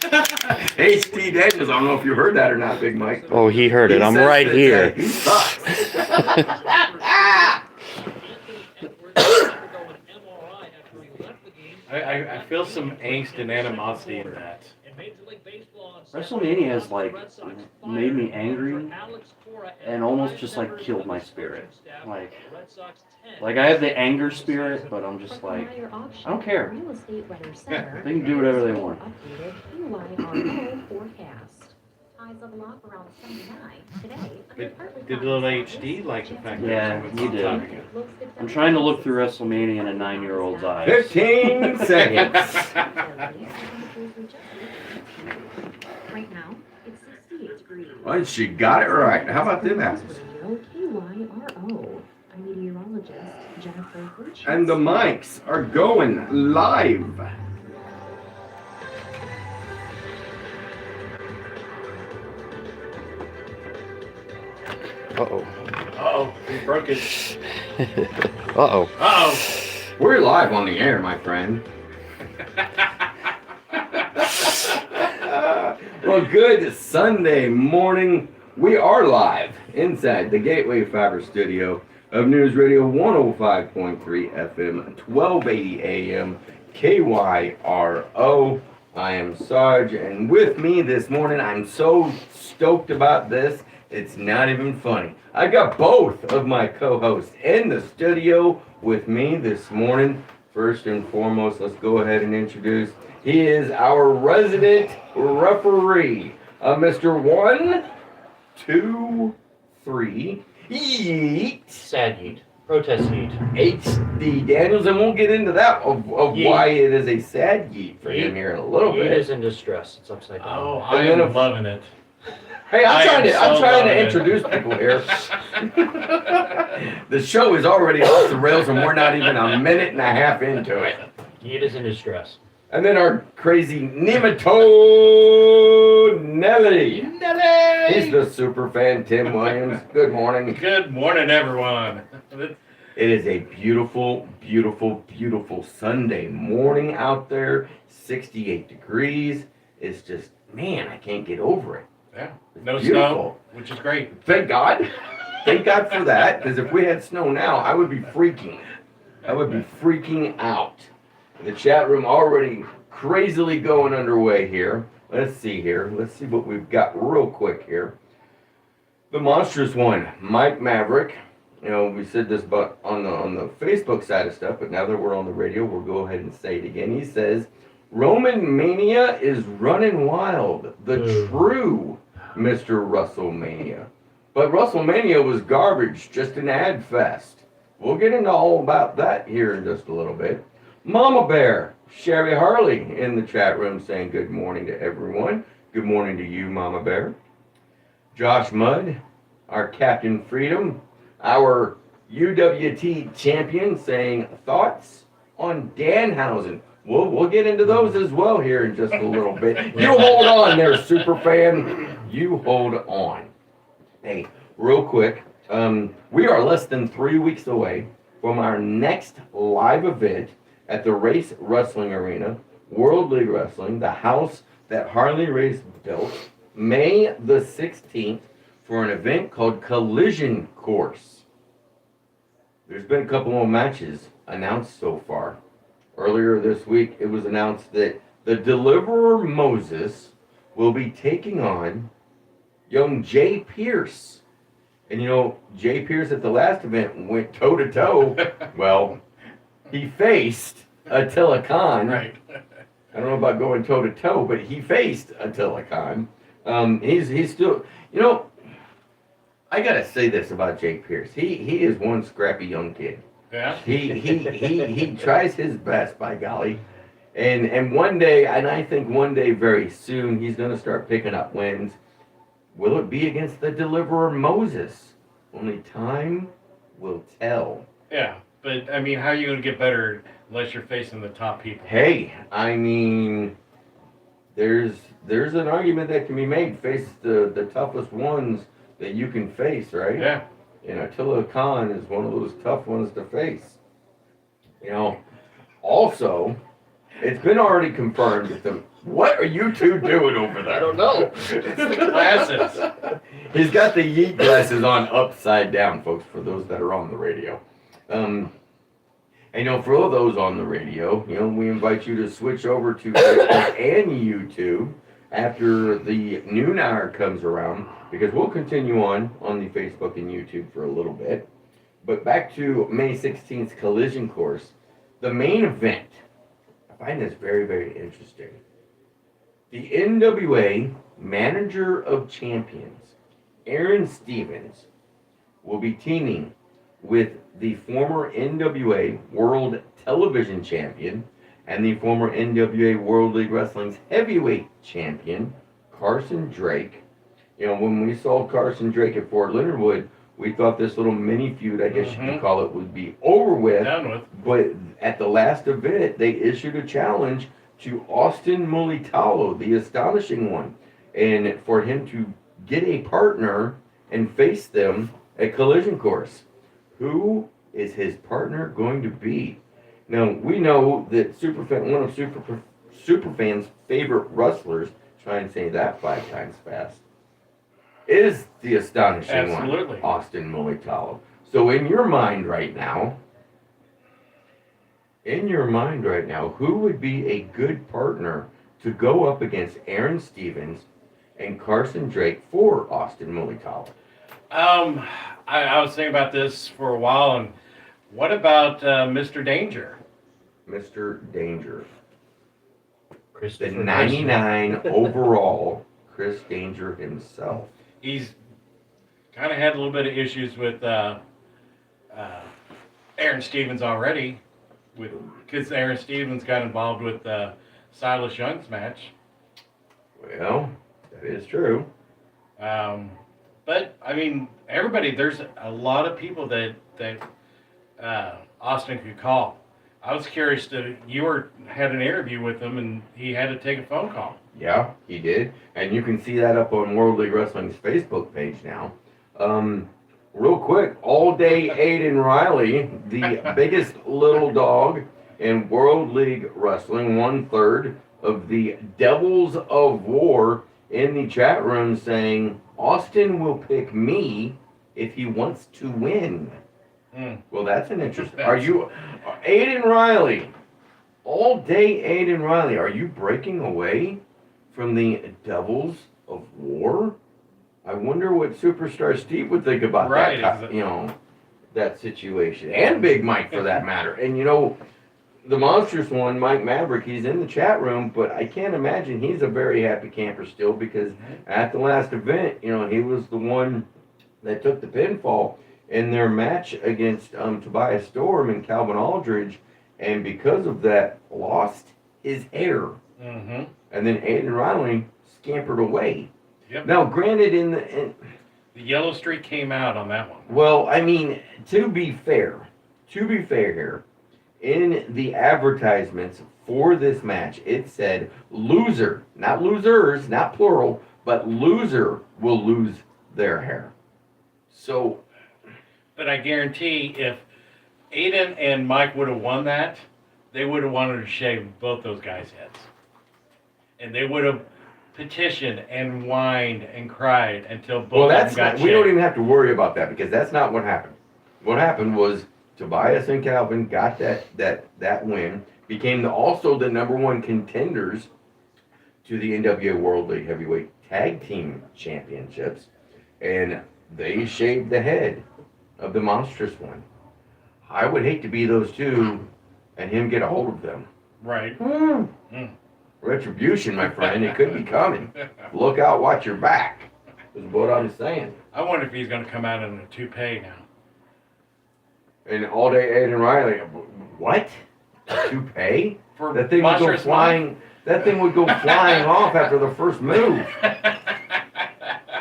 H.T. Daniels, I don't know if you heard that or not, Big Mike. Oh, he heard it. I'm right here. He sucks. I feel some angst and animosity in that. WrestleMania has like made me angry and almost just like killed my spirit. Like I have the anger spirit, but I'm just like, I don't care. They can do whatever they want. But did little HD like the fact Yeah, that he did. I'm trying to look through WrestleMania in a 9-year-old's eyes. 15 seconds. Right now, it's 68 degrees. Well, she got it right. How about them apples? KYRO. I'm meteorologist Jennifer Hirsch. And the mics are going live. Uh-oh. Uh-oh, he broke it. Uh-oh. Uh-oh. We're live on the air, my friend. Well, good Sunday morning. We are live inside the Gateway Fiber studio of News Radio 105.3 FM, 1280 AM, KYRO. I am Sarge, and with me this morning, I'm so stoked about this, it's not even funny. I got both of my co-hosts in the studio with me this morning. First and foremost, let's go ahead and introduce. He is our resident referee, Mr. 1, 2, 3, Yeet. Sad heat. Protest heat. H.D. Daniels, and we'll get into that of Yeet. why it is a sad yeet for him here in a little Heat bit. is in distress. It's upside down. Oh, And I then am if- loving it. Hey, I'm trying to loving it. introduce people here. The show is already off the rails, and we're not even a minute and a half into it. Heat is in distress. And then our crazy nematode Nelly. He's the super fan, Tim Williams. Good morning. Good morning, everyone. It is a beautiful, beautiful, beautiful Sunday morning out there. 68 degrees. It's just, man, I can't get over it. Yeah, no Beautiful. snow, which is great. Thank God. Thank God for that, because if we had snow now, I would be freaking. I would be freaking out. The chat room already crazily going underway here. Let's see here. Let's see what we've got real quick here. The monstrous one, Mike Maverick. You know, we said this but on the Facebook side of stuff, but now that we're on the radio, we'll go ahead and say it again. He says, Roman Mania is running wild. The true Mr. WrestleMania. But WrestleMania was garbage, just an ad fest. We'll get into all about that here in just a little bit. Mama Bear, Sherry Harley in the chat room saying good morning to everyone. Good morning to you, Mama Bear. Josh Mudd, our Captain Freedom, our UWT champion saying thoughts on Danhausen. We'll get into those as well here in just a little bit. You hold on there, super fan. You hold on. Hey, real quick, we are less than 3 weeks away from our next live event at the Race Wrestling Arena, World League Wrestling, the house that Harley Race built, May the 16th, for an event called Collision Course. There's been a couple more matches announced so far. Earlier this week, it was announced that the Deliverer Moses will be taking on young Jay Pierce. And you know, Jay Pierce at the last event went toe-to-toe. Well, he faced Attila Khan. Right. I don't know about going toe-to-toe, but he faced Attila Khan. He's still, you know, I gotta say this about Jay Pierce. He is one scrappy young kid. Yeah. He tries his best, by golly. And one day, and I think one day very soon, he's going to start picking up wins. Will it be against the Deliverer Moses? Only time will tell. Yeah, but I mean, how are you going to get better unless you're facing the top people? Hey, I mean, there's an argument that can be made. Face the toughest ones that you can face, right? Yeah. And Attila Khan is one of those tough ones to face. You know, also, it's been already confirmed that What are you two doing over there? I don't know. It's the glasses. He's got the yeet glasses on upside down, folks, for those that are on the radio. And for all those on the radio, we invite you to switch over to Facebook and YouTube after the noon hour comes around, because we'll continue on the Facebook and YouTube for a little bit. But back to May 16th Collision Course, the main event. I find this very, very interesting. The NWA Manager of Champions, Aaron Stevens, will be teaming with the former NWA World Television Champion and the former NWA World League Wrestling's Heavyweight Champion, Carson Drake. When we saw Carson Drake at Fort Leonard Wood, we thought this little mini feud, I guess you could call it, would be over with. Done with. But at the last event, they issued a challenge to Austin Mulitalo, the Astonishing One, and for him to get a partner and face them at Collision Course. Who is his partner going to be? Now, we know that one of Superfan's favorite wrestlers, try and say that 5 times fast, is the Astonishing Absolutely. One, Austin Mulitalo. So in your mind right now, who would be a good partner to go up against Aaron Stevens and Carson Drake for Austin Mulitalo? I was thinking about this for a while, and what about Mr. Danger? Mr. Danger. The Christopher 99 overall Chris Danger himself. He's kind of had a little bit of issues with Aaron Stevens already, because Aaron Stevens got involved with Silas Young's match. Well, that is true. But I mean, there's a lot of people that Austin could call. I was curious you had an interview with him, and he had to take a phone call. Yeah, he did. And you can see that up on World League Wrestling's Facebook page now. Real quick, All Day Aiden Riley, the biggest little dog in World League Wrestling, 1/3 of the Devils of War, in the chat room saying, Austin will pick me if he wants to win. Well, that's an interesting. Are you, Aiden Riley, All Day Aiden Riley, are you breaking away from the Devils of War? I wonder what Superstar Steve would think about Right, that, that situation, and Big Mike for that matter. And the monstrous one, Mike Maverick, he's in the chat room, but I can't imagine he's a very happy camper still, because at the last event, he was the one that took the pinfall in their match against Tobias Storm and Calvin Aldridge, and because of that, lost his hair. Mm-hmm. And then Aiden Riley scampered away. Yep. Now, granted, The yellow streak came out on that one. well, I mean, to be fair here, in the advertisements for this match, it said loser, not losers, not plural, but loser will lose their hair. So, But I guarantee if Aiden and Mike would have won that, they would have wanted to shave both those guys' heads. And they would have petitioned and whined and cried until both well, of them that's got not, shaved. we don't even have to worry about that, because that's not what happened. What happened was Tobias and Calvin got that win, became also the #1 contenders to the NWA World League Heavyweight Tag Team Championships, and they shaved the head of the monstrous one. I would hate to be those two and him get a hold of them. Right. Retribution, my friend, it could be coming. Look out, watch your back, is what I'm saying. I wonder if he's going to come out in a toupee now. And All Day Aiden Riley, what? A toupee? For That thing would go Monstrous flying. That thing would go flying off after the first move.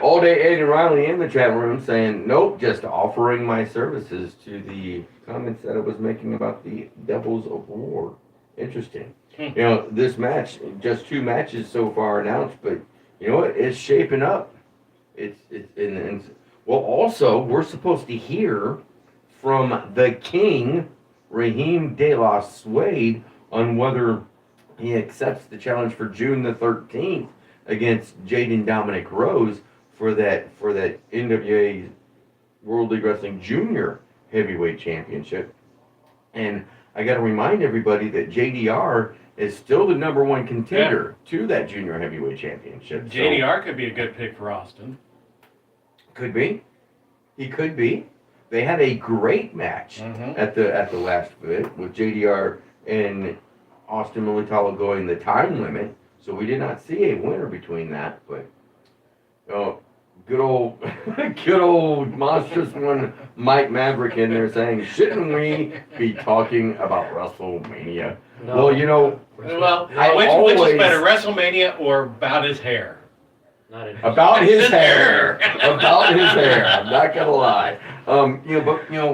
All Day Aiden Riley in the chat room saying, nope, just offering my services to the comments that I was making about the Devils of War. Interesting. This match, just 2 matches so far announced, but you know what? It's shaping up. Well, also, we're supposed to hear from the King, Raheem De La Suede, on whether he accepts the challenge for June the 13th against Jaden Dominic Rose for that NWA World League Wrestling Junior Heavyweight Championship. And I got to remind everybody that JDR is still the number one contender to that Junior Heavyweight Championship. So, JDR could be a good pick for Austin. could be. He could be. They had a great match Mhm. at the last bit with JDR and Austin Militalo going the time limit. So we did not see a winner between that, but good old good old monstrous one Mike Maverick in there saying, shouldn't we be talking about WrestleMania? No. Well, you know, Well, I which always- is better, WrestleMania or about his hair? Not interested. about his His hair. hair. About his hair. I'm not gonna lie.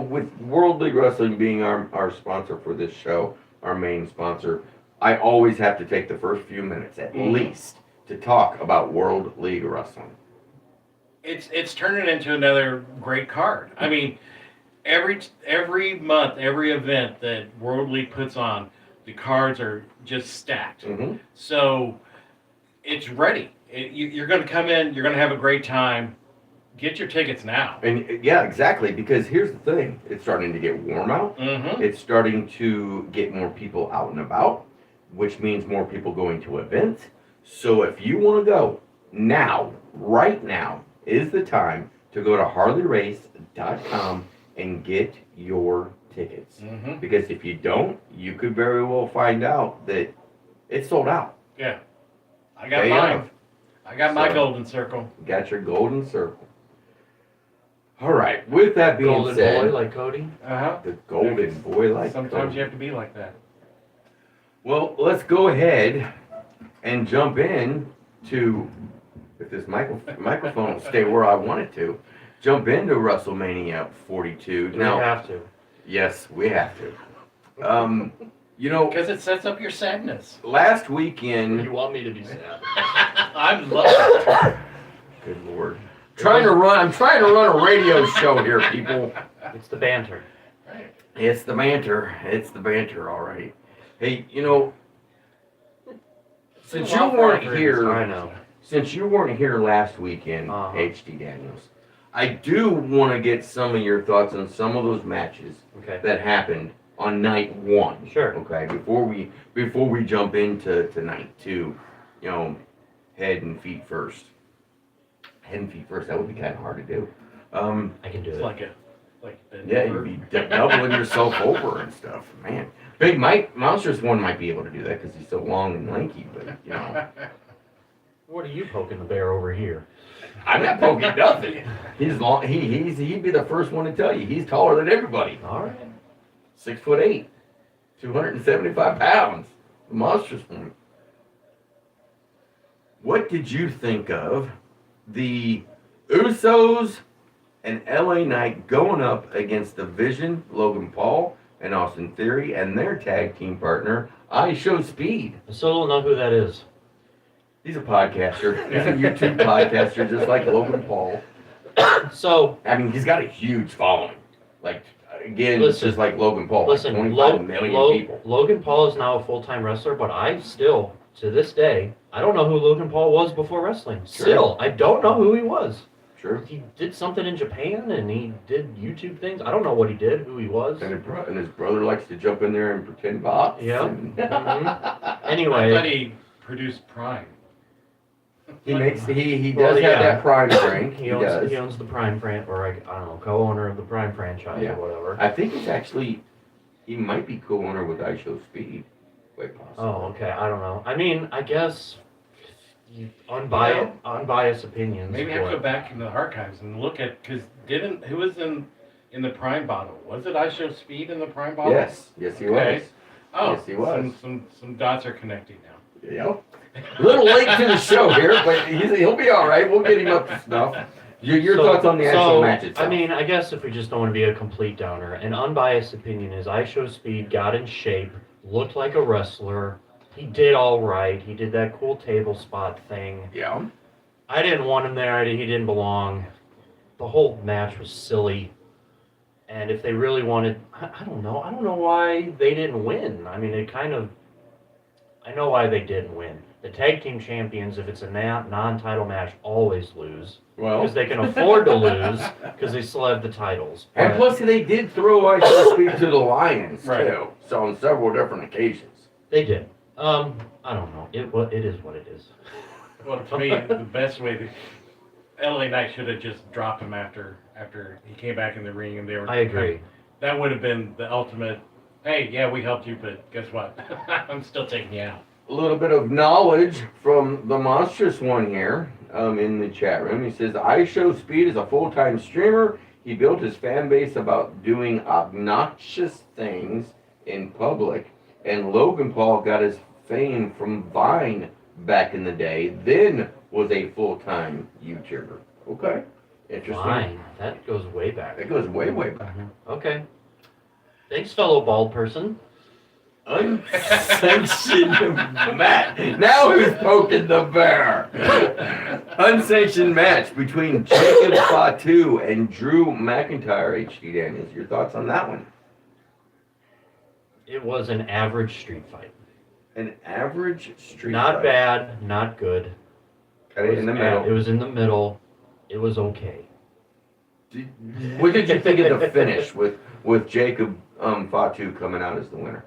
With World League Wrestling being our sponsor for this show, our main sponsor, I always have to take the first few minutes at least to talk about World League Wrestling. It's turning into another great card. I mean, every month, every event that World League puts on, the cards are just stacked. Mm-hmm. So it's ready. You're going to come in. You're going to have a great time. Get your tickets now. And yeah, exactly. Because here's the thing: it's starting to get warm out. Mm-hmm. It's starting to get more people out and about, which means more people going to events. So if you want to go now, right now is the time to go to HarleyRace.com and get your tickets. Mm-hmm. Because if you don't, you could very well find out that it's sold out. Yeah, I got They mine. have. I got my So- golden circle. You got your golden circle. All right. With that being Golden said, boy like Cody. Uh the golden boy like Sometimes Cody. you have to be like that. Well, let's go ahead and jump in to, if this microphone will stay where I want it to, jump into WrestleMania 42. Do Now, we have to? yes, we have to. Because it sets up your sadness. Last weekend, want me to be sad? I'm loving good lord, I'm trying to run a radio show here, people. It's the banter. it. It's the banter, all right. Hey, since you weren't here, I know. since you weren't here last weekend, Uh-huh. HD Daniels, I do want to get some of your thoughts on some of those matches Okay. that happened on night one. Sure. Okay, before we jump into night two, head and feet first. Head and feet first. That would be kind of hard to do. I can do It's it. like bend Yeah, over. you'd be doubling yourself over and stuff, man. Big Mike, Monstrous One might be able to do that because he's so long and lanky, but What are you poking the bear over here? I'm not poking nothing. He's long. He'd be the first one to tell you he's taller than everybody. All right. 6'8", 275 pounds. Monstrous One. What did you think of the Usos and LA Knight going up against the Vision, Logan Paul and Austin Theory, and their tag team partner, I Show Speed? I still don't know who that is. He's a podcaster. He's a YouTube podcaster, just like Logan Paul. So, I mean, he's got a huge following. Like, again, it's Listen. just like Logan Paul. listen, 25 million people. Logan Paul is now a full-time wrestler, but I still, to this day, I don't know who Logan Paul was before wrestling. Sure. Still, I don't know who he was. Sure. He did something in Japan, and he did YouTube things. I don't know what he did, who he was. And his brother likes to jump in there and pretend bots. Yeah. and- Mhm. I thought Anyway, he produced Prime. he does Well, have yeah. that prime drink. he He owns does. the Prime or I don't know, co-owner of the Prime franchise Yeah. or whatever. I think he might be co-owner with I Show Speed. Quite possibly. Oh, okay. I don't know. I mean, I guess unbiased opinions. Maybe I have to go but- back in the archives and look at, because who was in the Prime bottle? Was it I Show Speed in the Prime bottle? Yes, he Okay. was. Oh, Yes, he was. Some dots are connecting now. Yep. A little late to the show here, but he'll be all right. We'll get him up to snuff. Your thoughts on the actual match itself? I mean, I guess if we just don't want to be a complete downer, an unbiased opinion is I Show Speed got in shape, looked like a wrestler. He did all right. He did that cool table spot thing. Yeah. I didn't want him there. He didn't belong. The whole match was silly. And if they really wanted, I don't know. I don't know why they didn't win. I mean, I know why they didn't win. The tag team champions, if it's a non-title match, always lose Well, because they can afford to lose because they still have the titles. and But plus they did throw I Shall Speak to the Lions Right. too. So on several different occasions. they did. I don't know. It is what it is. Well, to me, the best way LA Knight should have just dropped him after he came back in the ring and they were. I agree. That would have been the ultimate. Hey, yeah, we helped you, but guess what? I'm still taking you out. A little bit of knowledge from the monstrous one here in the chat room. He says, I Show Speed is a full-time streamer. He built his fan base about doing obnoxious things in public. And Logan Paul got his fame from Vine back in the day, then was a full-time YouTuber. Okay. Interesting. Fine. That goes way back. It goes way, way back. Okay. Thanks, fellow bald person. Unsanctioned match. Now who's poking the bear? Unsanctioned match between Jacob Fatu and Drew McIntyre. HD Daniels, your thoughts on that one? It was an average street fight. An average street Not fight. bad, not good. Got it in the It middle. was in the middle. It was okay. What did you think of the finish with Jacob Fatu coming out as the winner?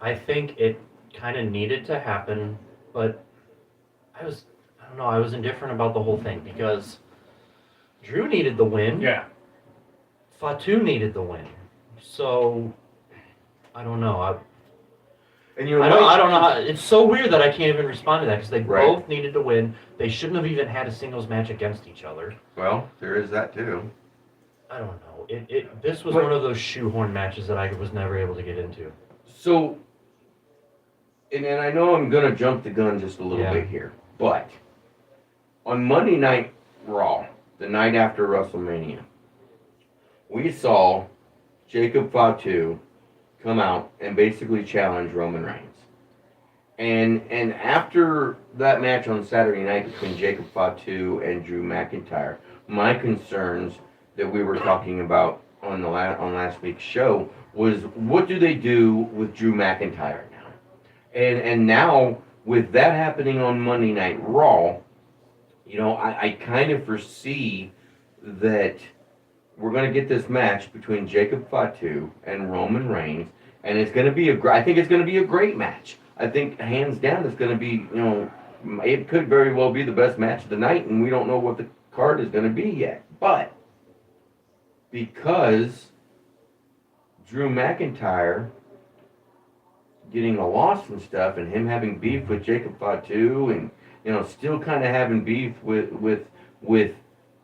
I think it kind of needed to happen, but I don't know, I was indifferent about the whole thing because Drew needed the win. Yeah. Fatu needed the win. So, I don't know. And you know, I don't know. It's so weird that I can't even respond to that because they Right. both needed to win. They shouldn't have even had a singles match against each other. Well, there is that too. I don't know. This was But- one of those shoehorn matches that I was never able to get into. So, and I know I'm gonna jump the gun just a little Yeah. bit here, but on Monday Night Raw, the night after WrestleMania, we saw Jacob Fatu come out and basically challenge Roman Reigns. And after that match on Saturday night between Jacob Fatu and Drew McIntyre, my concerns that we were talking about on last week's show was, what do they do with Drew McIntyre now? And now with that happening on Monday Night Raw, you know, I kind of foresee that we're going to get this match between Jacob Fatu and Roman Reigns, and it's going to be I think it's going to be a great match. I think hands down it's going to be, you know, it could very well be the best match of the night, and we don't know what the card is going to be yet. But because Drew McIntyre getting a loss and stuff, and him having beef with Jacob Fatu, and you know, still kind of having beef with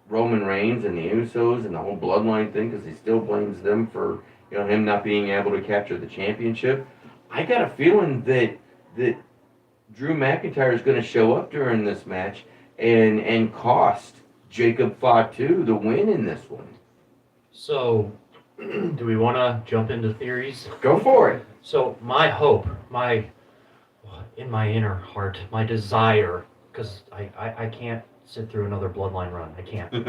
Roman Reigns and the Usos and the whole bloodline thing, because he still blames them for, you know, him not being able to capture the championship. I got a feeling that Drew McIntyre is going to show up during this match and cost Jacob Fatu the win in this one. So, do we want to jump into theories? Go for it. So, my hope, in my inner heart, my desire, because I can't sit through another bloodline run. I can't do it.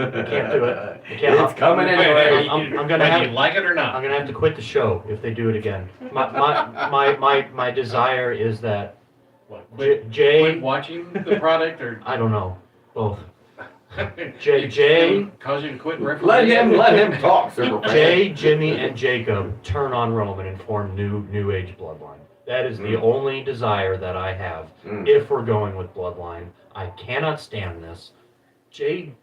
I can't. It's coming anyway. I'm gonna Whether have. you like it or I'm not. gonna have to quit the show if they do it again. My desire is that What, J- quit watching the product or I don't know, both. Jay, cause you to quit refereeing? Let him talk, Super Fan. Jay, Jimmy, and Jacob turn on Roman and form new age bloodline. That is the only desire that I have. Mm. If we're going with bloodline, I cannot stand this. Jay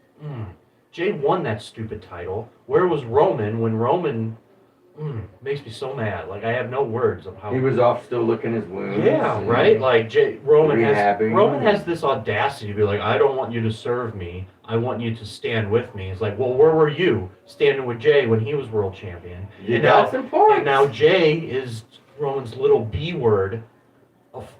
won that stupid title. Where was Roman when Roman? Makes me so mad. Like, I have no words of how He was off still licking his wounds. Yeah, and- right. Like Roman Rehabbing. has this audacity to be like, I don't want you to serve me. I want you to stand with me. It's like, well, where were you standing with Jay when he was world champion? You And got now- some points. And now Jay is Roman's little B word,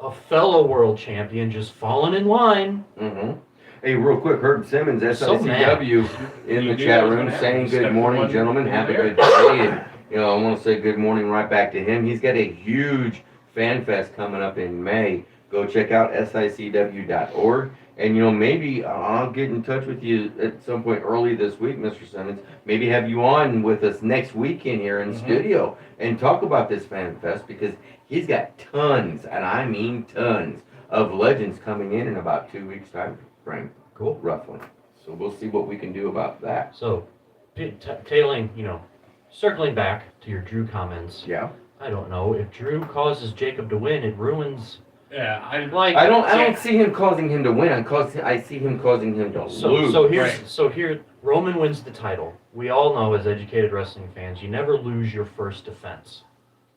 a fellow world champion, just falling in line. Mm-hmm. Hey, real quick, Herb Simmons, So SICW, in You the knew chat that was room, gonna saying happen. good Step morning, one, gentlemen. in Have a there. good day. And, you know, I want to say good morning right back to him. He's got a huge fan fest coming up in May. Go check out SICW.org. And, you know, maybe I'll get in touch with you at some point early this week, Mr. Simmons. Maybe have you on with us next weekend here in Mhm. studio and talk about this fan fest, because He's got tons, and I mean tons, of legends coming in about 2 weeks' time frame, Cool. roughly. So we'll see what we can do about that. So, tailing, circling back to your Drew comments, Yeah. I don't know. If Drew causes Jacob to win, it ruins. Yeah, I don't see him causing him to win. I see him causing him to lose. So here, Roman wins the title. We all know, as educated wrestling fans, you never lose your first defense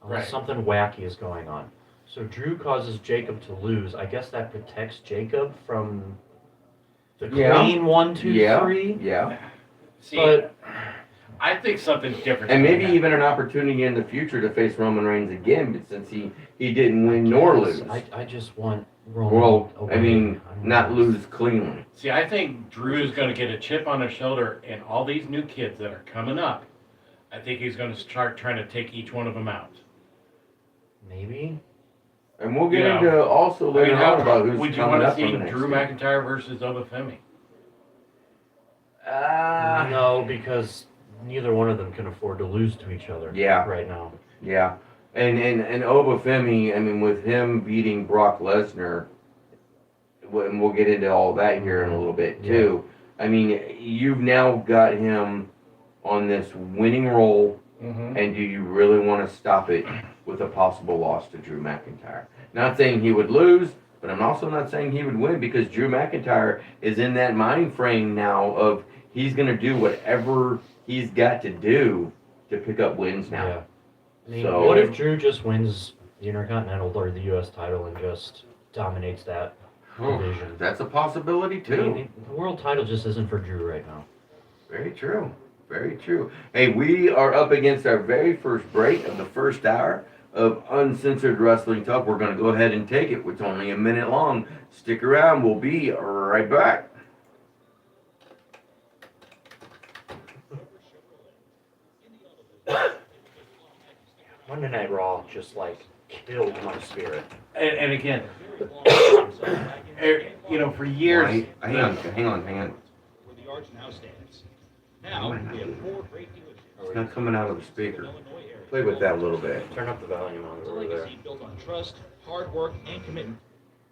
unless Right. something wacky is going on. So Drew causes Jacob to lose. I guess that protects Jacob from the Yeah. clean 1, 2, Yeah. 3. Yeah. See, But I think something's different. And maybe even an opportunity in the future to face Roman Reigns again, but since he didn't win nor lose. I just want Roman. Well, away. I mean, I'm not lose cleanly. See, I think Drew is going to get a chip on his shoulder, and all these new kids that are coming up, I think he's going to start trying to take each one of them out. Maybe. And we'll get You know, into also later on about who's would you coming want to up see from the Drew next McIntyre versus Obafemi? No, because neither one of them can afford to lose to each other. Yeah. Right now. Yeah. And Obafemi, I mean, with him beating Brock Lesnar, and we'll get into all that here in a little bit too. I mean, you've now got him on this winning roll, Mm-hmm. and do you really want to stop it with a possible loss to Drew McIntyre? Not saying he would lose, but I'm also not saying he would win, because Drew McIntyre is in that mind frame now of he's going to do whatever he's got to do to pick up wins now. Yeah. I mean, So- what if Drew just wins the Intercontinental or the U.S. title and just dominates that division? That's a possibility I too. mean, the world title just isn't for Drew right now. Very true. Very true. Hey, we are up against our very first break of the first hour of Uncensored Wrestling Talk. We're going to go ahead and take it. It's only a minute long. Stick around. We'll be right back. Monday Night Raw just killed my spirit. And again, for years. Hang on. Where the arch now stands. Now, Why not? we have 4 great dealerships. It's not coming out of the speaker. in the Illinois area. Play with that a little bit. Turn up the volume on it It's a over there. legacy built on trust, hard work, and commitment.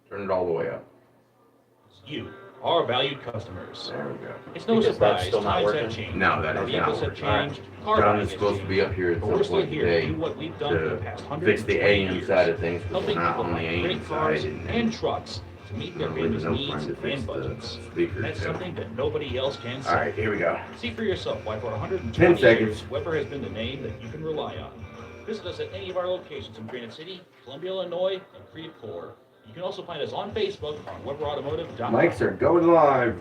Turn it all the way up. You, our valued customers. There we go. It's no Because that's surprise still not times working? have changed. No, that Our is vehicles not have working. changed. Car John buying is has supposed to be changed. up here at But some we're still point here to today do what we've done for the to past fix the 120 AM years. side of things, because Helping we're not people on the buy AM great side. cars And and trucks to meet their there's family's no needs time to fix and the budgets. speakers. That's too. something that nobody else can say. All right, here we go. See for yourself why for 10 120 seconds. years, Weber has been the name that you can rely on. Visit us at any of our locations in Granite City, Columbia, Illinois, and Creve Coeur. You can also find us on Facebook on WeberAutomotive.com. Mics are going live.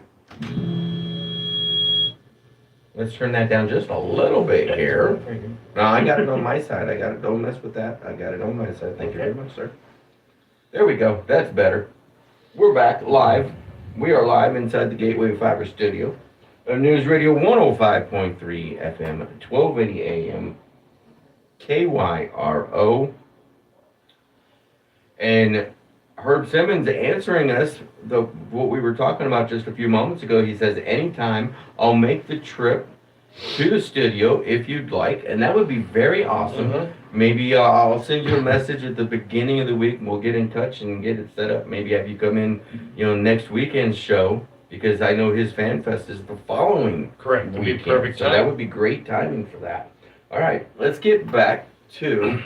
Let's turn that down just a little bit here. No, I got it on my side. Don't mess with that. I got it on my side. Thank you very much, sir. There we go. That's better. We're back live. We are live inside the Gateway Fiber studio. News Radio 105.3 FM, 1280 AM, KYRO. And Herb Simmons answering us what we were talking about just a few moments ago. He says, anytime, I'll make the trip to the studio if you'd like, and that would be very awesome. Mm-hmm. Maybe I'll send you a message at the beginning of the week, and we'll get in touch and get it set up. Maybe have you come in, next weekend's show, because I know his Fan Fest is the following Correct. It'd be weekend. perfect So that time. would be great timing for that. All right, let's get back to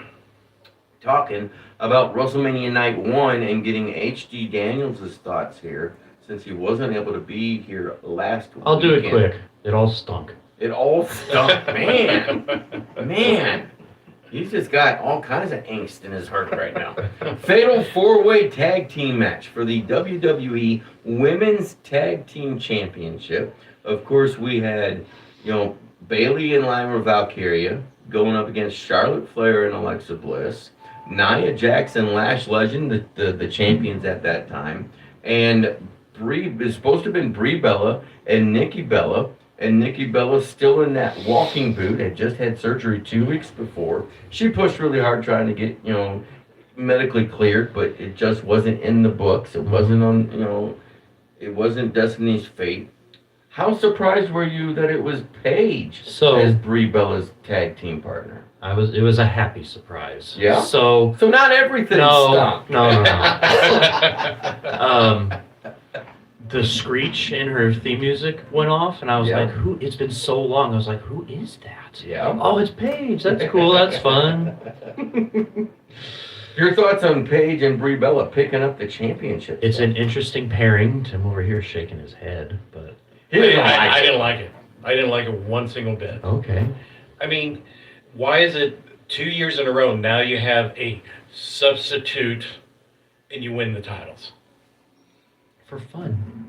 talking about WrestleMania Night 1 and getting H.D. Daniels' thoughts here, since he wasn't able to be here last week. I'll do it quick. It all stunk. It all stunk. Man. He's just got all kinds of angst in his heart right now. Fatal 4-way tag team match for the WWE Women's Tag Team Championship. Of course, we had, Bayley and Lyra Valkyria going up against Charlotte Flair and Alexa Bliss. Nia Jax and Lash Legend, the champions at that time. And Brie, is supposed to have been Brie Bella and Nikki Bella. And Nikki Bella's still in that walking boot, had just had surgery 2 weeks before. She pushed really hard trying to get, medically cleared, but it just wasn't in the books. It wasn't on, it wasn't Destiny's Fate. How surprised were you that it was Paige So- as Brie Bella's tag team partner? It was a happy surprise. Yeah? So So not everything no, stunk. no. The screech in her theme music went off, and I was Yeah. like, "Who?" It's been so long. I was like, "Who is that?" Yeah. Oh, it's Paige. That's cool. That's fun. Your thoughts on Paige and Brie Bella picking up the championship? It's an interesting pairing. Tim over here shaking his head, but He didn't I like it. didn't like it. I didn't like it one single bit. okay. I mean, why is it 2 years in a row now you have a substitute and you win the titles? For fun.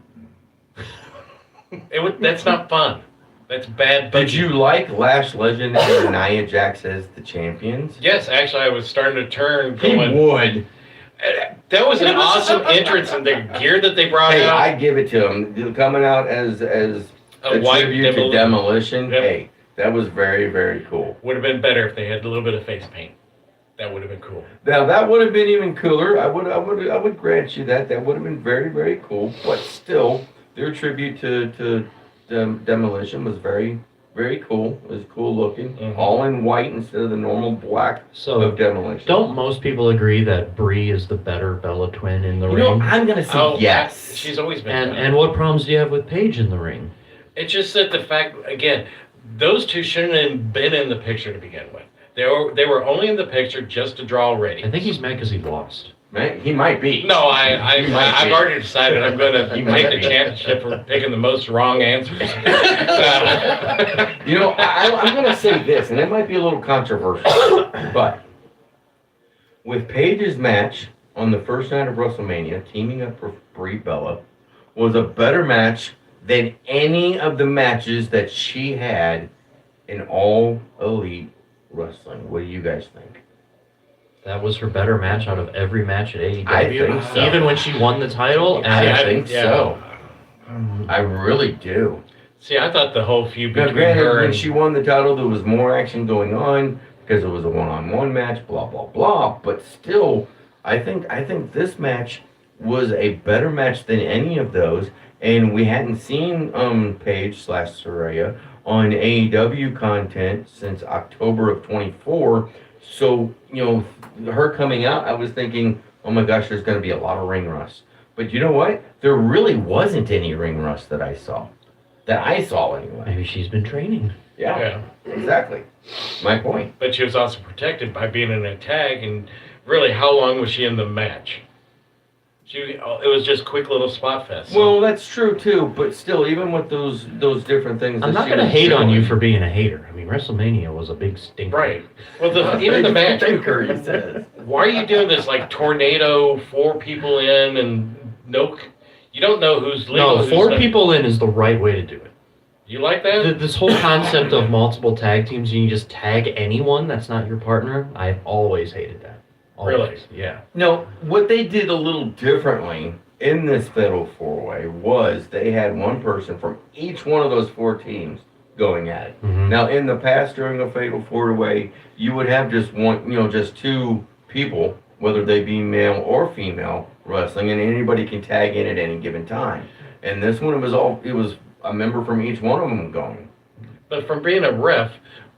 That's not fun. That's bad. Did you like Lash Legend and Nia Jax as the champions? Yes, actually, I was starting to turn. He Going, would. that was an awesome entrance, and the gear that they brought Hey, out. I give it to him. Coming out as a white tribute to Demolition. Yep. Hey, that was very, very cool. Would have been better if they had a little bit of face paint. That would have been cool. Now that would have been even cooler. I would grant you that. That would have been very, very cool. But still, their tribute to Demolition was very, very cool. It was cool looking. Mhm. All in white instead of the normal black So of Demolition. don't most people agree that Brie is the better Bella twin in the You know, ring? I'm gonna say Oh, yes. She's always been. And better. and what problems do you have with Paige in the ring? It's just that the fact, again, those two shouldn't have been in the picture to begin with. They were only in the picture just to draw I ratings. think he's mad because he lost. Man, he might be. No, He might I've be. already decided I'm going to He might take the be. championship for picking the most wrong answers. You know, I'm going to say this, and it might be a little controversial, but with Paige's match on the first night of WrestleMania, teaming up with Brie Bella, was a better match than any of the matches that she had in All Elite Wrestling. What do you guys think? That was her better match out of every match at AEW. I think so. Even when she won the title. And I think yeah. so. I really do. See, I thought the whole feud Now, between granted, her when and she won the title, there was more action going on because it was a one-on-one match, blah blah blah. But still, I think this match was a better match than any of those, and we hadn't seen Paige / Saraya on AEW content since October of 24. So you know, her coming out, I was thinking, oh my gosh, there's going to be a lot of ring rust. But you know what? There really wasn't any ring rust that I saw. That I saw anyway. maybe she's been training. Yeah, exactly. My point. but she was also protected by being in a tag. And really, how long was she in the match? It was just quick little spot fest. Well, that's true too, but still, even with those different things, I'm that not she going to was hate on doing- you for being a hater. I mean, WrestleMania was a big stinker. right. Well, even the match. Thinker, he says. Why are you doing this like tornado, 4 people in, and you don't know who's legal. No, who's 4 not. people in is the right way to do it. You like that? This whole concept of multiple tag teams, you can just tag anyone that's not your partner. I've always hated that. Always. Really? Yeah. No, what they did a little differently in this Fatal 4-Way was they had one person from each one of those 4 teams going at it. Mhm. Now, in the past, during a Fatal 4-Way, you would have just one, just 2 people, whether they be male or female, wrestling, and anybody can tag in at any given time. And this one, it was a member from each one of them going. But from being a ref,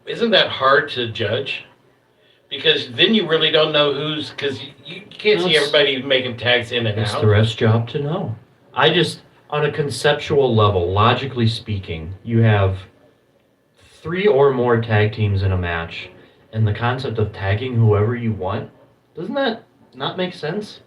isn't that hard to judge? Because then you really don't know because you can't No, see it's- everybody making tags in and It's out. the ref's job to know. I just, on a conceptual level, logically speaking, you have 3 or more tag teams in a match, and the concept of tagging whoever you want, doesn't that not make sense?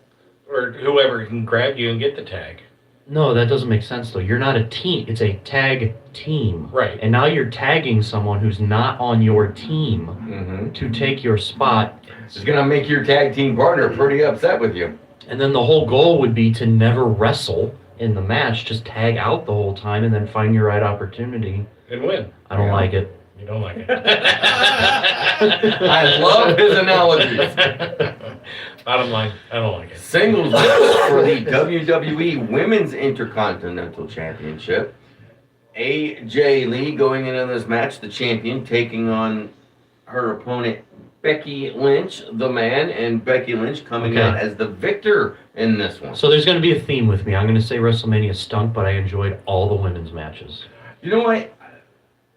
Or whoever can grab you and get the tag. No, that doesn't make sense though. You're not a team. It's a tag team. Right. And now you're tagging someone who's not on your team Mm-hmm. to take your spot. It's gonna make your tag team partner pretty upset with you. And then the whole goal would be to never wrestle in the match, just tag out the whole time and then find your right opportunity. And win. I don't Yeah. like it. You don't like it. I love his analogies. Bottom line, I don't like it. Singles match for the WWE Women's Intercontinental Championship. AJ Lee going into this match, the champion, taking on her opponent Becky Lynch, the man, and Becky Lynch coming Okay. out as the victor in this one. So there's going to be a theme with me. I'm going to say WrestleMania stunk, but I enjoyed all the women's matches. You know what?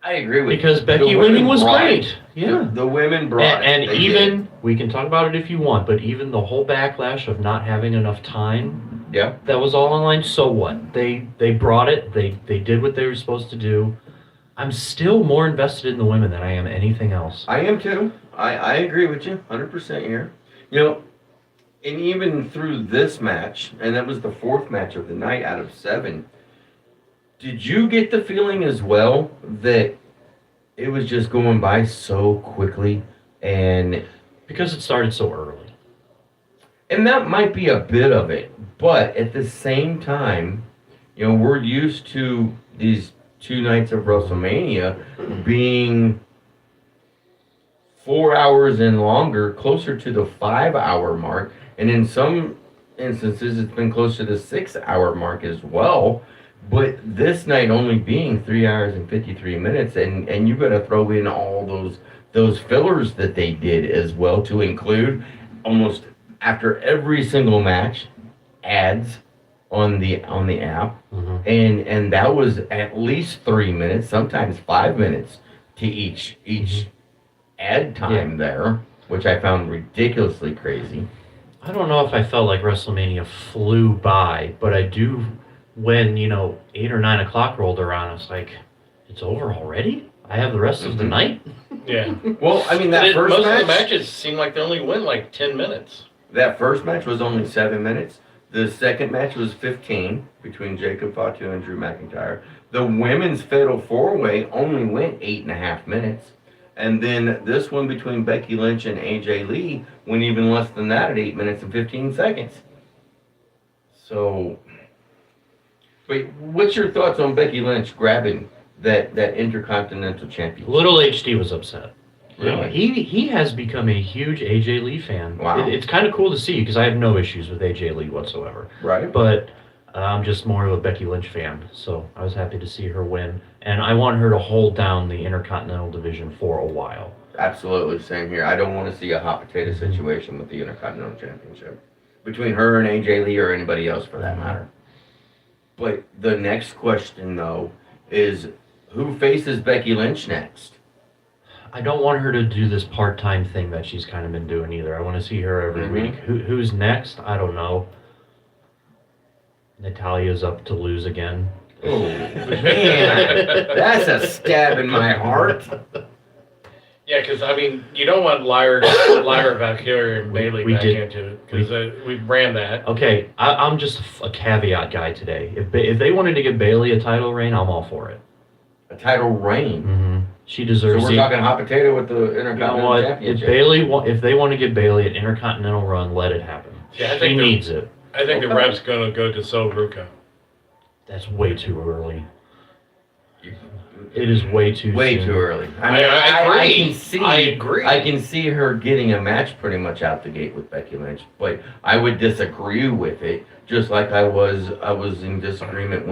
I agree with Because you. Becky The women winning was brought great. it. Yeah. The women brought And it. They even, did. we can talk about it if you want, but even the whole backlash of not having enough time, Yeah. that was all online. So what? They brought it. They did what they were supposed to do. I'm still more invested in the women than I am anything else. I am too. I agree with you 100% here. You know, and even through this match, and that was the fourth match of the night out of 7, did you get the feeling as well that it was just going by so quickly? And Because it started so early. that might be a bit of it, but at the same time, you know, we're used to these 2 nights of WrestleMania being 4 hours and longer, closer to the 5-hour mark, and in some instances it's been close to the 6-hour mark as well. But this night only being 3 hours and 53 minutes, and you got to throw in all those fillers that they did as well, to include almost after every single match ads on the app, and that was at least 3 minutes, sometimes 5 minutes to each ad time there, which I found ridiculously crazy. I don't know if I felt like WrestleMania flew by, but I do when, 8 or 9 o'clock rolled around, I was like, it's over already? I have the rest of the Mhm. night? Yeah. Well, I mean, that first most match, of the matches seem like they only went like 10 minutes. that first match was only 7 minutes. The second match was 15 between Jacob Fatu and Drew McIntyre. The women's fatal 4-way only went 8.5 minutes. And then this one between Becky Lynch and AJ Lee went even less than that at 8 minutes and 15 seconds. So, wait, what's your thoughts on Becky Lynch grabbing that Intercontinental Championship? Little HD was upset. Really? He has become a huge AJ Lee fan. Wow. It's kind of cool to see because I have no issues with AJ Lee whatsoever. Right. But I'm just more of a Becky Lynch fan, so I was happy to see her win. And I want her to hold down the Intercontinental Division for a while. Absolutely, same here. I don't want to see a hot potato situation with the Intercontinental Championship between her and AJ Lee or anybody else for that matter. But the next question, though, is who faces Becky Lynch next? I don't want her to do this part-time thing that she's kind of been doing either. I want to see her every Mhm. week. Who's next? I don't know. Natalia's up to lose again. Oh, man. That's a stab in my heart. Yeah, because I mean, you don't want Lyra Valkyria and Bailey we back did- into it because we ran that. Okay, I'm just a caveat guy today. If they wanted to give Bailey a title reign, I'm all for it. A title reign. Mm-hmm. She So deserves we're it. talking hot potato with the You know Intercontinental what? If Championship. if they want to give Bailey an Intercontinental run, let it happen. Yeah, I She think needs it. I think the Okay. rep's going to go to Sol Ruca. That's way too early. It is way too Way soon. too early. I agree. I can see. I agree. I can see her getting a match pretty much out the gate with Becky Lynch, but I would disagree with it. Just like I was in disagreement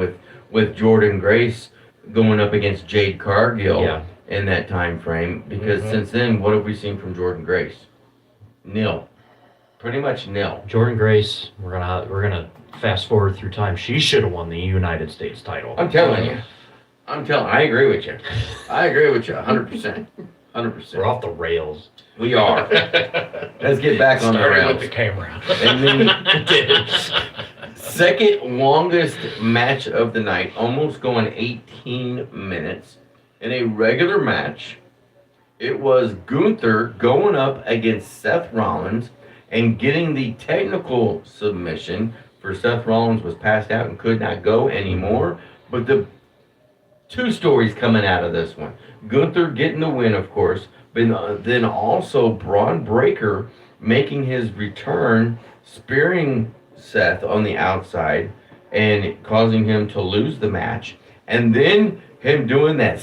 with Jordan Grace going up against Jade Cargill Yeah. in that time frame. Because Mhm. since then, what have we seen from Jordan Grace? Nil. Pretty much nil. Jordan Grace, we're gonna fast forward through time. She should have won the United States title. I'm telling you. I agree with you. I agree with you 100%. 100%. We're off the rails. We are. Let's get back on the Started rails. with the camera. And then second longest match of the night, almost going 18 minutes. In a regular match, it was Gunther going up against Seth Rollins and getting the technical submission for Seth Rollins was passed out and could not go anymore. But the two stories coming out of this one. Gunther getting the win, of course, but then also Braun Breaker making his return, spearing Seth on the outside and causing him to lose the match. And then him doing that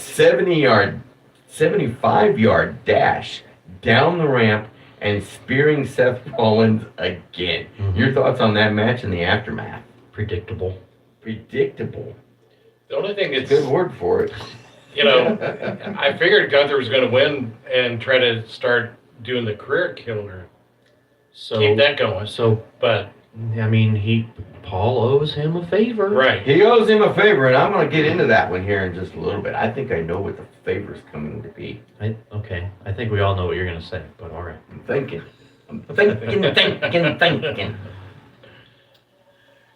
75-yard dash down the ramp and spearing Seth Rollins again. Mhm. Your thoughts on that match and the aftermath? Predictable. Predictable. The only thing that's, Good word for it. I figured Gunther was going to win and try to start doing the career killer. So Keep that going. So But I mean, Paul owes him a favor. right. He owes him a favor, and I'm going to get into that one here in just a little bit. I think I know what the favor's coming to be. Okay. I think we all know what you're gonna say, but all right. I'm thinking. Thinking.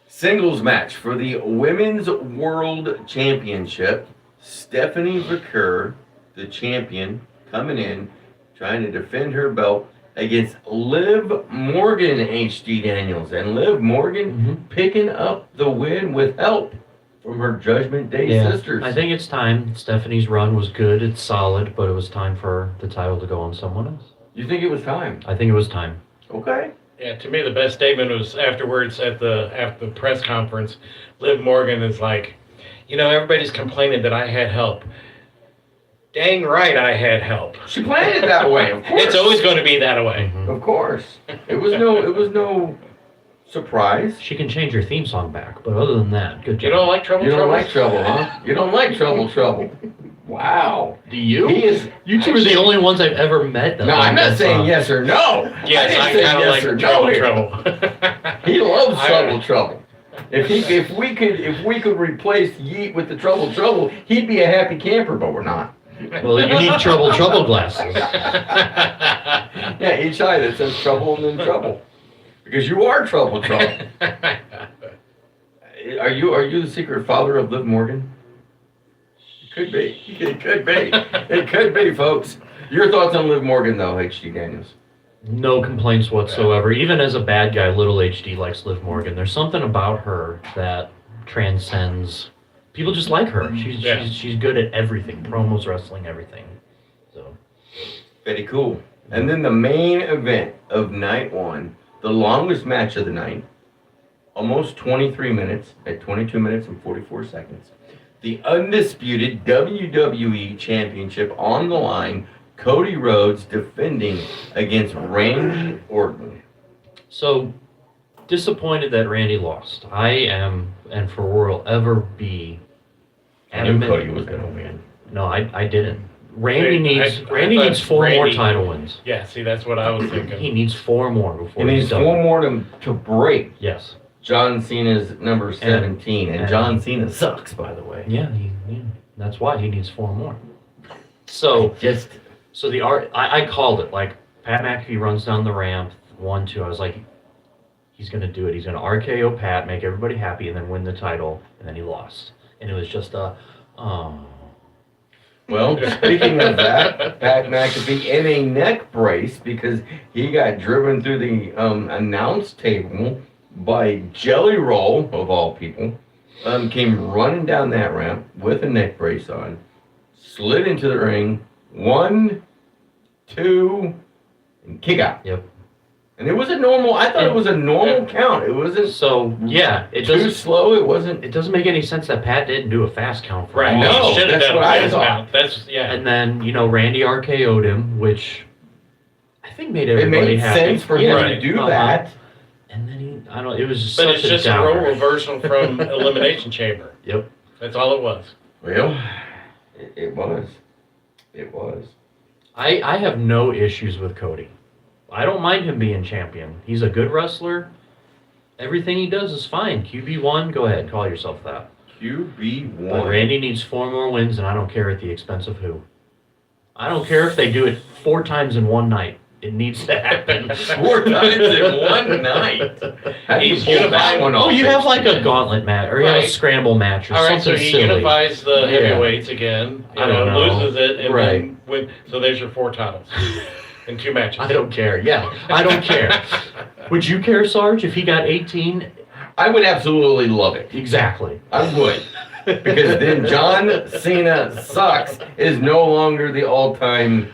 Singles match for the Women's World Championship. Stephanie Vaquer, the champion, coming in, trying to defend her belt against Liv Morgan, HD Daniels. And Liv Morgan picking up the win with help from her Judgment Day sisters. I think it's time. Stephanie's run was good. It's solid, but it was time for the title to go on someone else. You think it was time? I think it was time. Okay. Yeah, to me the best statement was afterwards after the press conference. Liv Morgan is like, everybody's complaining that I had help. Dang right I had help. She planned it that way, of course. It's always going to be that way. Of course. It was no surprise. She can change her theme song back, but other than that, good job. You don't like trouble? You don't trouble? like trouble, huh? You don't like trouble. Wow. Do you? He is. You two are the only ones I've ever met that No, like I'm not that saying song. yes or no. Yes, I I didn't kind say of yes or like no trouble. He loves I- trouble. If we could replace Yeet with the trouble, he'd be a happy camper, but we're not. Well, you need trouble glasses. Yeah, each eye that says trouble and then trouble. Because you are trouble. Are you the secret father of Liv Morgan? It could be. It could be. It could be, folks. Your thoughts on Liv Morgan, though, HD Daniels? No complaints whatsoever. Even as a bad guy, little HD likes Liv Morgan. There's something about her that transcends. People just like her. She's good at everything. Promos, wrestling, everything. So Very cool. And then the main event of night one, the longest match of the night, almost 23 minutes at 22 minutes and 44 seconds. The undisputed WWE Championship on the line. Cody Rhodes defending against Randy Orton. So disappointed that Randy lost. I am, and for will ever be. I knew Cody was going to win. No, I didn't. Randy Wait, needs I Randy thought needs four more Randy- title wins. Yeah, see, that's what I was He thinking. needs 4 more He before needs he's done. 4 more to break Yes. John Cena's number 17. And John Cena sucks, by the way. Yeah, that's why he needs 4 more. So I called it. Like Pat McAfee runs down the ramp, 1-2. I was like, he's gonna do it. He's gonna RKO Pat, make everybody happy, and then win the title. And then he lost, and it was just Well, speaking of that, Pat McAfee in a neck brace because he got driven through the announce table by Jelly Roll, of all people. Came running down that ramp with a neck brace on, slid into the ring, 1, 2, and kick out. Yep. And it was a normal, I thought it was a normal count. It wasn't So yeah, it too doesn't slow. It wasn't. it doesn't make any sense that Pat didn't do a fast count for Right, him. No, he should have that's done what a I fast thought. count. That's, yeah. And then Randy RKO'd him, which I think made It everybody made happy. sense for him Right. to do Uh-huh. that. And then I don't. It was just But such it's just a downer. role reversal from Elimination Chamber. Yep. That's all it was. Well, it was. It was. I have no issues with Cody. I don't mind him being champion. He's a good wrestler. Everything he does is fine. QB1, go ahead, call yourself that. But QB1. Randy needs 4 more wins, and I don't care at the expense of who. I don't care if they do it 4 times in one night. It needs to happen. 4 times in one night. How do you He's pull that unifying- one Oh, off? you have like a gauntlet match, or you have a Right. scramble match, or All right, something so he silly. unifies the Yeah. heavyweights again. I don't know. Loses it, and Right. then win. So there's your 4 titles in 2 matches. I don't care. Yeah, I don't care. Would you care, Sarge, if he got 18? I would absolutely love it. Exactly. I would. Because then John Cena sucks is no longer the all-time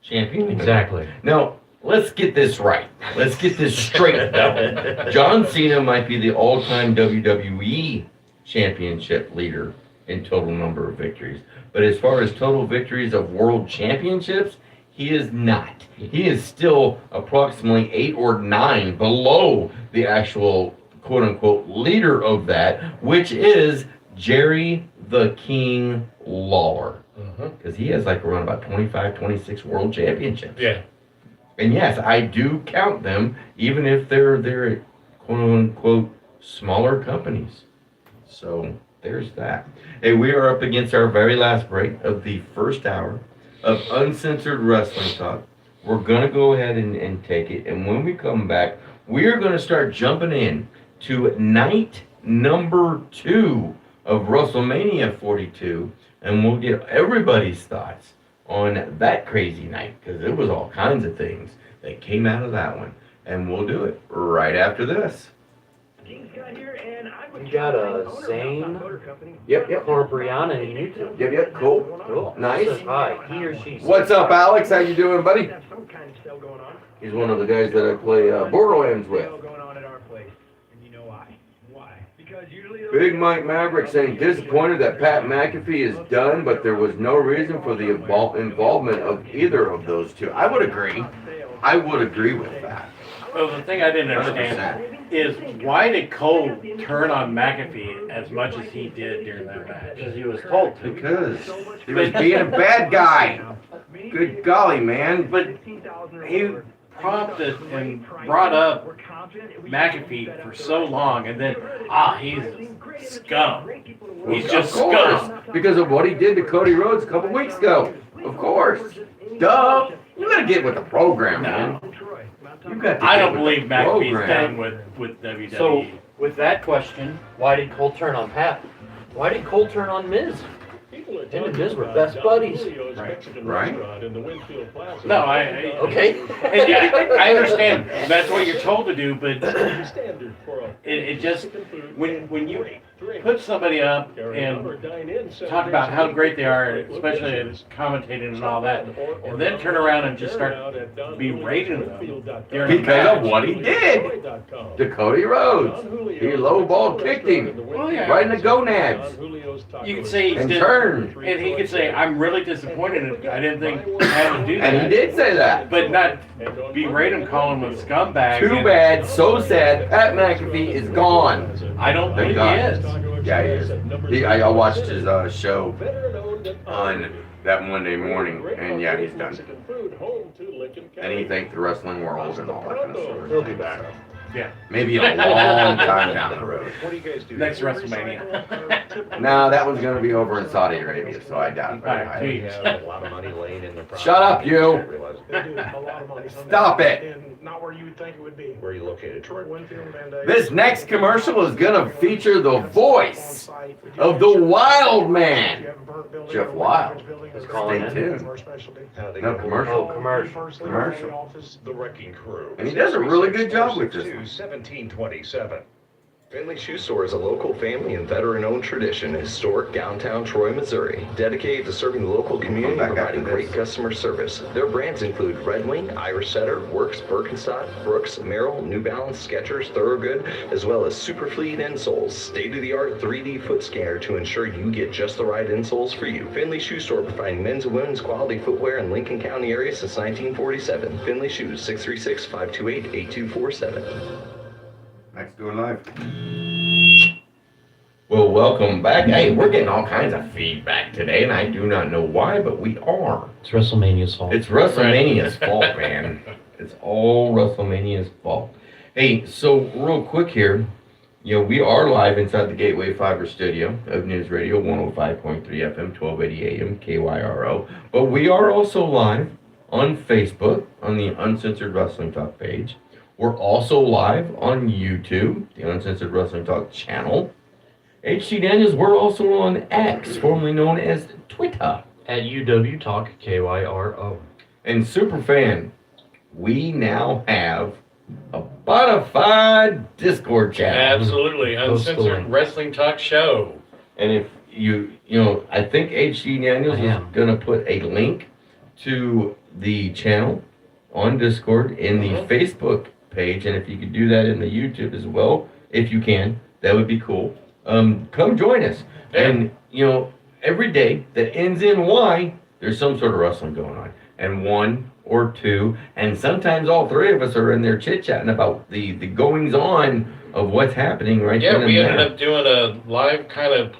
champion. Exactly. Now, let's get this right. Let's get this straight, though. John Cena might be the all-time WWE championship leader in total number of victories. But as far as total victories of world championships, he is not. He is still approximately 8 or 9 below the actual quote-unquote leader of that, which is Jerry the King Lawler. Mhm. Because he has like around about 25, 26 world championships. Yeah. And yes, I do count them, even if they're quote unquote smaller companies. So there's that. Hey, we are up against our very last break of the first hour of Uncensored Wrestling Talk. We're gonna go ahead and take it, and when we come back, we are gonna start jumping in to night number 2 of WrestleMania 42, and we'll get everybody's thoughts on that crazy night, because there was all kinds of things that came out of that one, and we'll do it right after this. We got a Zane. Yep. Or Brianna in YouTube. Yep, cool. Cool. Nice. Says hi. He or she. What's up, Alex? How you doing, buddy? He's one of the guys that I play Borderlands with. Big Mike Maverick saying, disappointed that Pat McAfee is done, but there was no reason for the involvement of either of those two. I would agree. I would agree with that. Well, the thing I didn't understand is why did Cole turn on McAfee as much as he did during that match? Because he was told to. Because he was being a bad guy. Good golly, man. But he prompted and brought up McAfee for so long, and then he's scum. He's just Of course, scum. because of what he did to Cody Rhodes a couple weeks ago. Of course. Duh. You gotta get with the program, man. You got to I get don't with believe the McAfee's program. done with WWE. So, with that question, why did Cole turn on Pat? Why did Cole turn on Miz? Him and Miz were best buddies. Right. No, I Okay. and yeah, I understand that's what you're told to do, but it just when you put somebody up and talk about how great they are, especially in commentating and all that, and then turn around and just start berating them during Because of what he did to Cody Rhodes. He lowball kicked him Well, yeah. right in the gonads You could say he's and dis- turned. and he could say, "I'm really disappointed. I didn't think I had to do that." And he did say that. but not berate him, call him a scumbag. Too and bad, so sad, Pat McAfee is gone. I don't Thank believe God. he is. Yeah, he is. I watched his show on that Monday morning, and yeah, he's done. And he thanked the wrestling world and all that kind of stuff. He'll be back. Yeah. Maybe in a long time down the road. Next WrestleMania. No, that one's gonna be over in Saudi Arabia, so I doubt it very Alright, highly. geez. A lot of money laying in the property. Shut up, you. Stop it. And not where you would think it would be. Where are you located? Detroit, Winfield, Van Dyke. This next commercial is gonna feature the voice of the Wild Man. Jeff Wild. He's calling Stay in. tuned. How they No get commercial. Oh, commercial. Commercial. The Wrecking Crew. And he does a really good job with this one. 1727. Finley Shoe Store is a local family and veteran-owned tradition in historic downtown Troy, Missouri, dedicated to serving the local community and Come back providing after great this. customer service. Their brands include Red Wing, Irish Setter, Works, Birkenstock, Brooks, Merrill, New Balance, Skechers, Thorogood, as well as Superfleet insoles, state-of-the-art 3D foot scanner to ensure you get just the right insoles for you. Finley Shoe Store providing men's and women's quality footwear in Lincoln County area since 1947. Finley Shoes, 636-528-8247. Next door live. Well, welcome back. Hey, we're getting all kinds of feedback today, and I do not know why, but we are. It's WrestleMania's fault. It's WrestleMania's fault, man. It's all WrestleMania's fault. Hey, so real quick here, we are live inside the Gateway Fiber studio of News Radio 105.3 FM, 1280 AM, KYRO. But we are also live on Facebook on the Uncensored Wrestling Talk page. We're also live on YouTube, the Uncensored Wrestling Talk channel. HC Daniels, we're also on X, formerly known as Twitter. At UW Talk, KYRO. And Superfan, we now have a bonafide Discord channel. Absolutely, Post the uncensored link. wrestling talk show. And if I think HC Daniels I is am. going to put a link to the channel on Discord in the Facebook page. And if you could do that in the YouTube as well, if you can, that would be cool. Come join us. Yeah. And, every day that ends in Y, there's some sort of wrestling going on. And one or two, and sometimes all three of us are in there chit-chatting about the goings on of what's happening right Yeah, then we and ended there. up doing a live kind of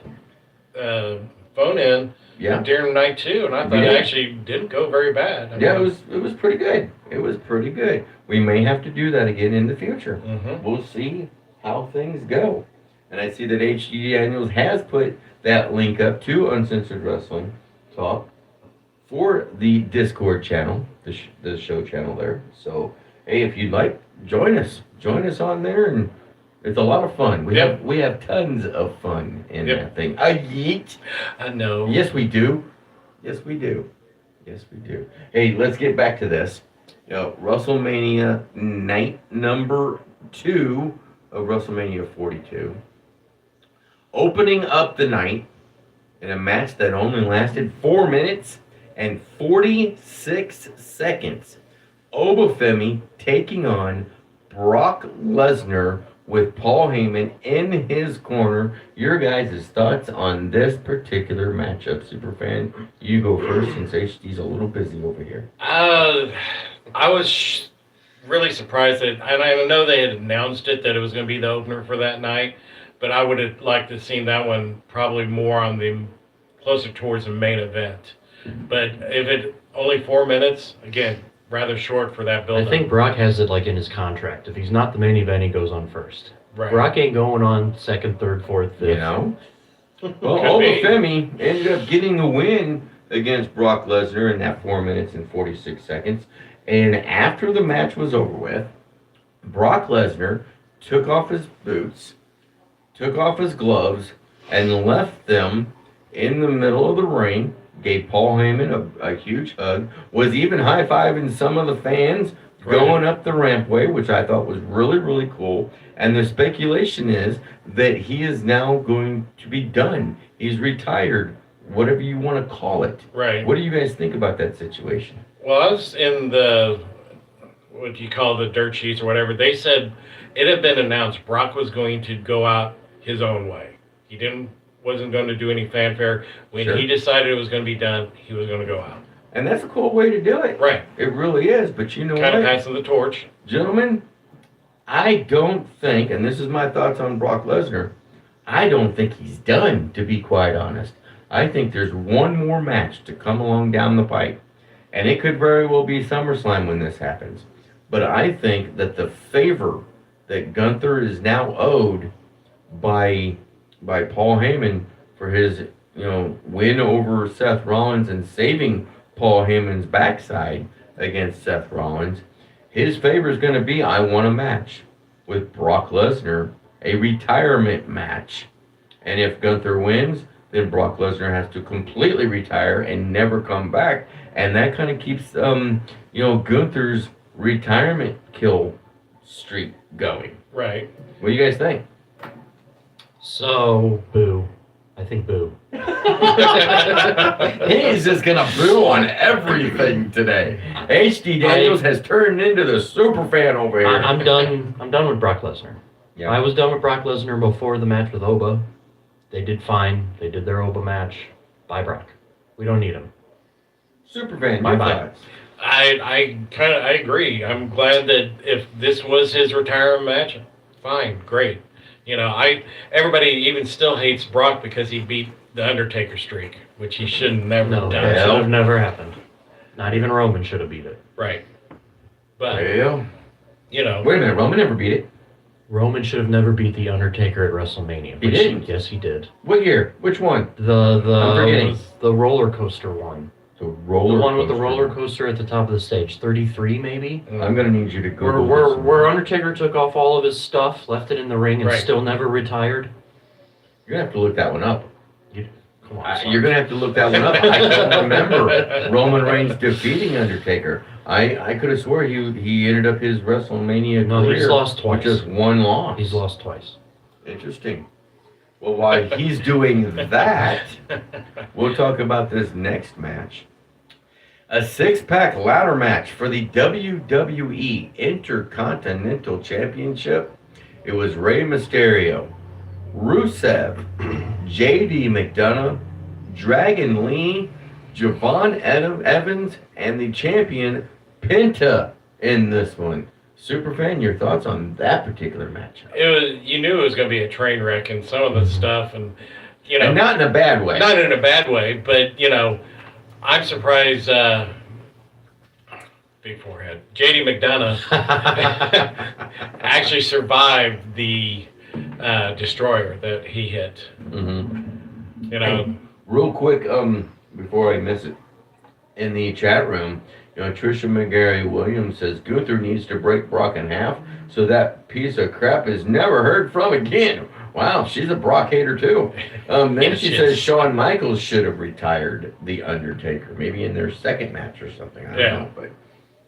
phone-in Yeah. during night 2, and I thought We it did. actually didn't go very bad. Yeah, it was pretty good. It was pretty good. We may have to do that again in the future. Mm-hmm. We'll see how things go. And I see that HD Daniels has put that link up to Uncensored Wrestling Talk for the Discord channel, the show channel there. So, hey, if you'd like, join us on there, and it's a lot of fun. We have tons of fun in Yep. that thing. A yeet. I know. Yes, we do. Yes, we do. Yes, we do. Hey, let's get back to this. You know, WrestleMania night number 2 of WrestleMania 42. Opening up the night in a match that only lasted 4 minutes and 46 seconds. Obafemi taking on Brock Lesnar with Paul Heyman in his corner. Your guys' thoughts on this particular matchup, Superfan? You go first since HD's a little busy over here. I was really surprised that, and I know they had announced it that it was going to be the opener for that night, but I would have liked to have seen that one probably more on the closer towards the main event. But if it only 4 minutes, again, rather short for that build. I think Brock has it like in his contract. If he's not the main event, he goes on first. right. Brock ain't going on second, third, fourth, fifth. You know? Well, Could be. Obafemi ended up getting the win against Brock Lesnar in that 4 minutes and 46 seconds. And after the match was over with, Brock Lesnar took off his boots, took off his gloves, and left them in the middle of the ring, gave Paul Heyman a huge hug, was even high-fiving some of the fans going up the rampway, which I thought was really, really cool. And the speculation is that he is now going to be done. He's retired, whatever you want to call it. Right. What do you guys think about that situation? Well, I was in the, what do you call the dirt sheets or whatever. They said it had been announced Brock was going to go out his own way. He wasn't going to do any fanfare. When Sure. he decided it was going to be done, he was going to go out. And that's a cool way to do it. Right. It really is. But you know Kind of what? passing the torch. Gentlemen, I don't think, and this is my thoughts on Brock Lesnar, I don't think he's done, to be quite honest. I think there's one more match to come along down the pipe. And it could very well be SummerSlam when this happens. But I think that the favor that Gunther is now owed by Paul Heyman for his win over Seth Rollins and saving Paul Heyman's backside against Seth Rollins, his favor is going to be, I want a match with Brock Lesnar, a retirement match. And if Gunther wins, then Brock Lesnar has to completely retire and never come back. And that kind of keeps, Gunther's retirement kill streak going. Right. What do you guys think? So, boo. I think boo. He's just gonna boo on everything today. HD Daniels has turned into the super fan over here. I'm done. I'm done with Brock Lesnar. Yeah. I was done with Brock Lesnar before the match with Oba. They did fine. They did their Oba match. Bye, Brock. We don't need him. Super fan, your Bye-bye. thoughts? I agree. I'm glad that if this was his retirement match, fine, great. Everybody even still hates Brock because he beat the Undertaker streak, which he should never No, have that done. should have never happened. Not even Roman should have beat it. Right. But Well, you know, wait a minute, Roman never beat it. Roman should have never beat the Undertaker at WrestleMania. He which didn't? Yes, he did. What year? Which one? The I'm forgetting. the roller coaster one. The The roller. one with the coaster. roller coaster at the top of the stage. 33 maybe. I'm gonna need you to Google Where this. where Undertaker took off all of his stuff, left it in the ring, and Right. still never retired. You're gonna have to look that one up. Come on, son. You're gonna have to look that one up. I don't remember Roman Reigns defeating Undertaker. I could have swore he ended up his WrestleMania No, career he's lost twice. with just one loss. He's lost twice. Interesting. Well, while he's doing that, we'll talk about this next match. A six-pack ladder match for the WWE Intercontinental Championship. It was Rey Mysterio, Rusev, JD McDonough, Dragon Lee, Javon Evans, and the champion Penta in this one. Superfan, your thoughts on that particular match? you knew it was going to be a train wreck and some of the stuff, and you know, And not in a bad way. not in a bad way, but you know, I'm surprised. Big forehead. JD McDonough actually survived the destroyer that he hit. Mm-hmm. You know, Real quick, before I miss it, in the chat room, you know, Trisha McGarry Williams says Gunther needs to break Brock in half so that piece of crap is never heard from again. Wow, she's a Brock hater too. Then Yes, she yes. says Shawn Michaels should have retired The Undertaker, maybe in their second match or something. I don't Yeah. know, but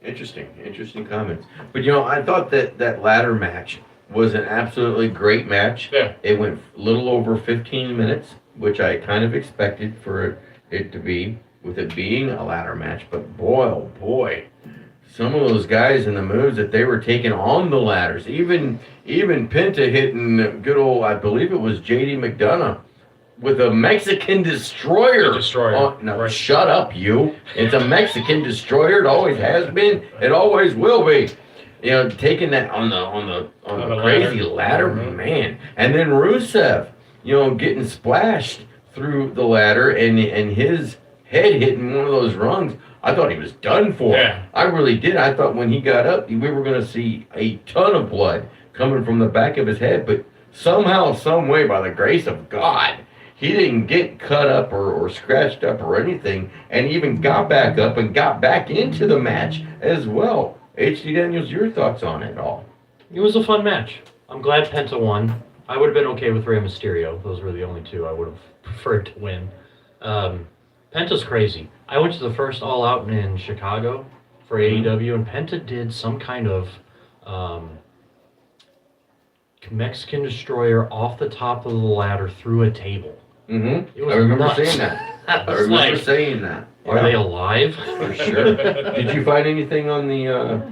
interesting comments. But you know, I thought that ladder match was an absolutely great match. Yeah. It went a little over 15 minutes, which I kind of expected for it to be, with it being a ladder match. But boy, oh boy, some of those guys and the moves that they were taking on the ladders, even Penta hitting good old, I believe it was JD McDonough with a Mexican destroyer. The Destroyer, Oh, no, right. shut up, you. It's a Mexican destroyer. It always has been. It always will be. You know, taking that on the the crazy ladder. ladder, Mhm. man. And then Rusev, you know, getting splashed through the ladder and his head hitting one of those rungs. I thought he was done for. Yeah. I really did. I thought when he got up, we were going to see a ton of blood coming from the back of his head. But somehow, some way, by the grace of God, he didn't get cut up or scratched up or anything, and even got back up and got back into the match as well. H.D. Daniels, your thoughts on it all? It was a fun match. I'm glad Penta won. I would have been okay with Rey Mysterio. Those were the only two I would have preferred to win. Penta's crazy. I went to the first All Out in Chicago for AEW, and Penta did some kind of Mexican destroyer off the top of the ladder through a table. Mm-hmm. It was I remember nuts. saying that. I was remember like, saying that. Are they alive? For sure. Did you find anything on the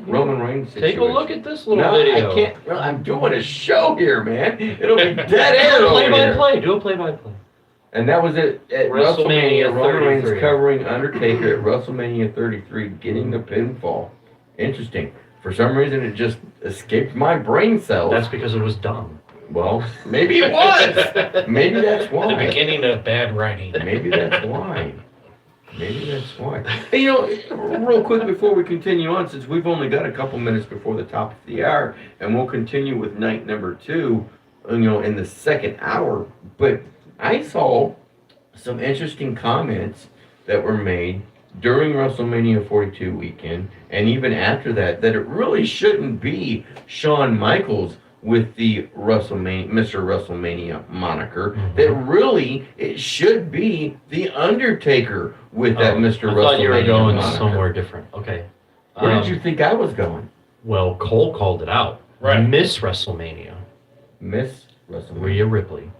Roman Reigns situation? Take a look at this little No, video. I can't. Well, I'm doing a show here, man. It'll be dead air over Play by here. play. Do a play by play. And that was it at WrestleMania WrestleMania. Roman Reigns 33. covering Undertaker at WrestleMania 33, getting the pinfall. Interesting. For some reason, it just escaped my brain cells. That's because it was dumb. Well, maybe it was. Maybe that's the why. beginning of bad writing. Maybe that's why. Maybe that's why. Hey, you know, real quick before we continue on, since we've only got a couple minutes before the top of the hour, and we'll continue with night number 2, you know, in the second hour. But I saw some interesting comments that were made during WrestleMania 42 weekend, and even after that, that it really shouldn't be Shawn Michaels with the WrestleMania, Mr. WrestleMania moniker. That really it should be the Undertaker with that Mr. I WrestleMania thought you were going moniker. somewhere different. Okay. Where did you think I was going? Well, Cole called it out. Right. Miss WrestleMania. Miss WrestleMania. Rhea Ripley.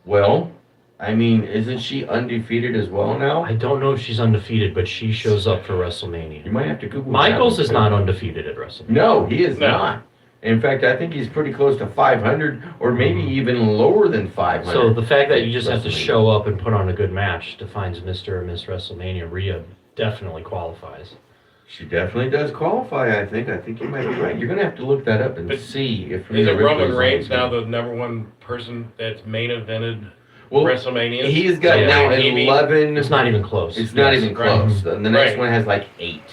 Well, I mean, isn't she undefeated as well now? I don't know if she's undefeated, but she shows up for You WrestleMania. might have to Google Michaels that is one, not too. undefeated at WrestleMania. No, he is No. not. In fact, I think he's pretty close to 500, or maybe even lower than 500. So the fact that you just have to WrestleMania. show up and put on a good match defines Mr. or Miss WrestleMania. Rhea definitely qualifies. She definitely does qualify, I think. I think you might be right. You're going to have to look that up and But see if Is Rhea it Roman Ripley's on Reigns the now team. the number one person that's main evented Well, WrestleMania? he's got Yeah. now Maybe. 11. It's not even close. It's not Yes. even close. The next Right. one has like 8.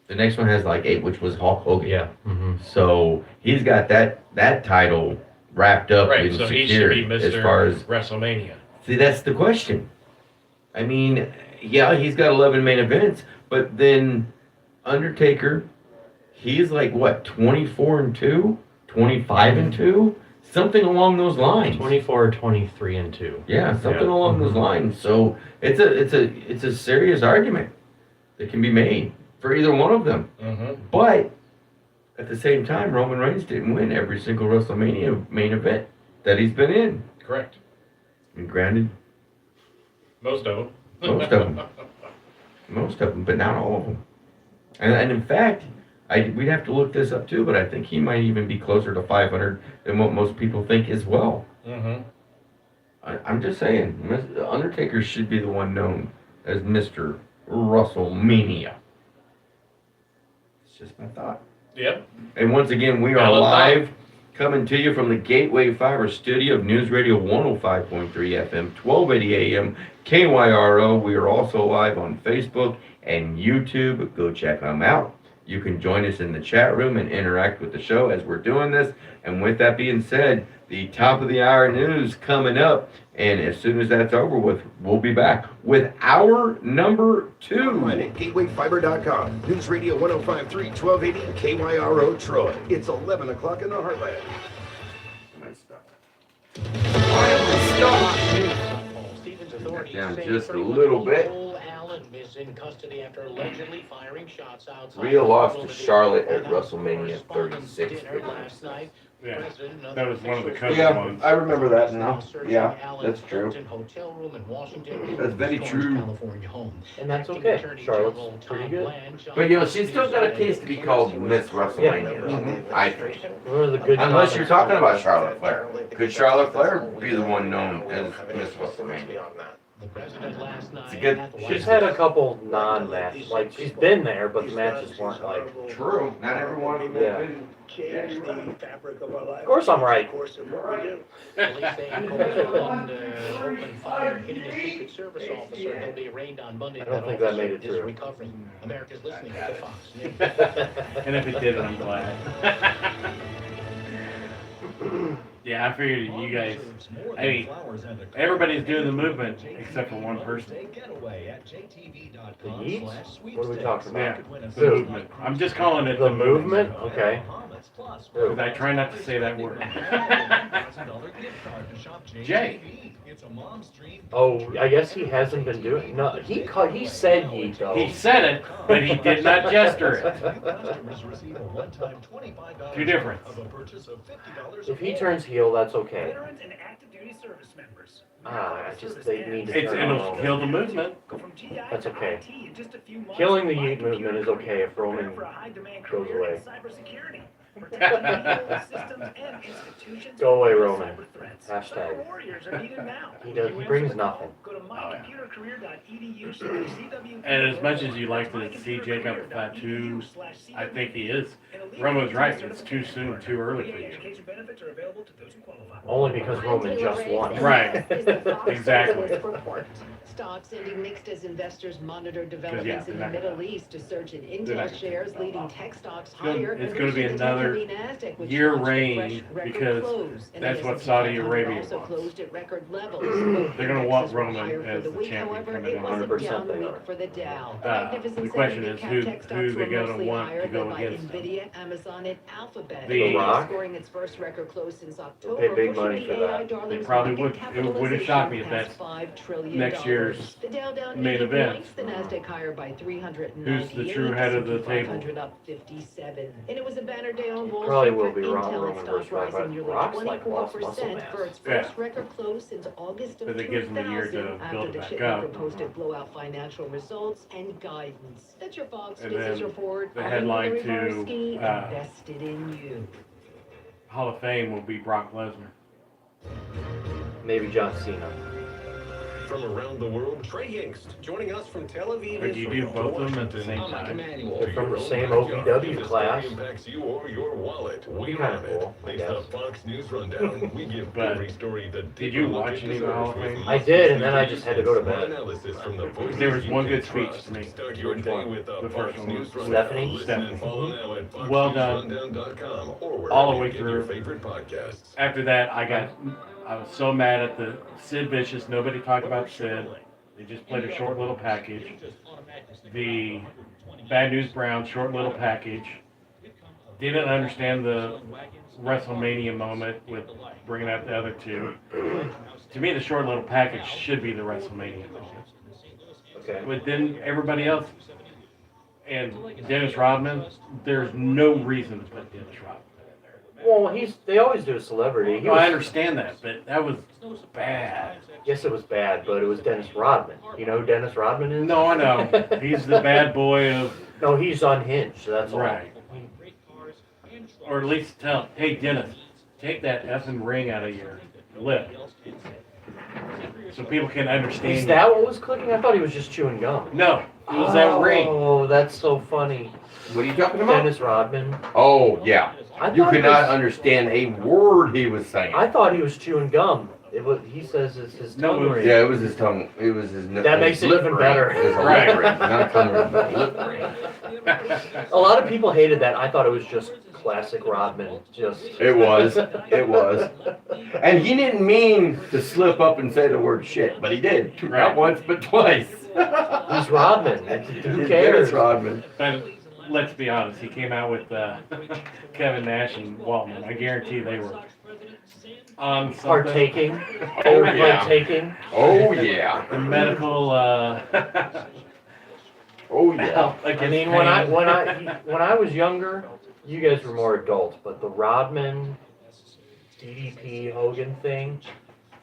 The next one has like 8, which was Hulk Hogan. Yeah. Mm-hmm. So he's got that title wrapped up Right, and so he should secured be as far Mr. as. WrestleMania. See, that's the question. I mean, yeah, he's got 11 main events, but then Undertaker, he's like what, 24-2, 25-2, something along those lines. 24, 23, and 2. Yeah, something Yeah. along those lines. So it's a serious argument that can be made for either one of them. Mm-hmm. But at the same time, Roman Reigns didn't win every single WrestleMania main event that he's been in. Correct. And granted, Most of them. most of them, but not all of them. And in fact, we'd have to look this up too, but I think he might even be closer to 500 than what most people think as well. Mm-hmm. I'm just saying, Undertaker should be the one known as Mr. WrestleMania. It's just my thought. Yep. And once again, we are Valid live Coming to you from the Gateway Fiber studio of News Radio 105.3 FM, 1280 AM, KYRO. We are also live on Facebook and YouTube. Go check them out. You can join us in the chat room and interact with the show as we're doing this. And with that being said, the top of the hour news coming up. And as soon as that's over with, we'll be back with hour number 2. Online at gatewayfiber.com. News Radio 105.3, 1280 KYRO Troy. It's 11 o'clock in the Heartland. Nice stuff. Authorities Down say just a 31 little bit. Cole Allen is in custody after allegedly firing shots outside. Rhea lost to the Charlotte at White House WrestleMania Correspondents' 36. dinner last night. Yeah, President and that other was one of the officials COVID Yeah, ones. I remember that now. searching Yeah, Allen's that's true. Hilton hotel room in Washington. That's very Storm's true. California home. And that's Acting okay. Attorney Charlotte's General pretty Tom good. Blanche But she's still got a case to be called Miss WrestleMania. I think. One of the good Unless you're talking about comments. Charlotte Flair. Could Charlotte Flair be the one known as Miss WrestleMania? The president last night It's a good- at the She's White had a House. couple non-matches. Like, she's been there, but the matches weren't like. True. Not everyone has been. Change the fabric of our lives. Of course I'm right. Of course, of what we do. Police say Cole Allen opened fire, hitting a Secret Service officer. He'll be arraigned on Monday. I don't think that made it is through. recovering. America's listening to Fox News. And if it didn't, I'm glad. Yeah, I figured you guys, I mean, everybody's doing the movement except for one person. The Yeats? What are we talking Yeah, about? the movement. I'm just calling it The movement? Okay. Because I try not to say that word. Jay. Oh, I guess he hasn't been doing. No, he said yeet though. He said it, but he did not gesture it. Two different. If he turns heel, that's okay. Veterans and active duty service members. I just they need to It's, turn it'll on. kill the movement. Go from GI That's to okay. IT in just a few months. Killing the My yeet movement computer is okay if career. Roman Prepare for a high-demand goes career away. in cybersecurity. Protecting people, systems, and institutions Go away, from Roman. cyber threats. Hashtag. Cyber warriors are needed now. He does. He brings nothing. Go to mycomputercareer.edu/CW. And as much as you like to see Jacob at that too, I think he is. Roman's right. It's too soon, too early for you. Education benefits are available to those who qualify. Only because Roman just won. Right. Exactly. Stocks ending mixed as investors monitor yeah, developments in the they're not Middle East. A surge in They're Intel not- shares leading tech stocks gonna- higher. it's gonna be and another the Nasdaq, which year launched a reign fresh record because close. And that's the what S&P Saudi 500 Arabia also wants. closed at record levels. They're gonna want Indexes were Roman higher for as the the week. champion However, coming it in. was a 100% down they week are. for the Dow. The Magnificent question Seven is mid-cap who- tech who stocks they were gonna mostly want to higher, go led by against them. Nvidia, Amazon, and Alphabet. The- Nvidia scoring its first record close since October. Pay big pushing money the for AI that. darling's They probably market would. It wouldn't shock me if capitalization that's past $5 trillion. next year's The Dow down main 80 event. points, the Nasdaq higher by 398. Who's the true head of the S&P table? 500 up 57. And it was a banner day on Wall Probably Street will for be Intel, Roman its versus stock rising Rock. nearly Rock's like lost muscle 24% mass. for its Yeah. first record close since August of But it 2000 gives them a year to after build it the back chipmaker up. posted blowout financial results and guidance. That's your Fox And Business then Report. the I'm headline Mary to, Varsky, uh, invested in you. Hall of Fame will be Brock Lesnar. Maybe John Cena. From around the world, Trey Hingst joining us from Tel Aviv, Or do you do Israel, both to of them at the Washington. same time? They're from the same OVW class. Impacts you or your wallet. Would be We kinda run cool, I it. It's the guess. Fox News Rundown. We give But every story the did you watch any of the Hall of Fame? I did, and then I just had to go to bed. Analysis from the voices There was you one can good speech trust. to me. Start your Which day one? with the The Fox first one News was Rundown. Stephanie? Listen and Stephanie. follow now at Well done. foxnewsrundown.com or wherever All the way you get your through. favorite podcasts. After that, I was so mad at the Sid Vicious. Nobody talked about Sid. They just played a short little package. The Bad News Brown short little package. Didn't understand the WrestleMania moment with bringing out the other two. To me, the short little package should be the WrestleMania moment. Okay. But then everybody else, and Dennis Rodman, there's no reason to put Dennis Rodman in there. Well, they always do a celebrity. He No, was, I understand that, but that was bad. Yes, it was bad, but it was Dennis Rodman. You know who Dennis Rodman is? No, I know. He's the bad boy of, No, he's unhinged. That's all. right. Or at least tell, hey Dennis, take that effing ring out of your lip. So people can understand. Is you. that what was clicking? I thought he was just chewing gum. No, It was that ring. Oh, that's so funny. What are you talking about? Dennis Rodman. Oh, yeah. I You thought could he not was- understand a word he was saying. I thought he was chewing gum. He says it's his No, tongue it was- ring. Yeah, it was his tongue. It was his. That makes it lip even ring. better. It was a Right. lip ring, not tongue ring. Lip ring. A lot of people hated that. I thought it was just classic Rodman. Just. It was. It was. And he didn't mean to slip up and say the word shit, but he did. Not Right. once, but twice. He's Rodman. Who Dennis cares? Rodman. But let's be honest, he came out with Kevin Nash and Waltman. I guarantee they were on something. Partaking. Oh, yeah. Partaking. Oh, yeah. The medical. Oh, yeah. I mean, when I was younger, you guys were more adults, but the Rodman, DDP, Hogan thing,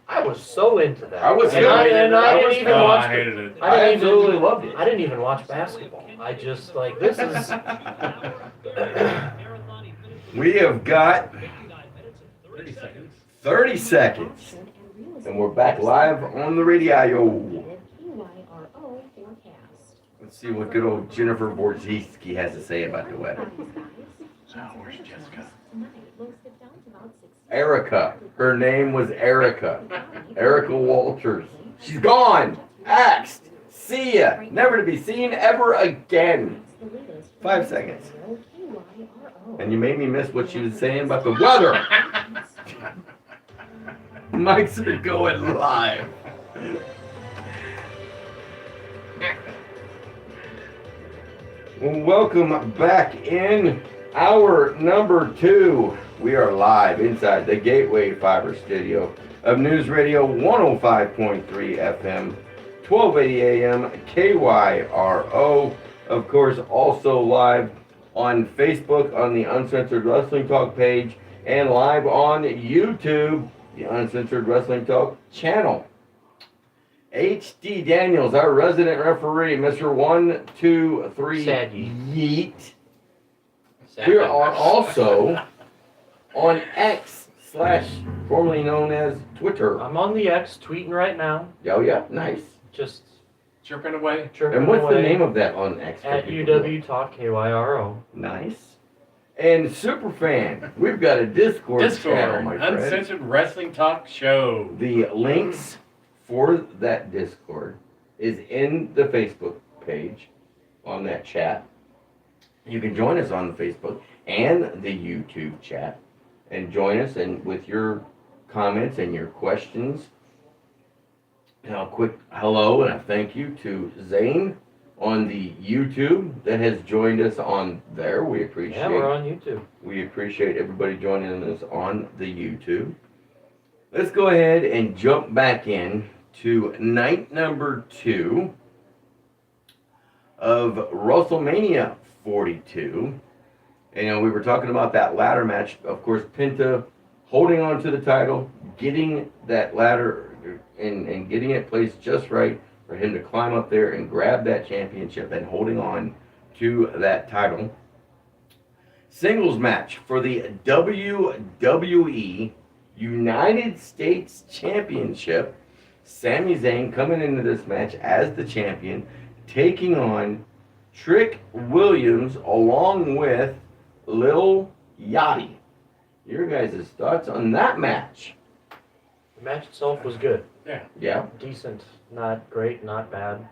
I was so into that. I was and too. I didn't even I watch. hated it. I absolutely loved it. I didn't even watch basketball. I just like this is. We have got 30 seconds. 30 seconds. And we're back live on the radio. KYRO forecast. Let's see what good old Jennifer Borzinski has to say about the weather. Where's Jessica? Erica. Her name was Erica. Erica Walters. She's gone. Axed. See ya. Never to be seen ever again. 5 seconds. And you made me miss what she was saying about the weather. Mics are going live. Well, welcome back in hour number 2. We are live inside the Gateway Fiber Studio of News Radio 105.3 FM, 1280 AM, KYRO. Of course, also live on Facebook on the Uncensored Wrestling Talk page and live on YouTube, the Uncensored Wrestling Talk channel. H.D. Daniels, our resident referee, Mr. 1, 2, 3, Sad yeet. Yeet. We are also on X / formerly known as Twitter. I'm on the X tweeting right now. Oh yeah, nice. Just Chirping away. chirping And what's away the name of that on X? at UW Talk KYRO. Nice. And Superfan, we've got a Discord channel, my friend. Uncensored Wrestling Talk Show. The links for that Discord is in the Facebook page on that chat. You can join us on the Facebook and the YouTube chat and join us and with your comments and your questions. Now, a quick hello and a thank you to Zane on the YouTube that has joined us on there. We appreciate Yeah, we're on YouTube. We appreciate everybody joining us on the YouTube. Let's go ahead and jump back in to night number 2 of WrestleMania 42. And we were talking about that ladder match. Of course, Penta holding on to the title, getting that ladder and getting it placed just right for him to climb up there and grab that championship and holding on to that title. Singles match for the WWE United States Championship. Sami Zayn coming into this match as the champion, taking on Trick Williams along with Lil Yachty. Your guys' thoughts on that match? The match itself was good. Yeah, Decent. Not great, not bad.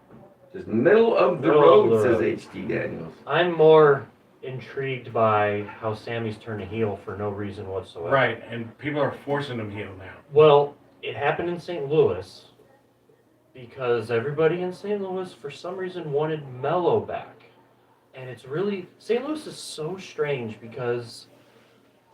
just middle of the Middle road, of the says road. H.D. Daniels. I'm more intrigued by how Sammy's turned a heel for no reason whatsoever. Right, and people are forcing him heel now. Well, it happened in St. Louis because everybody in St. Louis, for some reason, wanted Mello back. And it's really, St. Louis is so strange because,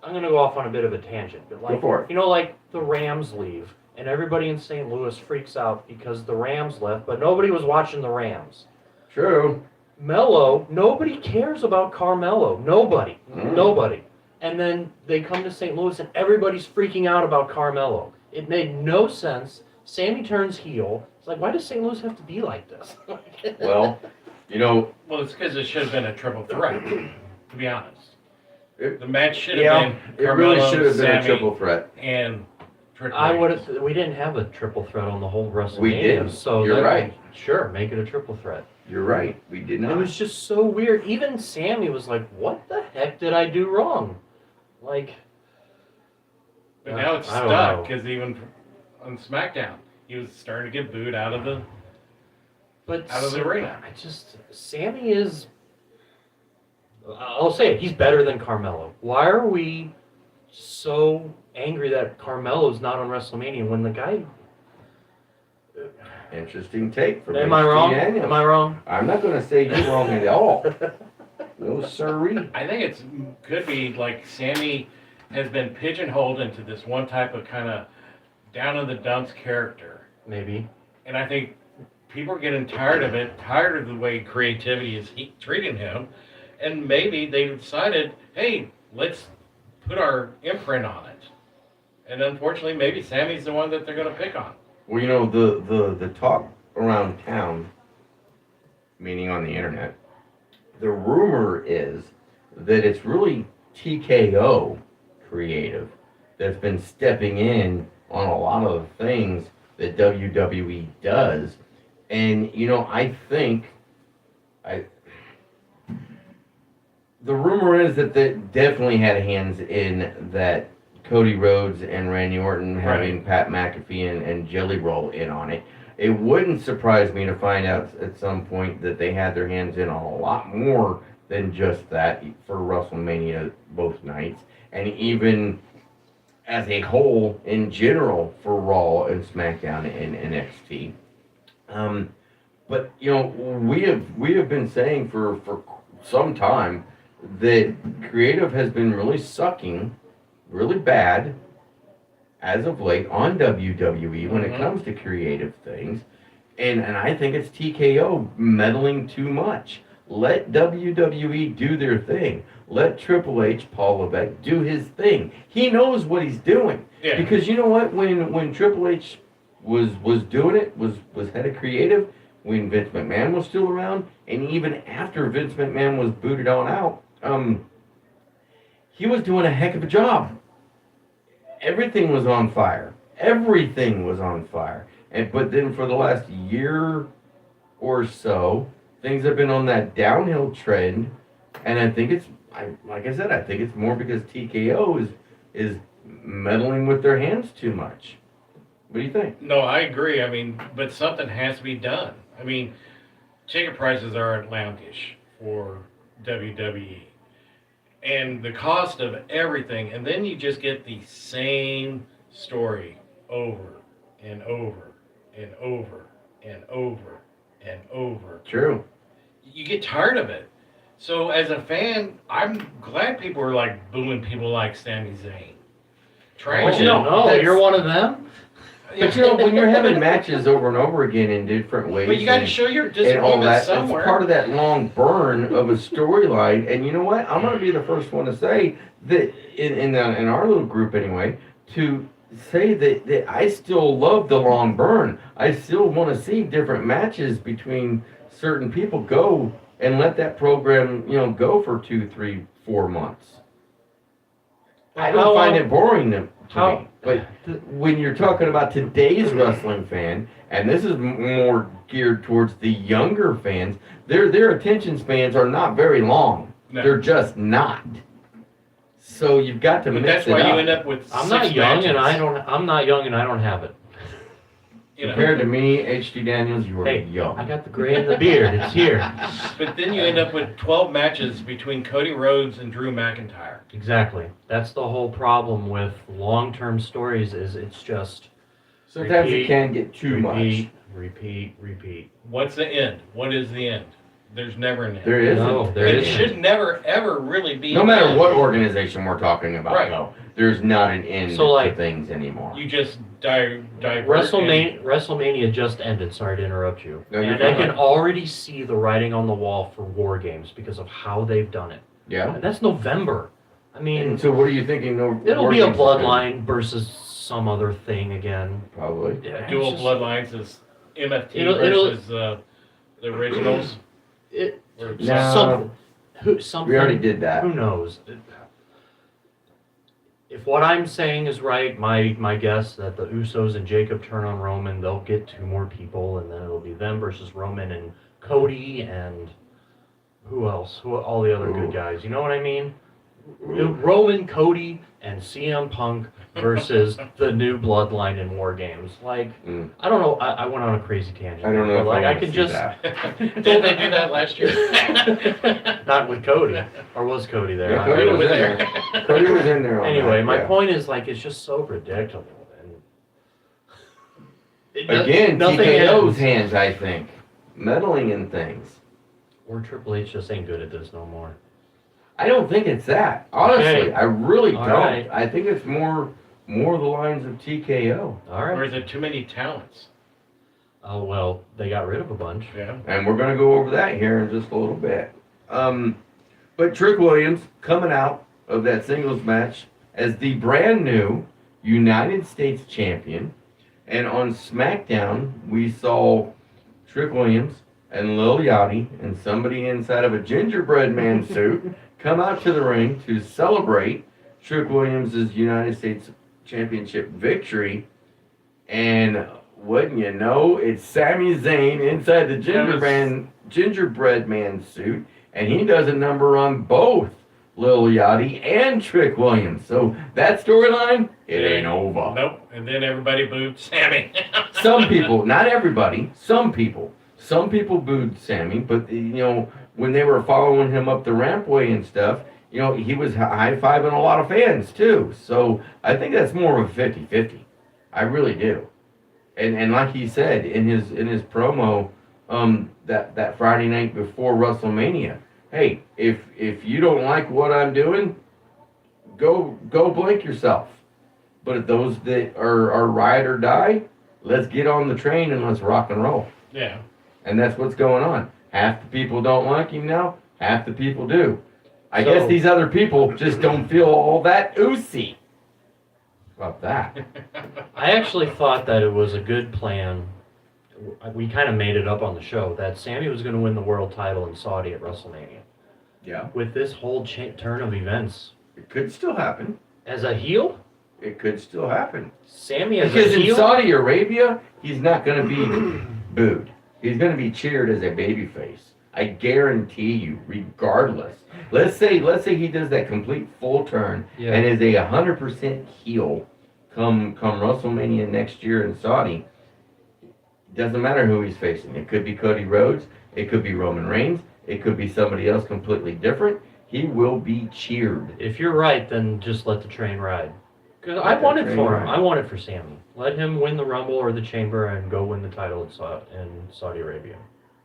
I'm going to go off on a bit of a tangent, but like, Go for it. you know, like the Rams leave, and everybody in St. Louis freaks out because the Rams left, but nobody was watching the Rams. True. Mello, nobody cares about Carmelo. Nobody. Mm. Nobody. And then they come to St. Louis and everybody's freaking out about Carmelo. It made no sense. Sammy turns heel. It's like, why does St. Louis have to be like this? Well, you know, Well, it's because it should have been a triple threat, to be honest. It- The match should have yeah, been it really Carmelo, should have been a Sammy, triple threat. and Triple I H. would have. We didn't have a triple threat on the whole WrestleMania. We didn't. So You're that- right. Sure, make it a triple threat. You're right. We did It not. was just so weird. Even Sammy was like, "What the heck did I do wrong?" Like, But now it's I don't stuck know. because even on SmackDown, he was starting to get booed out of the but out of the arena. I just Sammy is. I'll say it. He's better than Carmelo. Why are we so angry that Carmelo's not on WrestleMania when the guy? Interesting take from Am I HT wrong? Daniels. Am I wrong? I'm not going to say you're wrong at all. No sirree. I think it's could be like Sammy has been pigeonholed into this one type of kind of down in the dumps character, Maybe. and I think people are getting tired of it, tired of the way creativity is treating him, and maybe they decided, hey, let's put our imprint on it. And unfortunately, maybe Sammy's the one that they're going to pick on. Well, you know, the talk around town, meaning on the internet, the rumor is that it's really TKO creative that's been stepping in on a lot of the things that WWE does. And, you know, I think the rumor is that they definitely had hands in that Cody Rhodes and Randy Orton having Pat McAfee and Jelly Roll in on it. It wouldn't surprise me to find out at some point that they had their hands in on a lot more than just that for WrestleMania both nights, and even as a whole in general for Raw and SmackDown and NXT. But you know, we have been saying for some time that creative has been really sucking really bad as of late on WWE when it comes to creative things. And I think it's TKO meddling too much. Let WWE do their thing. Let Triple H, Paul Levesque, do his thing. He knows what he's doing. Yeah. Because you know what? When Triple H was doing it, was head of creative, when Vince McMahon was still around, and even after Vince McMahon was booted on out, he was doing a heck of a job. Everything was on fire. Everything was on fire. But then for the last year or so, things have been on that downhill trend, and I think it's, like I said, I think it's more because TKO is meddling with their hands too much. What do you think? No, I agree. I mean, but something has to be done. I mean, ticket prices are outlandish for WWE. And the cost of everything, and then you just get the same story over and over and over and over and over. True. You get tired of it. So as a fan, I'm glad people are like booing people like Sami Zayn. But you know, no, that's- you're one of them. But you know, when you're having matches over and over again in different ways, But you got to and- show your and all disappointment that, somewhere. it's part of that long burn of a storyline. And you know what? I'm going to be the first one to say that in our little group anyway, to say that I still love the long burn. I still want to see different matches between certain people go and let that program, you know, go for 2, 3, 4 months. I How don't find long- it boring to how- me. But when you're talking about today's wrestling fan, and this is more geared towards the younger fans, their attention spans are not very long. No. They're just not. So you've got to But mix that's it why up. you end up with I'm six not young, and matches. I'm not young, and I don't have it. You know. Compared to me, HT Daniels, you are Hey, young. I got the gray and the beard. It's here. But then you end up with 12 matches between Cody Rhodes and Drew McIntyre. Exactly. That's the whole problem with long-term stories. Is it's just Sometimes repeat, it can get too much. repeat. What's the end? What is the end? There's never an end. There isn't. No, there it isn't. should never, ever really be No an matter end. what organization we're talking about, Right. though, there's not an end So, like, to things anymore. You just divert. WrestleMania just ended. Sorry to interrupt you. No, you're And I fine. can already see the writing on the wall for War Games because of how they've done it. Yeah. And that's November. I mean, And so what are you thinking? No, it'll be a War Games is gonna- bloodline versus some other thing again. Probably. Yeah, Dual it's just- bloodlines is MFT It'll- versus the originals. It, Or No. something. We already did that. Who knows? if what I'm saying is right, my guess that the Usos and Jacob turn on Roman, they'll get 2 more people, and then it'll be them versus Roman and Cody and who else? All the other good guys. You know what I mean? Roman, Cody, and CM Punk versus the new Bloodline in War Games. Like, I don't know. I went on a crazy tangent. I don't know. But like, I can could just. Didn't they do that last year? Not with Cody, or was Cody there? Yeah, I Cody don't was know. in there. Cody was in there. On Anyway, that, my yeah. point is like it's just so predictable. And Again, nothing TKO's ends. hands, I think, meddling in things. Or Triple H just ain't good at this no more. I don't think it's that. Honestly, Okay. I really All don't. right. I think it's more the lines of TKO. All Or right. is it too many talents? Oh well, they got rid of a bunch. Yeah. And we're going to go over that here in just a little bit. But Trick Williams coming out of that singles match as the brand new United States champion. And on SmackDown, we saw Trick Williams and Lil Yachty and somebody inside of a gingerbread man suit come out to the ring to celebrate Trick Williams' United States Championship victory. And wouldn't you know, it's Sami Zayn inside the gingerbread man suit, and he does a number on both Lil Yachty and Trick Williams. So that storyline, it ain't over. Nope. And then everybody booed Sammy. Some people, not everybody, some people booed Sammy, but when they were following him up the rampway and stuff, he was high-fiving a lot of fans too. So I think that's more of a 50-50. I really do. And like he said in his promo, that Friday night before WrestleMania, hey, if you don't like what I'm doing, go blank yourself. But those that are ride or die, let's get on the train and let's rock and roll. Yeah. And that's what's going on. Half the people don't like him now, half the people do. I So- guess these other people just don't feel all that oozy about that. I actually thought that it was a good plan. We kind of made it up on the show that Sammy was going to win the world title in Saudi at WrestleMania. Yeah. With this whole turn of events, It could still happen. as a heel, It could still happen. Sammy as Because a in heel. Saudi Arabia, he's not going to be booed. He's going to be cheered as a babyface. I guarantee you, regardless. Let's say he does that complete full turn Yeah. and is a 100% heel come WrestleMania next year in Saudi. Doesn't matter who he's facing. It could be Cody Rhodes. It could be Roman Reigns. It could be somebody else completely different. He will be cheered. If you're right, then just let the train ride. Because I Let the want it train for him. ride. I want it for Sammy. Let him win the Rumble or the Chamber and go win the title in Saudi Arabia.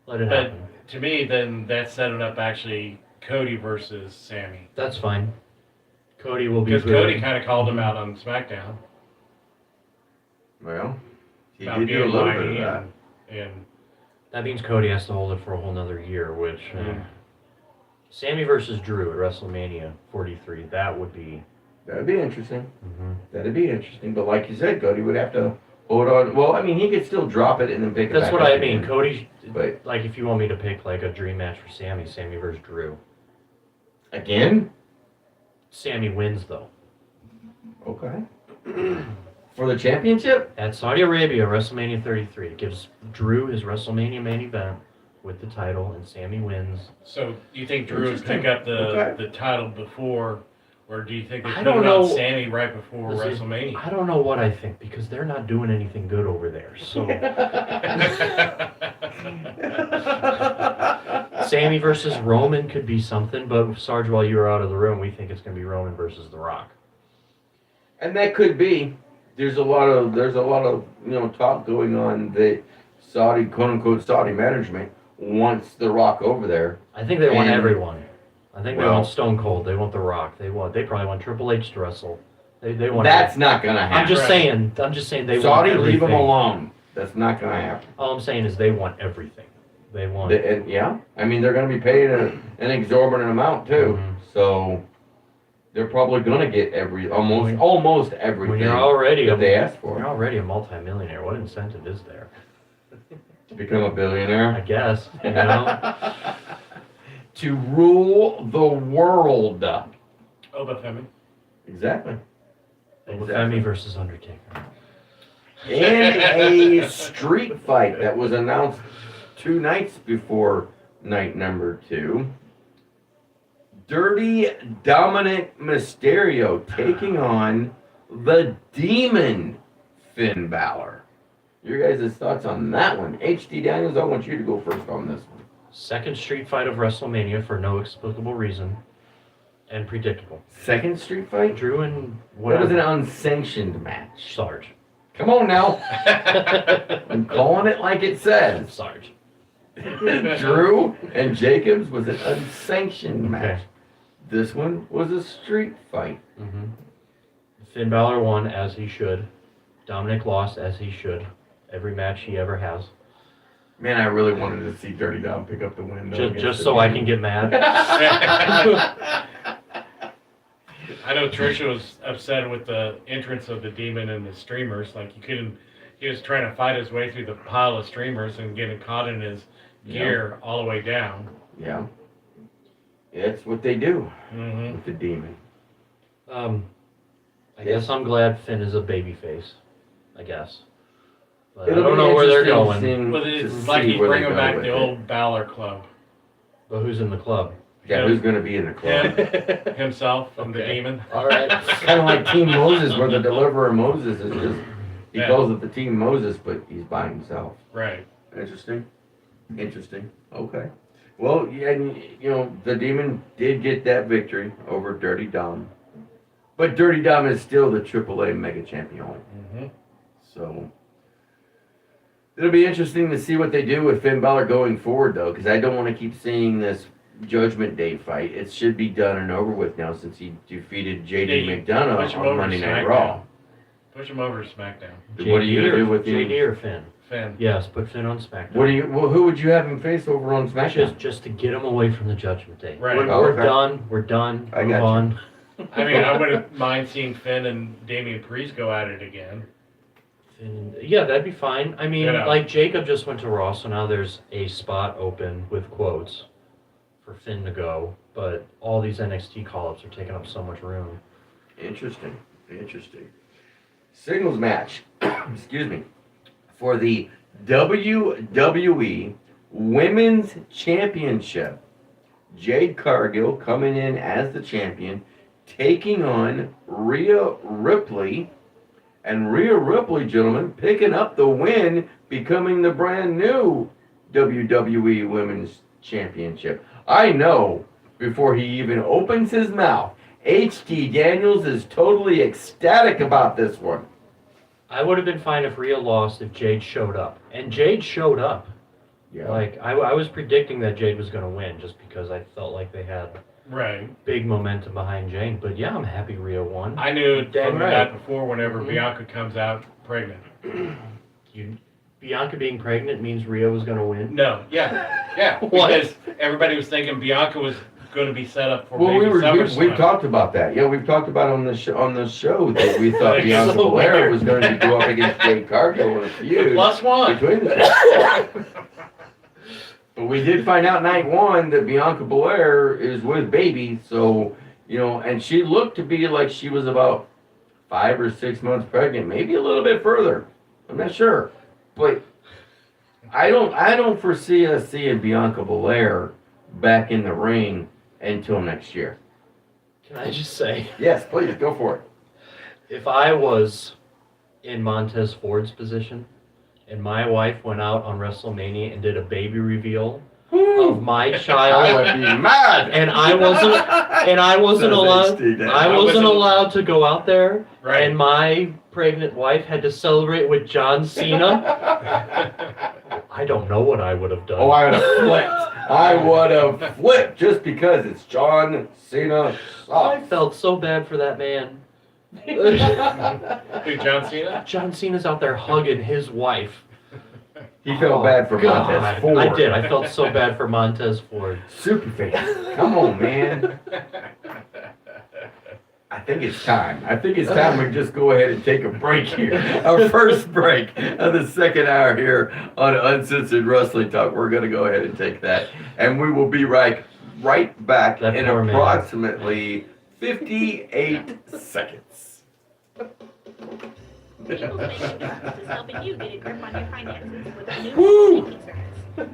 Let it But happen. to me, then that's setting up actually Cody versus Sammy. That's fine. Cody will be Because good. Cody kind of called him out on SmackDown. Well, he About did do a being little bit of whiny that. and That means Cody has to hold it for a whole nother year, which... Mhm. Sammy versus Drew at WrestleMania 43. That would be... That'd be interesting. Mhm. That'd be interesting. But like you said, Cody would have to hold on. Well, I mean, he could still drop it and then pick it That's back what up I again. mean. Cody... But- like, if you want me to pick, like, a dream match for Sammy versus Drew. Again? Sammy wins, though. Okay. For the championship? At Saudi Arabia, WrestleMania 33. It gives Drew his WrestleMania main event with the title, and Sammy wins. so you think Drew would Interesting. pick up Okay. the title before, or do you think they I put don't it know. on Sammy right before Listen, WrestleMania? I don't know what I think, because they're not doing anything good over there. So, Sammy versus Roman could be something, but Sarge, while you were out of the room, we think it's going to be Roman versus The Rock. And that could be. There's a lot of talk going on that Saudi, quote unquote, Saudi management wants The Rock over there. I think they want And- everyone. I think they Well- want Stone Cold. They want The Rock. They probably want Triple H to wrestle. They want. That's not gonna happen. I'm just saying. They Saudi, want leave them everything. alone. That's not gonna happen. All I'm saying is they want everything. They want. And yeah, I mean they're going to be paying an exorbitant amount too, Mhm. so they're probably going to get almost everything When you're already that they asked You're for already a multimillionaire. What incentive is there? to become a I billionaire, guess. You know. to rule the world. Oh, but Femi. Exactly. Femi versus Undertaker. And a street fight that was announced 2 nights before night number 2. Dirty Dominic Mysterio taking on the Demon Finn Balor. Your guys' thoughts on that one? HD Daniels, I want you to go first on this one. Second street fight of WrestleMania for no explicable reason. And predictable. Second street fight? Drew and That was an unsanctioned match. Sarge. Come on now. I'm calling it like it says. Sarge. Drew and Jacobs was an unsanctioned match. Okay. This one was a street fight. Mm-hmm. Finn Balor won as he should. Dominic lost as he should. Every match he ever has. Man, I really wanted to see Dirty Dom pick up the win. Just so I can get mad. I know Trisha was upset with the entrance of the Demon and the streamers. Like he was trying to fight his way through the pile of streamers and getting caught in his gear all the way down. Yeah. It's what they do Mm-hmm. with the Demon. I guess I'm glad Finn is a babyface. I guess. But It'll I don't be know where they're interesting going. But to it's see like he's where they bringing go back with the it. old Balor Club. But who's in the club? Yeah, who's going to be in the club? Him, himself, and the Okay. Demon. All right. Kind of like Team Moses, where the deliverer Moses is just, he Yeah. calls it the Team Moses, but he's by himself. Right. Interesting. Interesting. Okay. Well, yeah, and, you know, the Demon did get that victory over Dirty Dom. But Dirty Dom is still the AAA Mega Champion. Mm-hmm. So, it'll be interesting to see what they do with Finn Balor going forward, though, because I don't want to keep seeing this Judgment Day fight. It should be done and over with now since he defeated JD Yeah, you McDonough push him on over Monday to Night SmackDown. Raw. Push him over to SmackDown. What are you going to do with JD him? or Finn? Finn. Yes, put Finn on SmackDown. Who would you have him face over on SmackDown? Just to get him away from the Judgment Day. Right. We're, Oh, we're okay. done. We're done. I Move got you. on. I mean, I wouldn't mind seeing Finn and Damian Priest go at it again. Finn, yeah, that'd be fine. I mean, Yeah. like Jacob just went to Raw, so now there's a spot open with quotes for Finn to go. But all these NXT call-ups are taking up so much room. Interesting. Interesting. Singles match, excuse me, for the WWE Women's Championship. Jade Cargill coming in as the champion, taking on Rhea Ripley. And Rhea Ripley, gentlemen, picking up the win, becoming the brand new WWE Women's Championship. I know, before he even opens his mouth, HD Daniels is totally ecstatic about this one. I would have been fine if Rhea lost if Jade showed up. And Jade showed up. Yeah. Like, I was predicting that Jade was going to win just because I felt like they had Right. big momentum behind Jade. But yeah, I'm happy Rhea won. I knew Dang from the right. night before whenever Mhm. Bianca comes out pregnant. Bianca being pregnant means Rhea was going to win. No, yeah. What? Because everybody was thinking Bianca was going to be set up for Well, maybe we've SummerSlam. talked about that. Yeah, we've talked about on the show that we thought Bianca So Belair weird. was going to go up against Jade Cargill in a feud Plus one. between them. But we did find out night one that Bianca Belair is with baby, so you know, and she looked to be like she was about 5 or 6 months pregnant, maybe a little bit further. I'm not sure, but I don't foresee us seeing Bianca Belair back in the ring until next year. Can I just say, Yes, please go for it. if I was in Montez Ford's position and my wife went out on WrestleMania and did a baby reveal of my I child would be mad. and I wasn't allowed I wasn't allowed to go out there Right. and my pregnant wife had to celebrate with John Cena, I don't know what I would have done. Oh, I would have flipped. I would have flipped just because it's John Cena. I felt so bad for that man. Who, John Cena? John Cena's out there hugging his wife. He felt bad for God, Montez Ford. I did. I felt so bad for Montez Ford. Superface. Come on, man. I think it's time. We just go ahead and take a break here. Our first break of the second hour here on Uncensored Wrestling Talk. We're going to go ahead and take that. And we will be right back That in poor man. approximately 58 seconds. People's Banking Trust is helping you get a grip on your finances with a new Woo! banking service.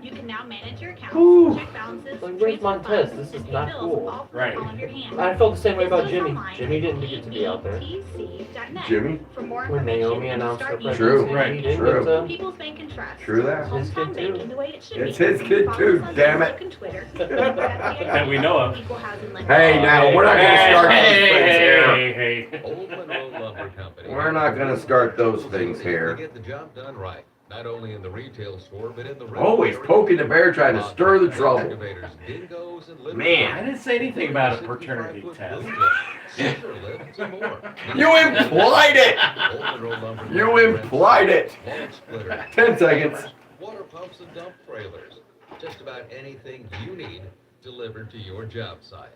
You can now manage your accounts, Woo! check balances, Like, where's transfer Montez? funds, This is and pay not bills cool. all from the Right. palm of your hand. I felt the same way about Visit us Jimmy. online Jimmy at didn't get to be out there. bbtc.net Jimmy? For more When information Naomi and announced her start using True. pregnancy, Right. he didn't True. get to. People's Bank and Trust. True that. His kid, Hometown too. banking the way it should It's be. his kid, Follow too, us on damn Facebook it. and Twitter. That we know of. Equal housing lender. Hey, now, we're not gonna start those things here. Hey. Old Monroe Lumber Company. We're not gonna start those things To here. get the job done right, not only in the retail store, but in the Always poking the bear, trying to stir the trouble. Excavators, dingoes, and lift Man. I didn't say anything about a paternity 65-foot test. lift trucks, scissor lifts, and more. You implied it! Old Monroe Lumber You Company implied it! log splitters, 10 seconds. water pumps, and dump trailers. Just about anything you need delivered to your job site.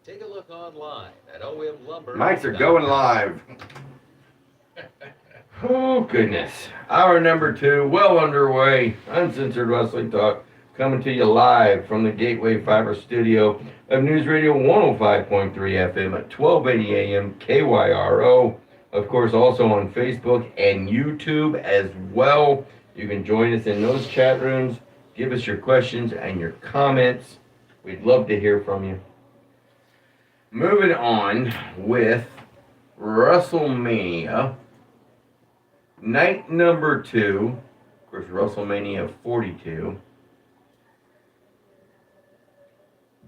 Take a look online at OMLumber. Mics are going live. Oh, goodness. Hour number 2, well underway. Uncensored Wrestling Talk, coming to you live from the Gateway Fiber studio of News Radio 105.3 FM at 1280 AM KYRO. Of course, also on Facebook and YouTube as well. You can join us in those chat rooms. Give us your questions and your comments. We'd love to hear from you. Moving on with WrestleMania. Night number 2, of course, WrestleMania 42.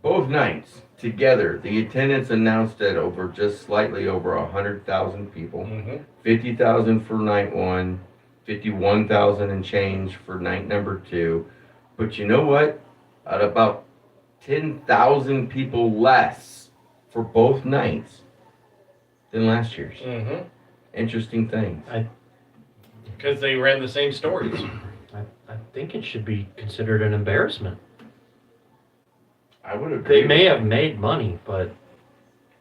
Both nights together, the attendance announced at just slightly over 100,000 people. 50,000 for night 1, 51,000 and change for night number 2. But you know what? At about 10,000 people less for both nights than last year's. Interesting things. Because they ran the same stories. I think it should be considered an embarrassment. I would agree. They may have made money, but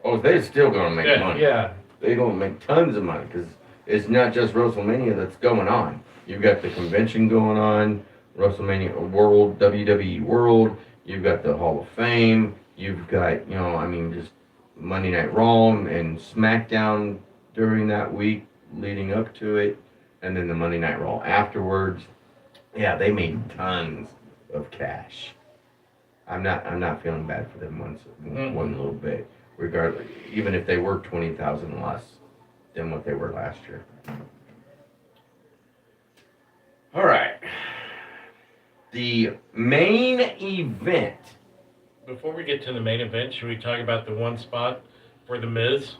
Oh, they're still gonna make Yeah. money. yeah, They're gonna make tons of money because it's not just WrestleMania that's going on. You've got the convention going on, WrestleMania World, WWE World. You've got the Hall of Fame. You've got, just Monday Night Raw and SmackDown during that week leading up to it, and then the Monday Night Raw afterwards. Yeah, they made tons of cash. I'm not feeling bad for them one little bit, regardless, even if they were 20,000 less than what they were last year. All right. The main event. Before we get to the main event, should we talk about the one spot for The Miz?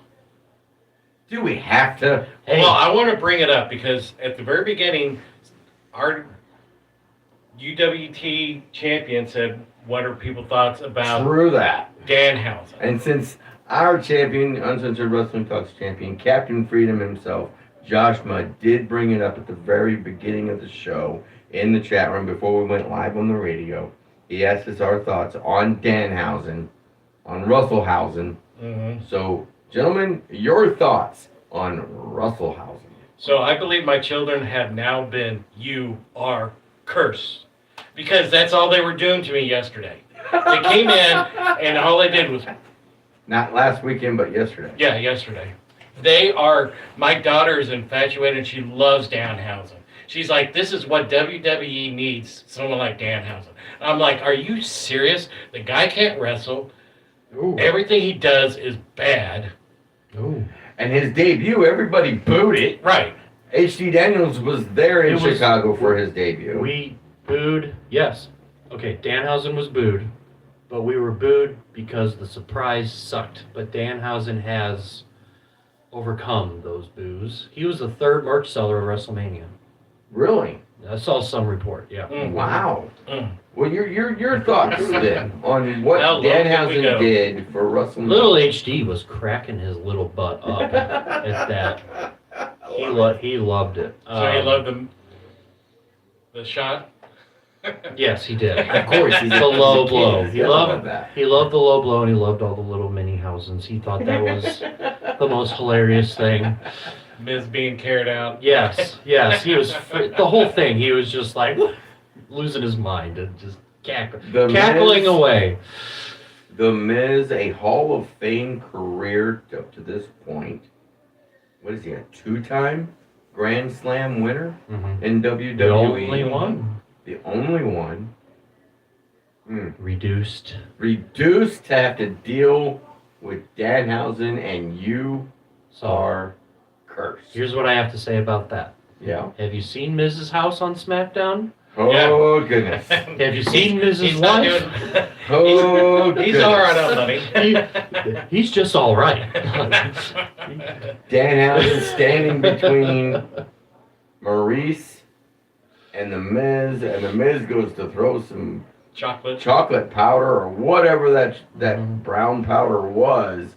Do we have to? Hey. Well, I want to bring it up because at the very beginning, our UWT champion said, what are people's thoughts about True that. Danhausen? And since our champion, Uncensored Wrestling Talks champion, Captain Freedom himself, Josh Mudd, did bring it up at the very beginning of the show in the chat room before we went live on the radio. He asked us our thoughts on Danhausen, on Russellhausen. So, gentlemen, your thoughts on Russellhausen. So I believe my children have now been, you are cursed. Because that's all they were doing to me yesterday. They came in and all they did was, Not last weekend, but yesterday. yeah, yesterday. My daughter is infatuated and she loves Danhausen. She's like, this is what WWE needs, someone like Danhausen. I'm like, are you serious? The guy can't wrestle. Ooh. Everything he does is bad. ooh, And his debut, everybody booed it. Right. H.D. Daniels was there in It was- Chicago for his debut. we booed. Yes, okay, Danhausen was booed, but we were booed because the surprise sucked. But Danhausen has overcome those boos. He was the third merch seller of WrestleMania. Really? I saw some report. Yeah. Wow. Mm. Well, your thoughts then on what How low can we Danhausen go? did for WrestleMania? Little HD was cracking his little butt up at that. He loved it. So he loved the shot? Yes, he did. Of course, he's the low blow. He's He got loved that. He loved the low blow, and he loved all the little mini housens. He thought that was the most hilarious thing. Miz being carried out. Yes. He was the whole thing. He was just like losing his mind and just cackling Miz- away. The Miz, a Hall of Fame career up to this point. what is he, a 2-time Grand Slam winner Mhm. in WWE? The only one. The only one. Reduced. Reduced to have to deal with Danhausen, and you are cursed. Here's what I have to say about that. Yeah. Have you seen Mrs. House on SmackDown? Oh, goodness. Have you seen Mrs. He's not Wife? doing- Oh, He's goodness. all right on money. He's just all right. Danhausen standing between Maurice and The Miz, and The Miz goes to throw some Chocolate powder or whatever that brown powder was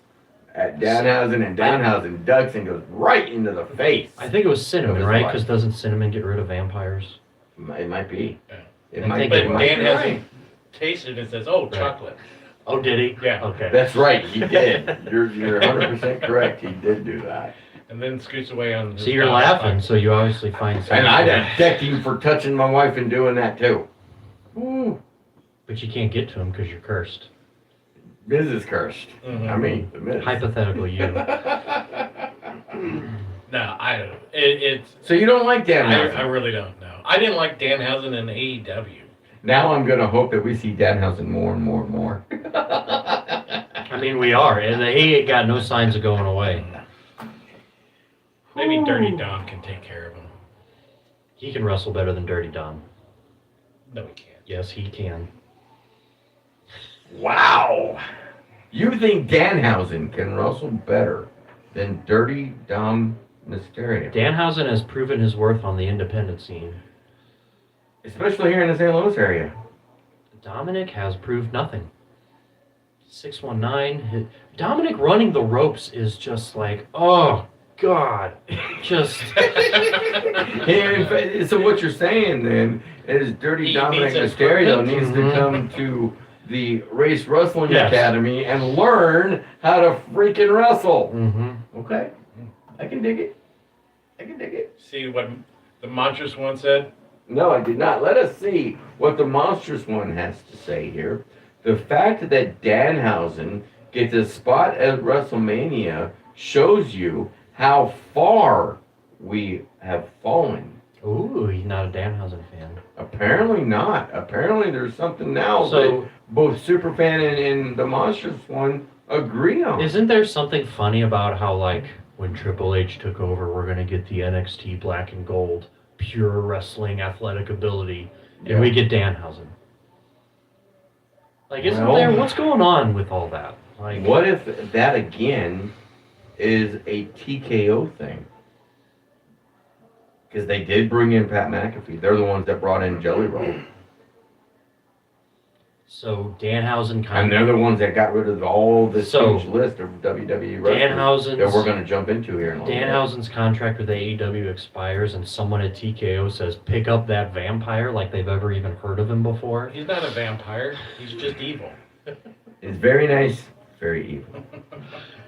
at Danhausen, and Danhausen ducks and goes right into the face. I think it was cinnamon, Of his right? wife. Because doesn't cinnamon get rid of vampires? It might be. It I might think be. it But might Dan be hasn't right. tasted it and says, "Oh, chocolate." Oh, did he? Yeah. Okay. That's right, he did. You're 100% correct. He did do that. And then scoots away on. his See, you're dog. laughing, so you obviously find something. And I'd have decked him for touching my wife and doing that too. Ooh. But you can't get to him because you're cursed. Miz is cursed. Mhm. I mean, the Miz. Hypothetically, you. No, I don't. It's. So you don't like I Danhausen? really don't know. I didn't like Danhausen in AEW. Now I'm gonna hope that we see Danhausen more and more and more. I mean, we are. And he ain't got no signs of going away. Maybe Dirty Dom can take care of him. He can wrestle better than Dirty Dom. No, he can't. Yes, he can. Wow. You think Danhausen can wrestle better than Dirty Dom Mysterio? Danhausen has proven his worth on the independent scene. Especially here in the St. Louis area. Dominic has proved nothing. 619. Dominic running the ropes is just like, oh, God. Just. And so what you're saying then is Dirty He Dominic needs Mysterio improvement. needs to come to the Race Wrestling Yes. Academy and learn how to freaking wrestle. Mm-hmm. Okay. I can dig it. I can dig it. See what the Monstrous one said? No, I did not. Let us see what the monstrous one has to say here. The fact that Danhausen gets a spot at WrestleMania shows you how far we have fallen. Ooh, he's not a Danhausen fan. Apparently not. Apparently there's something now So- that both Superfan and the monstrous one agree on. Isn't there something funny about how, like, when Triple H took over, we're going to get the NXT black and gold, pure wrestling athletic ability, and we get Danhausen? Like, isn't Well- there, what's going on with all that? Like, What if that again is a TKO thing? Because they did bring in Pat McAfee. They're the ones that brought in Jelly Roll. So Danhausen And kind they're of, the ones that got rid of all this So, huge list of WWE wrestlers that we're Danhausen's, going to jump into here in a little bit. Danhausen's contract with AEW expires, and someone at TKO says, pick up that vampire, like they've ever even heard of him before. He's not a vampire. He's just evil. It's very nice, very evil.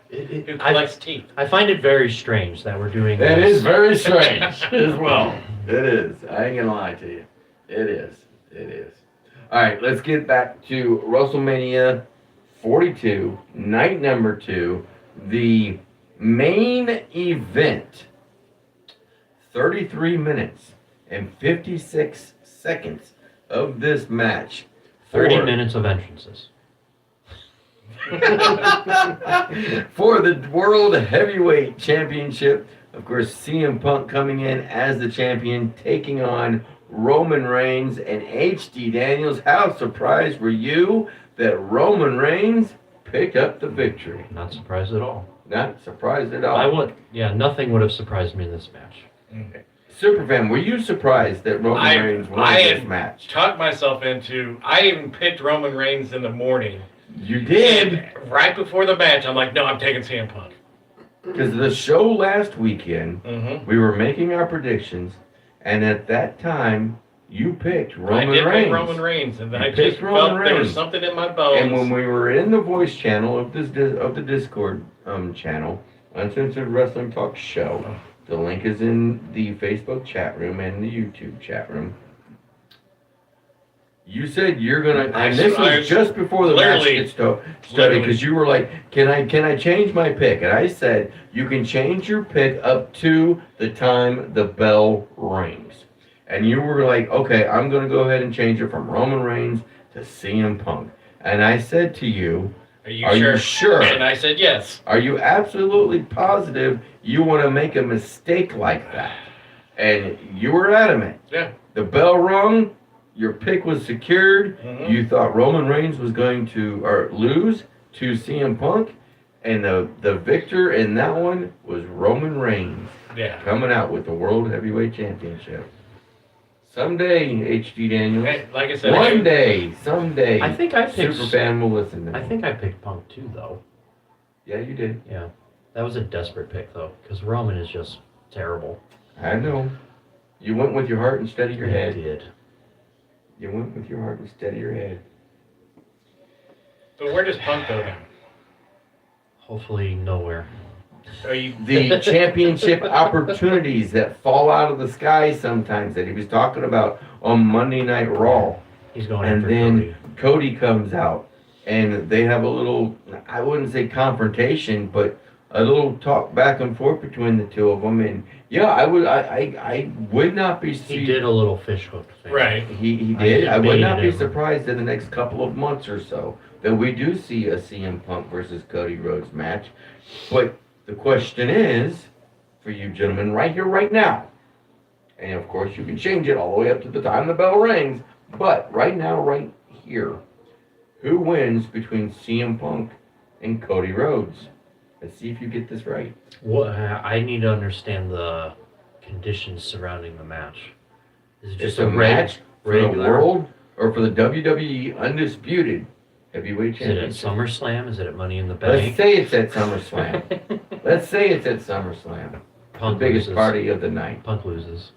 Who collects teeth. I find it very strange that we're doing That this. is very strange as well. It is. I ain't gonna lie to you. It is. It is. All right, let's get back to WrestleMania 42, night number 2, the main event. 33 minutes and 56 seconds of this match. 30 for- minutes of entrances. for the World Heavyweight Championship. Of course, CM Punk coming in as the champion, taking on Roman Reigns and HD Daniels. How surprised were you that Roman Reigns picked up the victory? Not surprised at all. Not surprised at all. Nothing would have surprised me in this match. Superfan, were you surprised that Roman Reigns won I this had match? talked myself into. I even picked Roman Reigns in the morning. You did. And right before the match, I'm like, no, I'm taking CM Punk. Because the show last weekend, we were making our predictions, and at that time, you picked Roman I did Reigns. pick Roman Reigns, and You I picked just Roman felt there was Reigns. something in my bones. And when we were in the voice channel of the Discord channel, Uncensored Wrestling Talk Show, the link is in the Facebook chat room and the YouTube chat room. You said you're gonna, I- and this I- was just before the match literally- gets started, literally. because you were like, can I change my pick? And I said, you can change your pick up to the time the bell rings. And you were like, okay, I'm gonna go ahead and change it from Roman Reigns to CM Punk. And I said to you, Are you Are sure? you sure? And I said yes. are you absolutely positive you wanna make a mistake like that? And you were adamant. Yeah. The bell rung, your pick was secured. Mhm. You thought Roman Reigns was going to lose to CM Punk, and the victor in that one was Roman Reigns Yeah. coming out with the World Heavyweight Championship. Someday, HD Daniels. Hey, like I said, One day, someday. I think I picked. Superfan will listen to me. I think I picked Punk too, though. Yeah, you did. Yeah, that was a desperate pick though, because Roman is just terrible. I know. You went with your heart instead of your I head. did. You went with your heart instead of your head. But where does Punk go then? Hopefully nowhere. Are you? The championship opportunities that fall out of the sky sometimes that he was talking about on Monday Night Raw. He's going And after then Cody. Cody comes out and they have a little, I wouldn't say confrontation, but a little talk back and forth between the two of them. And yeah, I would not be. He did a little fish hook thing. Right. He did. I would not be baited him. surprised in the next couple of months or so that we do see a CM Punk versus Cody Rhodes match. But the question is, for you gentlemen, right here, right now, and of course you can change it all the way up to the time the bell rings, but right now, right here, who wins between CM Punk and Cody Rhodes? Let's see if you get this right. What I need to understand the conditions surrounding the match. Is it It's just a match for the regular? world or for the WWE Undisputed Heavyweight Is it at Championship? SummerSlam? Is it at Money in the Let's Bank? say it's at SummerSlam. Let's say it's at SummerSlam. Punk The biggest loses. party of the night. Punk loses.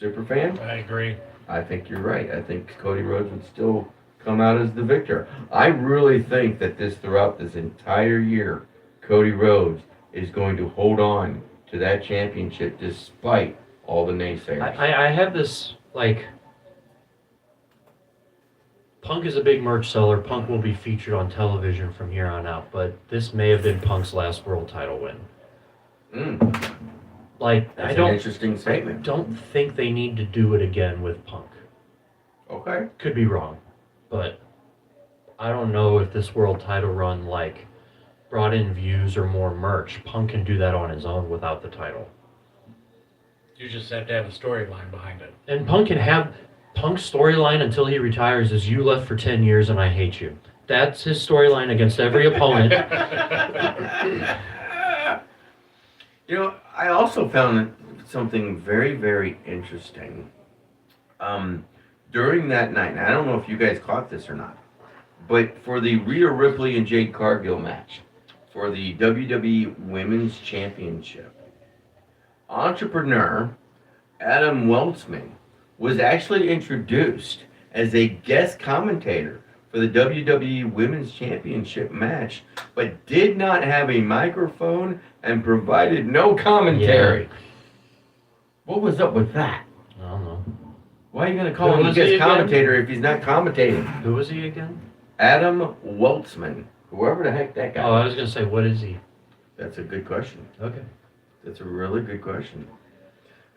Superfan? I agree. I think you're right. I think Cody Rhodes would still come out as the victor. I really think that throughout this entire year, Cody Rhodes is going to hold on to that championship despite all the naysayers. I have this, like, Punk is a big merch seller. Punk will be featured on television from here on out, but this may have been Punk's last world title win. Like, That's I don't an interesting statement. don't think they need to do it again with Punk. Okay. Could be wrong, but I don't know if this world title run, like, brought in views or more merch. Punk can do that on his own without the title. You just have to have a storyline behind it. And Punk can have Punk's storyline until he retires is you left for 10 years and I hate you. That's his storyline against every opponent. You know, I also found something very, very interesting. During that night, and I don't know if you guys caught this or not, but for the Rhea Ripley and Jade Cargill match, for the WWE Women's Championship, entrepreneur Adam Weltzman was actually introduced as a guest commentator for the WWE Women's Championship match, but did not have a microphone and provided no commentary. Yeah. What was up with that? I don't know. Why are you going to call Who him a was he guest again? commentator if he's not commentating? Who was he again? Adam Weltzman, whoever the heck that guy Oh, I was. was going to say, what is he? That's a good question. Okay. That's a really good question.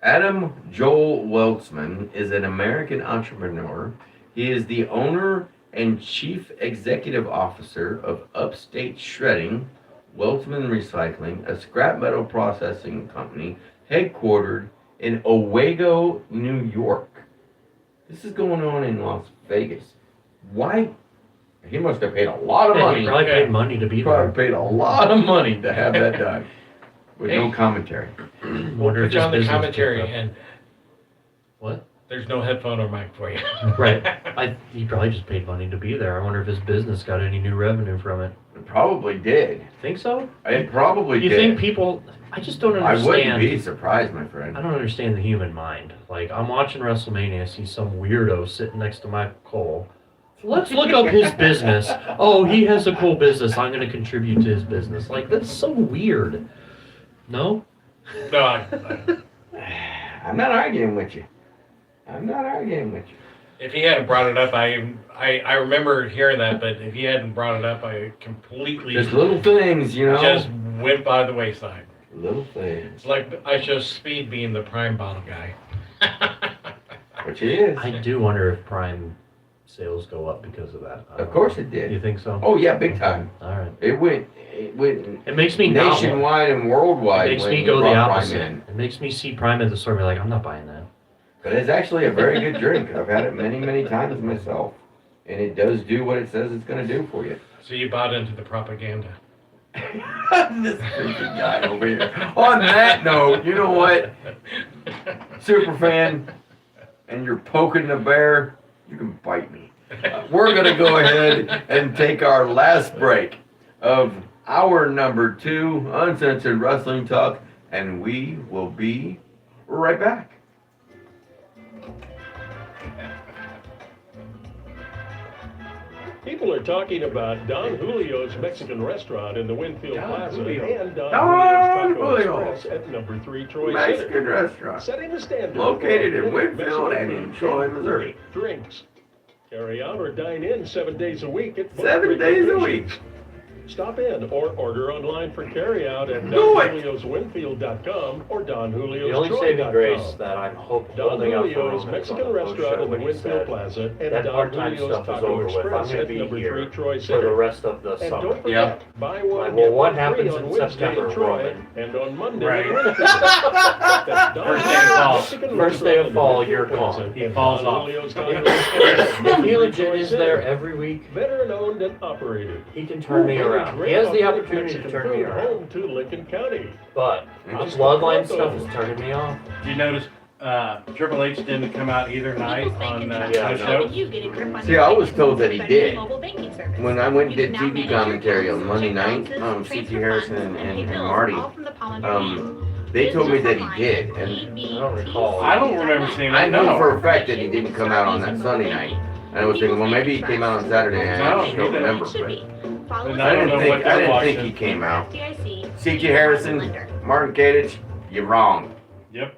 Adam Joel Weltzman is an American entrepreneur. He is the owner and chief executive officer of Upstate Shredding, Weltzman Recycling, a scrap metal processing company headquartered in Owego, New York. This is going on in Las Vegas. Why? He must have paid a lot of Yeah, money. he probably paid money to be He there. probably paid a lot of money to have that done with no Hey. commentary. We'll Wonder if put you his on the business commentary, picked up. and What? there's no headphone or mic for you. Right. He probably just paid money to be there. I wonder if his business got any new revenue from it. It probably did. Think so? It probably You did. think people... I just don't I wouldn't understand. be surprised, my friend. I don't understand the human mind. Like, I'm watching WrestleMania, I see some weirdo sitting next to Michael Cole. Let's look up his business. Oh, he has a cool business. I'm going to contribute to his business. Like, that's so weird. No? No, I'm not arguing with you. I'm not arguing with you. If he hadn't brought it up, I remember hearing that, but if he hadn't brought it up, I completely Just little things, you know. just went by the wayside. Little things. It's like I chose Speed being the prime bottle guy. Which it is. I do wonder if Prime sales go up because of that. Of course it You did. think so? Oh yeah, big time. All right. It went It makes me not want- nationwide and worldwide. It makes when me you go the brought Prime opposite. in. It makes me see Prime at the store and be like, I'm not buying that. But it's actually a very good drink. I've had it many, many times myself. And it does do what it says it's going to do for you. So you bought into the propaganda. This freaking guy over here. On that note, you know what? Superfan, and you're poking the bear, you can bite me. We're going to go ahead and take our last break of hour number 2, Uncensored Wrestling Talk, and we will be right back. People are talking about Don Julio's Mexican restaurant in the Winfield Plaza Julio. and Don Don Julio's Taco Julio. Express at number 3 Troy Mexican Center. restaurant. Setting the standard. Located for in Winfield and in Troy, Missouri. Drinks. Carry out or dine in 7 days a week at both 7 days a locations. week. Stop in or order online for carryout at Do it. DonJuliosWinfield.com or The only DonJuliosTroy.com. saving grace that I'm Don holding up for Julio's Roman is on Mexican the post restaurant show in the when he Winfield said Plaza and that Don part-time Julio's stuff is Taco over with. I'm Express going at to be number 3 here Troy for the Center. rest of the And summer. don't forget, buy one, Like, get well, what one free happens on in Wednesday September, in Troy Roman? and on Monday Right. in Winfield. That's Don First day of fall. Julio's Mexican First day of restaurant in the fall, Winfield you're Plaza gone. He and falls Don off. Julio's Taco Express If he in legit Troy is Center. there every week, Veteran owned and operated. he can turn me around. He has the opportunity to turn me around. Home to Lincoln County. But the bloodline stuff is turning me off. Did you notice Triple H didn't come out either night on Yeah, the I show? See, I was told that he did. When When I went and did TV commentary on Monday night, C.T. Harrison and Marty, they told me that he did. And I don't recall. I don't remember seeing I it. know No. for a fact that he didn't come out on that Sunday night. And I was thinking, well, maybe he came out on Saturday night. I just don't remember. But And I I don't didn't know what they're think he watching. came out. C.T. Harrison, Martin Kadich, you're wrong. Yep.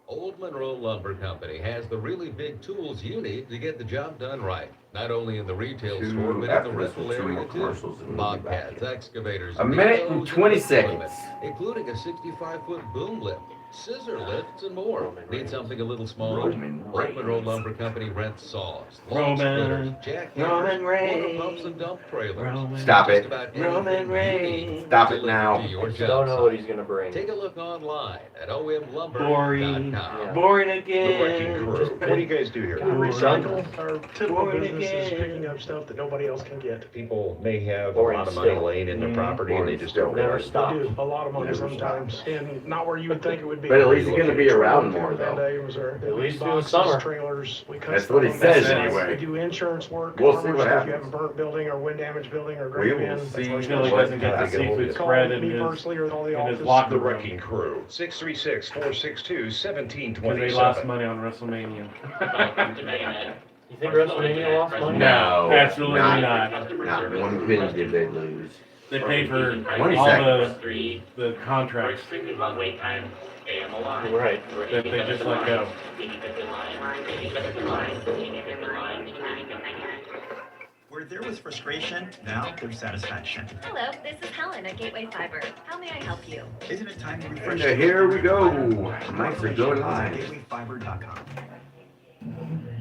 Old Monroe Lumber Company has the really big tools you need to get the job done right. Not only in the retail store, but in After the this, rental we'll do area more too. commercials and we'll be back Bobcats, here. excavators, A minute and BLs, 20 and seconds. equipment, including a 65-foot boom lift, scissor lifts, and more. Need something a little smaller? Roman Old Monroe Reigns. Lumber Company rents saws, log Roman. splitters, Roman jackhammers, Reigns. water pumps, and dump trailers. Stop Just it. about Roman anything you Reigns. need Stop it delivered now. to your I job don't know what site. he's gonna bring. Take a look online at omlumber.com. Boring. Yeah. Boring Working again. crew. What do you guys do here? Boring. Recycle. Our typical Boring business is again. picking up stuff that nobody else can get. People may have Boring a lot of money still. laying in their property and they just don't Never realize. stop. We do a lot of money Never sometimes, and not where you would think it would be. But at least it's gonna be around more, though. At least through the Boxes, summer. trailers. We That's custom what he them. says We anyway. do insurance work. We'll see farmers, what if you have happens. a burnt building or wind damaged building or We great will wind. see Until he doesn't get the seafood Call spread in me his personally or all the in his office. locker The room. Wrecking Crew, 636-462-1727. Because they lost money on WrestleMania. You think WrestleMania lost money? No, absolutely not. not. Not one penny did they lose. They paid for 20 all seconds. the contracts Right. that they just let go. Where there was frustration, now there's satisfaction. Hello, this is Helen at Gateway Fiber. How may I help you? Isn't it time to And refresh? here we go. Mics are going live. GatewayFiber.com.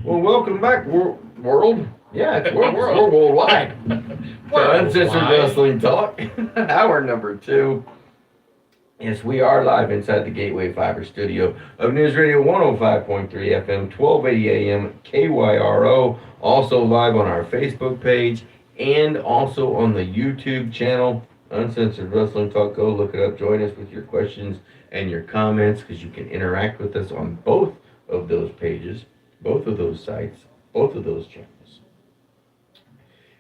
Well, welcome back, world. Yeah, it's world. We're worldwide. To Uncensored Wrestling Talk, hour number 2. Yes, we are live inside the Gateway Fiber studio of News Radio 105.3 FM, 1280 AM, KYRO. Also live on our Facebook page and also on the YouTube channel, Uncensored Wrestling Talk. Go look it up. Join us with your questions and your comments because you can interact with us on both of those pages, both of those sites, both of those channels.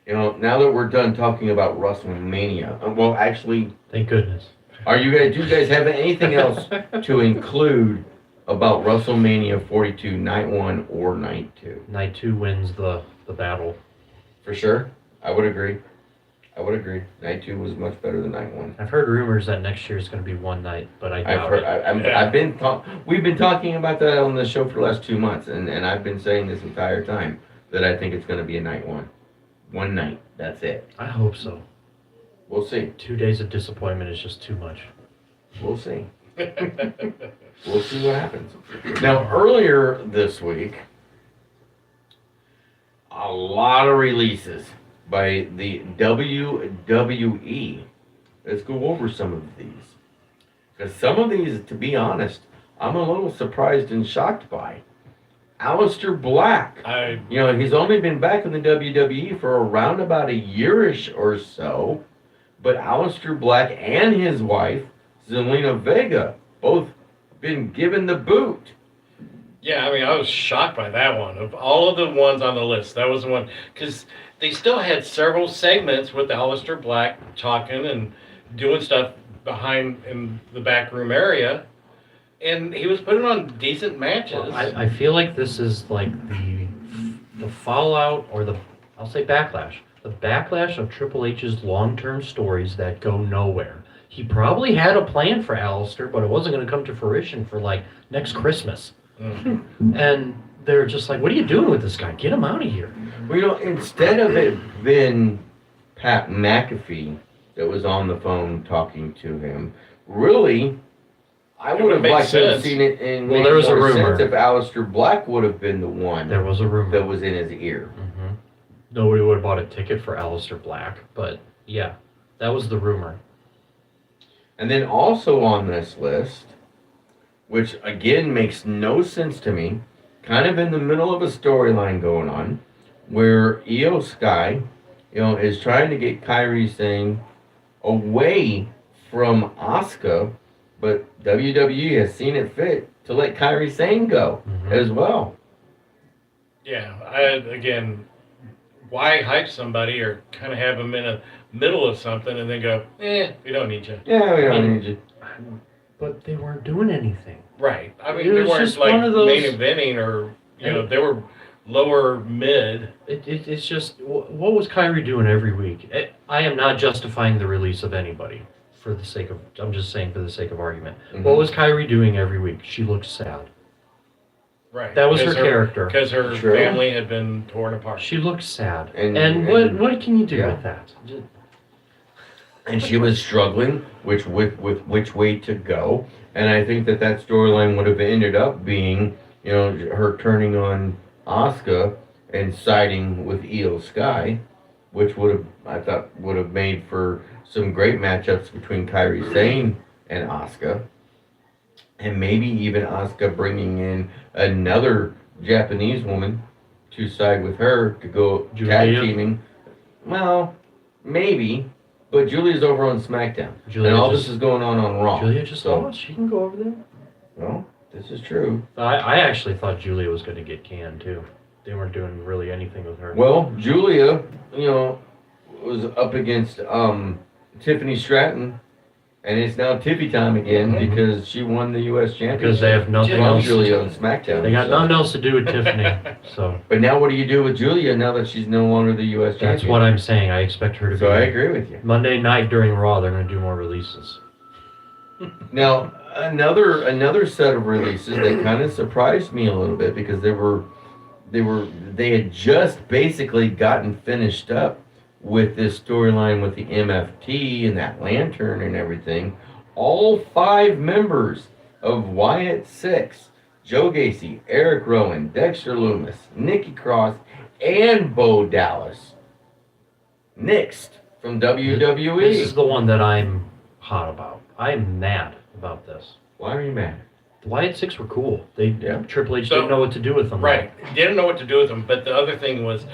You know, now that we're done talking about WrestleMania, well, actually, Thank goodness. do you guys have anything else to include about WrestleMania 42, night 1 or night 2? Night 2 wins the battle. For sure, I would agree. I would agree. Night 2 was much better than night 1. I've heard rumors that next year is going to be one night, but I I've doubt heard, it. I've been we've been talking about that on the show for the last 2 months, and I've been saying this entire time that I think it's going to be a night 1. One night, that's it. I hope so. We'll see. 2 days of disappointment is just too much. We'll see. We'll see what happens. Now, earlier this week, a lot of releases by the WWE. Let's go over some of these. Because some of these, to be honest, I'm a little surprised and shocked by. Aleister Black. You know, he's only been back in the WWE for around about a year-ish or so. But Aleister Black and his wife, Zelina Vega, both been given the boot. Yeah, I mean, I was shocked by that one. Of all of the ones on the list, that was the one. Because they still had several segments with Aleister Black talking and doing stuff behind in the back room area. And he was putting on decent matches. Well, I feel like this is like the fallout, or I'll say backlash. The backlash of Triple H's long-term stories that go nowhere. He probably had a plan for Aleister, but it wasn't going to come to fruition for like next Christmas. Mm-hmm. And they're just like, what are you doing with this guy? Get him out of here. Well, you know, instead of it being Pat McAfee that was on the phone talking to him, really, I would have liked to have seen it in there was a rumor if Aleister Black would have been the one. There was a rumor that was in his ear. Mm-hmm. Nobody would have bought a ticket for Aleister Black, but yeah, that was the rumor. And then also on this list, which again makes no sense to me, kind of in the middle of a storyline going on, where Io Sky, is trying to get Kairi Sane away from Asuka, but WWE has seen it fit to let Kairi Sane go as well. Yeah, again, why hype somebody or kind of have them in the middle of something and then go, we don't need you. Yeah, we don't need you. But they weren't doing anything. Right. I mean, It they was weren't just like one of those- main eventing or, they were lower mid. It's just, what was Kyrie doing every week? I am not justifying the release of anybody for the sake of, I'm just saying for the sake of argument. Mm-hmm. What was Kyrie doing every week? She looked sad. Right. That was her character. Because her True. family had been torn apart. She looked sad. And what can you do yeah. with that? And she was struggling with which way to go. And I think that storyline would have ended up being, her turning on Asuka and siding with Io Sky, which would have made for some great matchups between Kairi Sane and Asuka. And maybe even Asuka bringing in another Japanese woman to side with her to go tag teaming. Well, maybe. But Julia's over on SmackDown. And all this is going on Raw. Julia just lost. She can go over there. Well, this is true. I actually thought Julia was going to get canned, too. They weren't doing really anything with her. Well, Julia, was up against Tiffany Stratton. And it's now Tiffy time again because she won the U.S. championship. Because they have nothing Well, else. Julia on SmackDown. They got nothing else to do with Tiffany. So. But now what do you do with Julia now that she's no longer the U.S. champion? That's what I'm saying. I expect her to be. So I agree with you. Monday night during Raw, they're going to do more releases. Now, another set of releases that kind of surprised me a little bit because they had just basically gotten finished up with this storyline with the MFT and that lantern and everything. All 5 members of Wyatt 6, Joe Gacy, Eric Rowan, Dexter Lumis, Nikki Cross, and Bo Dallas, nixed from WWE. This is the one that I'm hot about. I'm mad about this. Why are you mad? The Wyatt 6 were cool. Triple H So- didn't know what to do with them. Right. Didn't know what to do with them. But the other thing was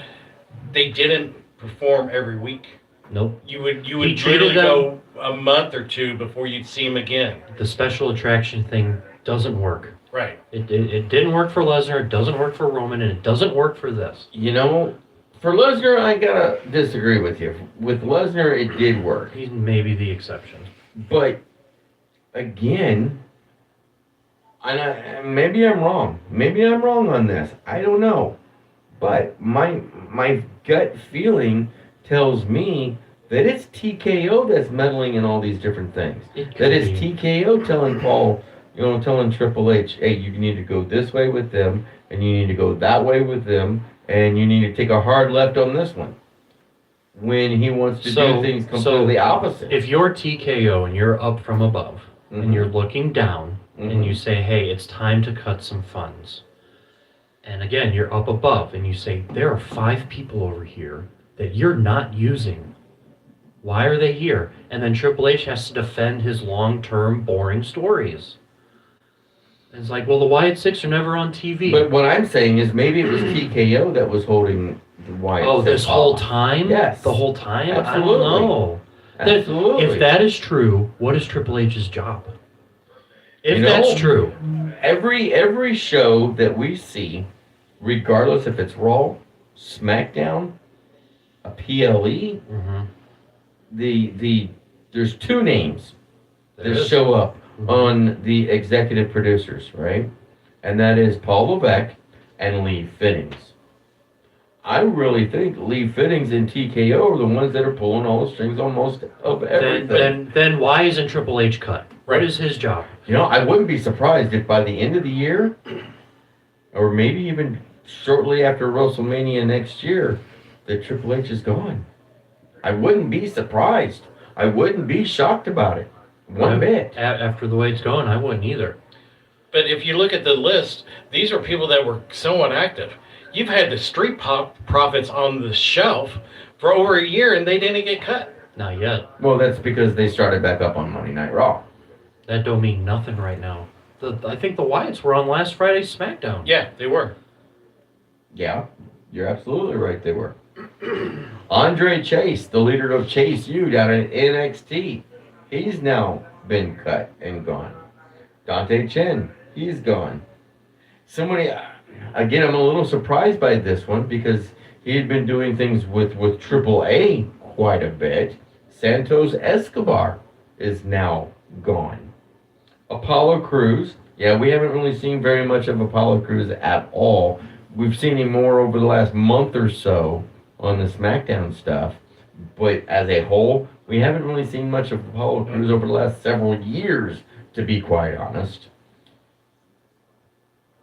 they didn't perform every week. Nope. You would He literally treated go a month or two before you'd see him again. The special attraction thing doesn't work. Right. It didn't work for Lesnar, it doesn't work for Roman, and it doesn't work for this. For Lesnar, I gotta disagree with you. With Lesnar, it did work. He's maybe the exception. But, again, maybe I'm wrong. Maybe I'm wrong on this. I don't know. But my gut feeling tells me that it's TKO that's meddling in all these different things. It could That it's be. TKO telling Paul, telling Triple H, hey, you need to go this way with them, and you need to go that way with them, and you need to take a hard left on this one. When he wants to do things completely opposite. If you're TKO and you're up from above, and you're looking down, and you say, hey, it's time to cut some funds. And again, you're up above, and you say, there are 5 people over here that you're not using. Why are they here? And then Triple H has to defend his long-term, boring stories. And it's like, well, the Wyatt Six are never on TV. But what I'm saying is maybe it was TKO that was holding the Wyatt Oh, Six this whole off. time? Yes. The whole time? Absolutely. I don't know. Absolutely. If that is true, what is Triple H's job? If You know, that's true. Every show that we see, regardless if it's Raw, SmackDown, a PLE, there's 2 names that show up on the executive producers, right? And that is Paul Levesque and Lee Fittings. I really think Lee Fittings and TKO are the ones that are pulling all the strings on most of everything. Then why isn't Triple H cut? What is his job? I wouldn't be surprised if by the end of the year, or maybe even shortly after WrestleMania next year, that Triple H is gone. I wouldn't be surprised. I wouldn't be shocked about it. One bit. After the way it's going, I wouldn't either. But if you look at the list, these are people that were somewhat active. You've had the Street Profits on the shelf for over a year, and they didn't get cut. Not yet. Well, that's because they started back up on Monday Night Raw. That don't mean nothing right now. I think the Wyatts were on last Friday's SmackDown. Yeah, they were. Yeah, you're absolutely right, they were. Andre Chase, the leader of Chase U down in NXT, he's now been cut and gone. Dante Chen, he's gone. Somebody, again, I'm a little surprised by this one because he had been doing things with AAA quite a bit. Santos Escobar is now gone. Apollo Crews, yeah, we haven't really seen very much of Apollo Crews at all. We've seen him more over the last month or so on the SmackDown stuff, but as a whole, we haven't really seen much of Apollo Crews over the last several years, to be quite honest.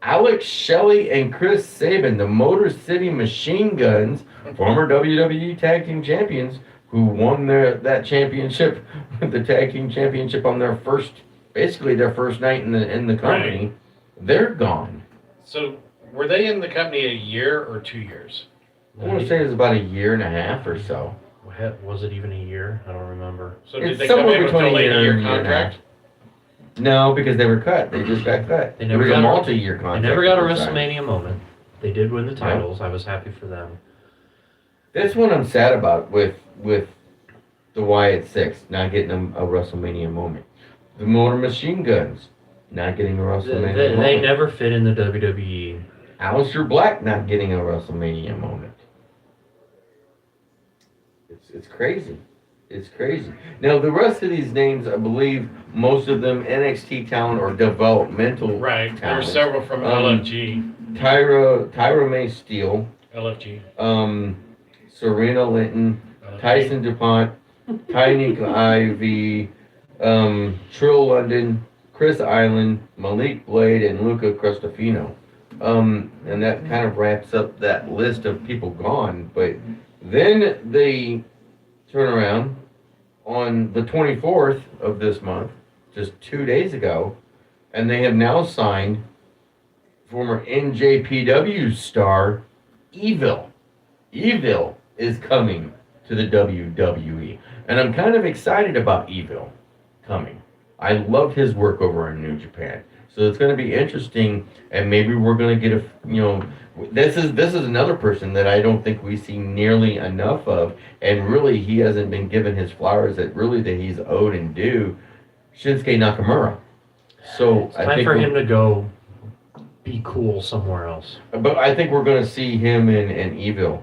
Alex Shelley and Chris Sabin, the Motor City Machine Guns, former WWE Tag Team Champions, who won that championship, the Tag Team Championship on their first night in the company, they're gone. So, were they in the company a year or 2 years? I want to say it was about a year and a half or so. Was it even a year? I don't remember. So did It's they come somewhere in with between a a year year and a year and a contract? half. No, because they were cut. They just got cut. They It never was a got multi-year contract. They never got a at the time. WrestleMania moment. They did win the titles. I was happy for them. That's what I'm sad about with the Wyatt Six not getting a WrestleMania moment. The Motor Machine Guns not getting a WrestleMania They moment. never fit in the WWE. Aleister Black not getting a WrestleMania moment. It's crazy. It's crazy. Now the rest of these names, I believe, most of them NXT talent or developmental. Right. There were talent. several from LFG. Tyra May Steele. LFG. Serena Linton, Tyson DuPont, Tiny Ivy, Trill London, Chris Island, Malik Blade, and Luca Cristofino. And that kind of wraps up that list of people gone. But then they turn around on the 24th of this month, just 2 days ago, and they have now signed former NJPW star Evil. Evil is coming to the WWE. And I'm kind of excited about Evil coming. I loved his work over in New Japan. So it's going to be interesting, and maybe we're going to get this is another person that I don't think we see nearly enough of, and really he hasn't been given his flowers that he's owed and due. Shinsuke Nakamura. So It's time for him to go be cool somewhere else. But I think we're going to see him and Evil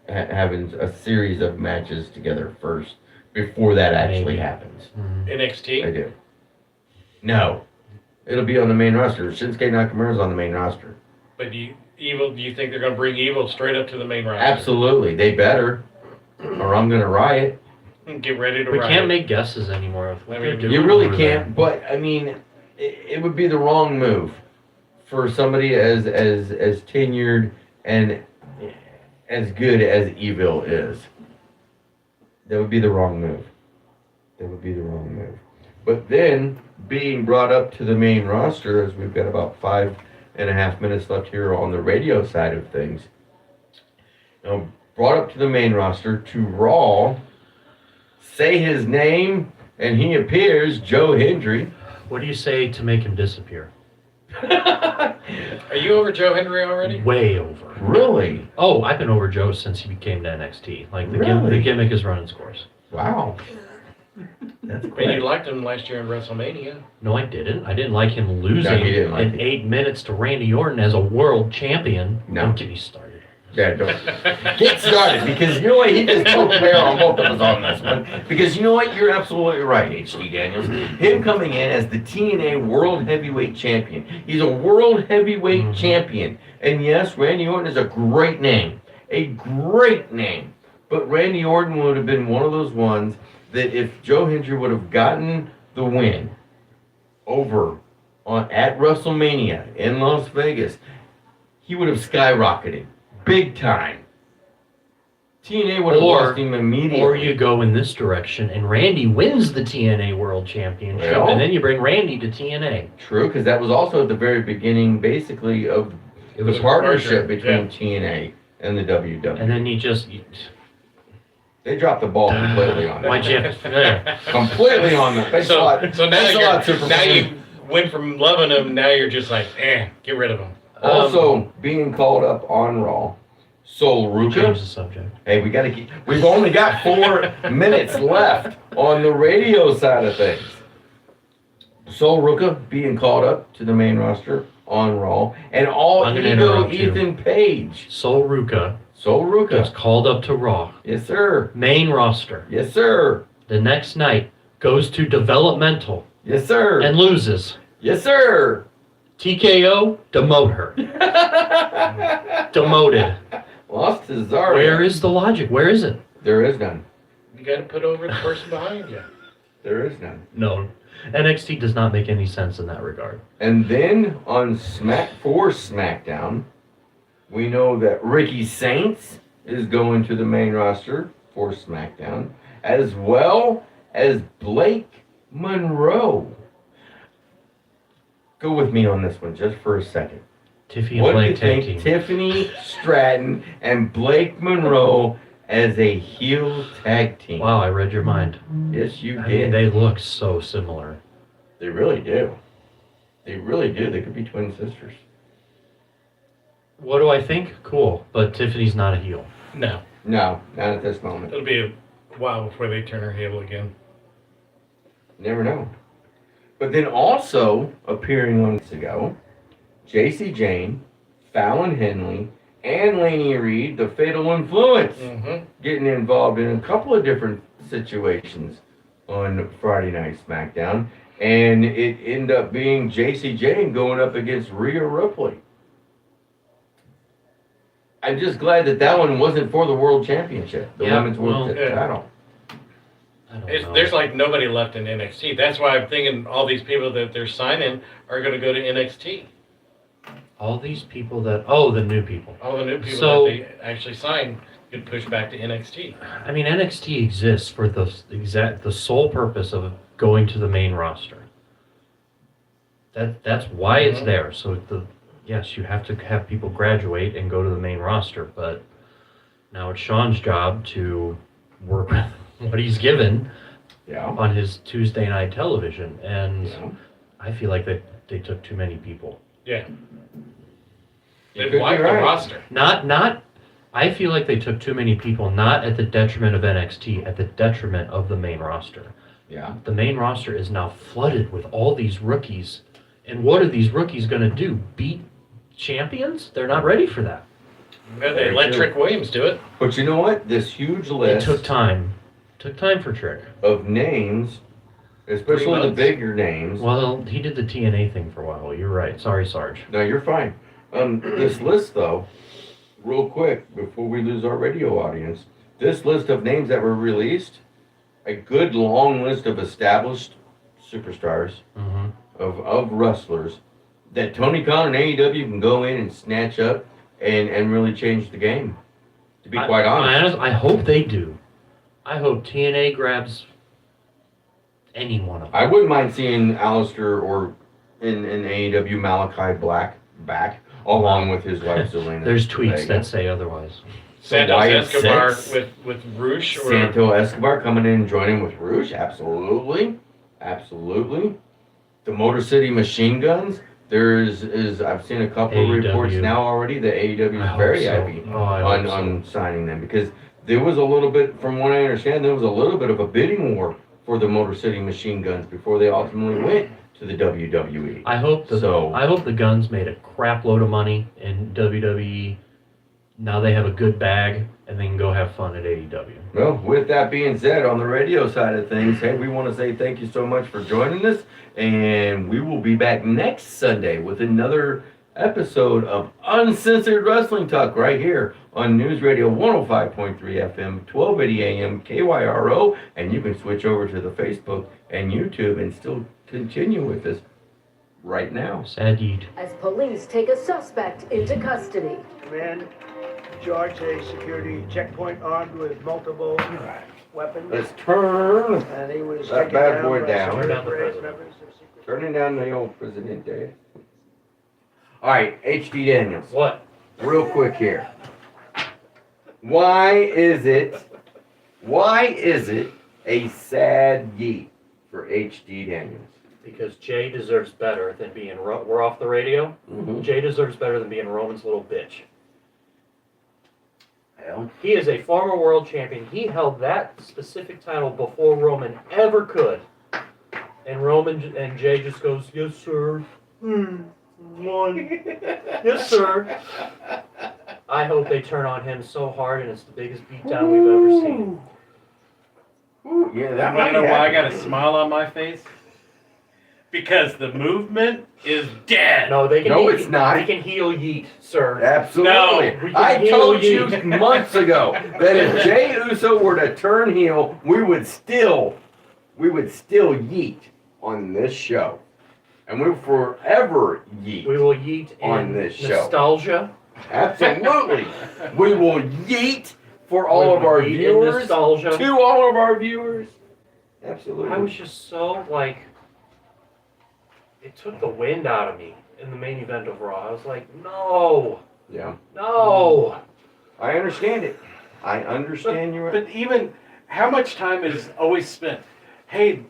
having a series of matches together first before that actually happens. NXT? I do. No. It'll be on the main roster. Shinsuke Nakamura's on the main roster. But do you think they're going to bring Evil straight up to the main roster? Absolutely. They better. Or I'm going to riot. Get ready to We ride. can't make guesses anymore. Of what I mean, they're doing You really over can't, but I mean, it would be the wrong move for somebody as tenured and as good as Evil is. That would be the wrong move. That would be the wrong move. But then, being brought up to the main roster, as we've got about 5.5 minutes left here on the radio side of things, brought up to the main roster to Raw, say his name, and he appears, Joe Hendry. What do you say to make him disappear? Are you over Joe Henry already? Way over. Really? Oh, I've been over Joe since he became to NXT. Like, Really? the gimmick is running scores. Wow. That's And great. you liked him last year in WrestleMania. No, I didn't. I didn't like him losing No, he didn't like in it. 8 minutes to Randy Orton as a world champion. No. Don't get me started. Yeah, don't get started, because you know what, he just broke fair on both of us on this one. Because you know what, you're absolutely right, H.D. Daniels. Him coming in as the TNA World Heavyweight Champion. He's a World Heavyweight Champion. And yes, Randy Orton is a great name. A great name. But Randy Orton would have been one of those ones that if Joe Hendry would have gotten the win over at WrestleMania in Las Vegas, he would have skyrocketed. Big time. TNA would have lost him immediately. Or you go in this direction and Randy wins the TNA World Championship, Well, and then you bring Randy to TNA. True, because that was also at the very beginning, basically, of It was the a partnership merger, between yeah. TNA and the WWE. And then They dropped the ball completely on Why'd you that. Completely on that. Thanks a lot. So now, Thanks a lot, now Superman. you went from loving him, now you're just like, get rid of him. Also, being called up on Raw, Sol Ruka. Change the subject. Hey, we've only got 4 minutes left on the radio side of things. Sol Ruka being called up to the main roster on Raw, and all I'm gonna ego interrupt you. Ethan Page. Sol Ruka gets called up to Raw. Yes, sir. Main roster. Yes, sir. The next night goes to developmental. Yes, sir. And loses. Yes, sir. TKO, demote her. Demoted. Lost to Zarya. Where is the logic? Where is it? There is none. You got to put over the person behind you. There is none. No. NXT does not make any sense in that regard. And then on SmackDown, we know that Ricky Saints is going to the main roster for SmackDown, as well as Blake Monroe. Go with me on this one just for a second. Tiffany What and do you Blake tag think team. Tiffany Stratton and Blake Monroe as a heel tag team? Wow, I read your mind. Yes, you I did. mean, they look so similar. They really do. They really do. They could be twin sisters. What do I think? Cool, but Tiffany's not a heel. No. No, not at this moment. It'll be a while before they turn her heel again. Never know. But then also appearing on this ago, JC Jane, Fallon Henley, and Laney Reed, the Fatal Influence, getting involved in a couple of different situations on Friday Night SmackDown. And it ended up being JC Jane going up against Rhea Ripley. I'm just glad that one wasn't for the World Championship, the Yeah, Women's World yeah. Title. There's like nobody left in NXT. That's why I'm thinking all these people that they're signing are going to go to NXT. All these people that... Oh, the new people. All the new people So- that they actually signed get pushed back to NXT. I mean, NXT exists for the sole purpose of going to the main roster. That's why it's there. So yes, you have to have people graduate and go to the main roster, but now it's Sean's job to work with what he's given on his Tuesday night television, and I feel like they took too many people. Yeah. You They've could be wiped the right. roster. Not. I feel like they took too many people, not at the detriment of NXT, at the detriment of the main roster. Yeah. The main roster is now flooded with all these rookies, and what are these rookies going to do? Beat champions? They're not ready for that. Yeah, they let Trick Williams do it. But you know what? This huge list It took time. Took time for Trick. of names, especially the months. bigger names. Well, he did the TNA thing for a while. You're right. Sorry, Sarge. No, you're fine. This list, though, real quick, before we lose our radio audience, this list of names that were released, a good long list of established superstars, Mm-hmm. of wrestlers that Tony Khan and AEW can go in and snatch up and really change the game. To be quite honest. I hope they do. I hope TNA grabs any one of them. I wouldn't mind seeing Alistair or in AEW Malachi Black back along with his wife Zelina. There's tweets Vega. that say otherwise. Santos Wyatt Escobar Six. with Roosh or Santo Escobar coming in and joining with Rouge, absolutely. Absolutely. The Motor City Machine Guns. I've seen a couple of reports AEW. now already that AEW I is very hope so. happy Oh, I hope on signing them because there was a little bit, from what I understand, there was a little bit of a bidding war for the Motor City Machine Guns before they ultimately went to the WWE. I hope the Guns made a crap load of money in WWE. Now they have a good bag and they can go have fun at AEW. Well, with that being said, on the radio side of things, hey, we want to say thank you so much for joining us, and we will be back next Sunday with another episode of Uncensored Wrestling Talk right here on News Radio 105.3 FM, 1280 AM, KYRO, and you can switch over to the Facebook and YouTube and still continue with us right now. Sad yeet. As police take a suspect into custody. Man, George, a security checkpoint armed with multiple weapons. Let's turn And he was that taken bad boy by down. some Turn down the brave president. members of secret- Turning down the old Presidente. All right, HD Daniels. What? Real quick here. Why is it a sad yeet for HD Daniels? Because Jay deserves better than being. We're off the radio. Mhm. Jay deserves better than being Roman's little bitch. Hell, He is a former world champion. He held that specific title before Roman ever could. And Roman and Jay just goes, yes, sir. One. Yes, sir. I hope they turn on him so hard and it's the biggest beatdown we've ever seen. Ooh, yeah, that You might know why I got happen. a smile on my face? Because the movement is dead. No, they can No, heal, it's not. We can heal Yeet, sir. Absolutely. No, we can I heal told you Yeet. months ago that if Jey Uso were to turn heel, we would still yeet on this show. And we forever yeet. We will Yeet on in this show. nostalgia. Absolutely. We will yeet for all We of will our yeet in viewers. nostalgia. To all of our viewers. Absolutely. I was just so like, it took the wind out of me in the main event of Raw. I was like, no, Yeah. no. I understand it. I understand you. But even how much time is always spent? Hey,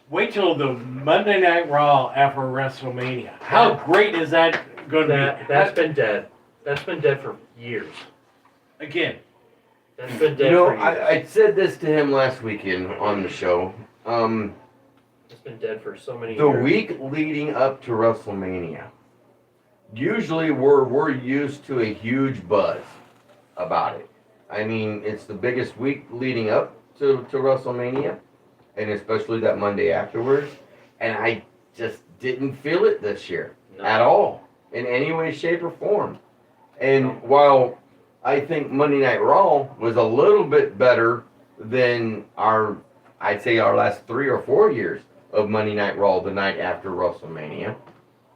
wait till the Monday Night Raw after WrestleMania. How great is that going to be? That's been dead. That's been dead for years. Again, That's been dead You know, for years. I said this to him last weekend on the show. It's been dead for so many The years. week leading up to WrestleMania, usually we're used to a huge buzz about it. I mean, it's the biggest week leading up to WrestleMania, and especially that Monday afterwards. And I just didn't feel it this year at all, in any way, shape, or form. And while I think Monday Night Raw was a little bit better than I'd say our last 3 or 4 years of Monday Night Raw the night after WrestleMania.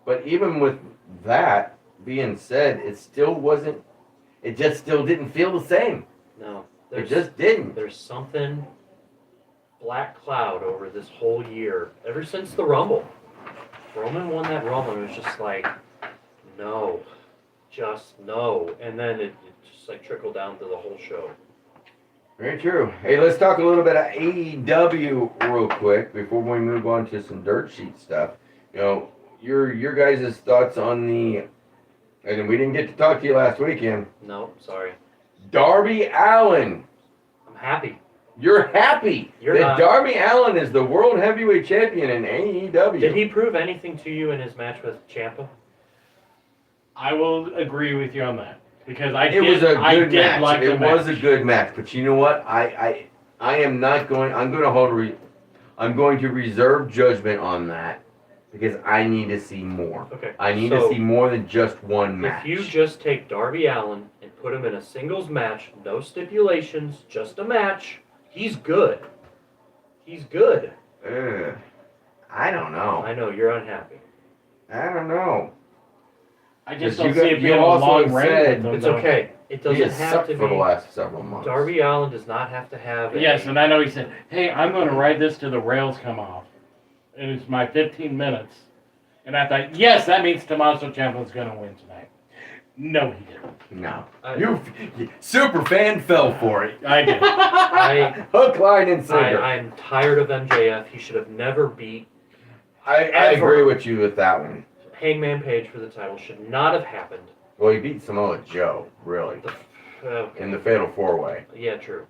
But even with that being said, it just still didn't feel the same. No. It just didn't. There's something black cloud over this whole year. Ever since the Rumble. Roman won that Rumble and it was just like, no. Just no. And then it just like trickled down to the whole show. Very true. Hey, let's talk a little bit of AEW real quick before we move on to some dirt sheet stuff. You know, your guys' thoughts on and we didn't get to talk to you last weekend. No, sorry. Darby Allin. I'm happy. You're happy You're that not. Darby Allin is the World Heavyweight Champion in AEW. Did he prove anything to you in his match with Ciampa? I will agree with you on that because It was a good match. Like the It was a match. good match, but you know what? I am not going. I'm going to reserve judgment on that because I need to see more. Okay. I need to see more than just one match. If you just take Darby Allin and put him in a singles match, no stipulations, just a match, he's good. He's good. I don't know. I know you're unhappy. I don't know. I just But don't see it being a also long reign said with them, It's though. okay. It He doesn't has have sucked to for the be. last several months. Darby Allin does not have to have. Yes, and I know he said, hey, I'm going to ride this till the rails come off. And it's my 15 minutes. And I thought, yes, that means Tommaso Ciampa's going to win tonight. No, he didn't. No. You super fan fell for it. I did. Hook, line, and sinker. I'm tired of MJF. He should have never beat. I agree with you with that one. Hangman Page for the title should not have happened. Well, he beat Samoa Joe, really, Okay. in the Fatal 4-Way. Yeah, true.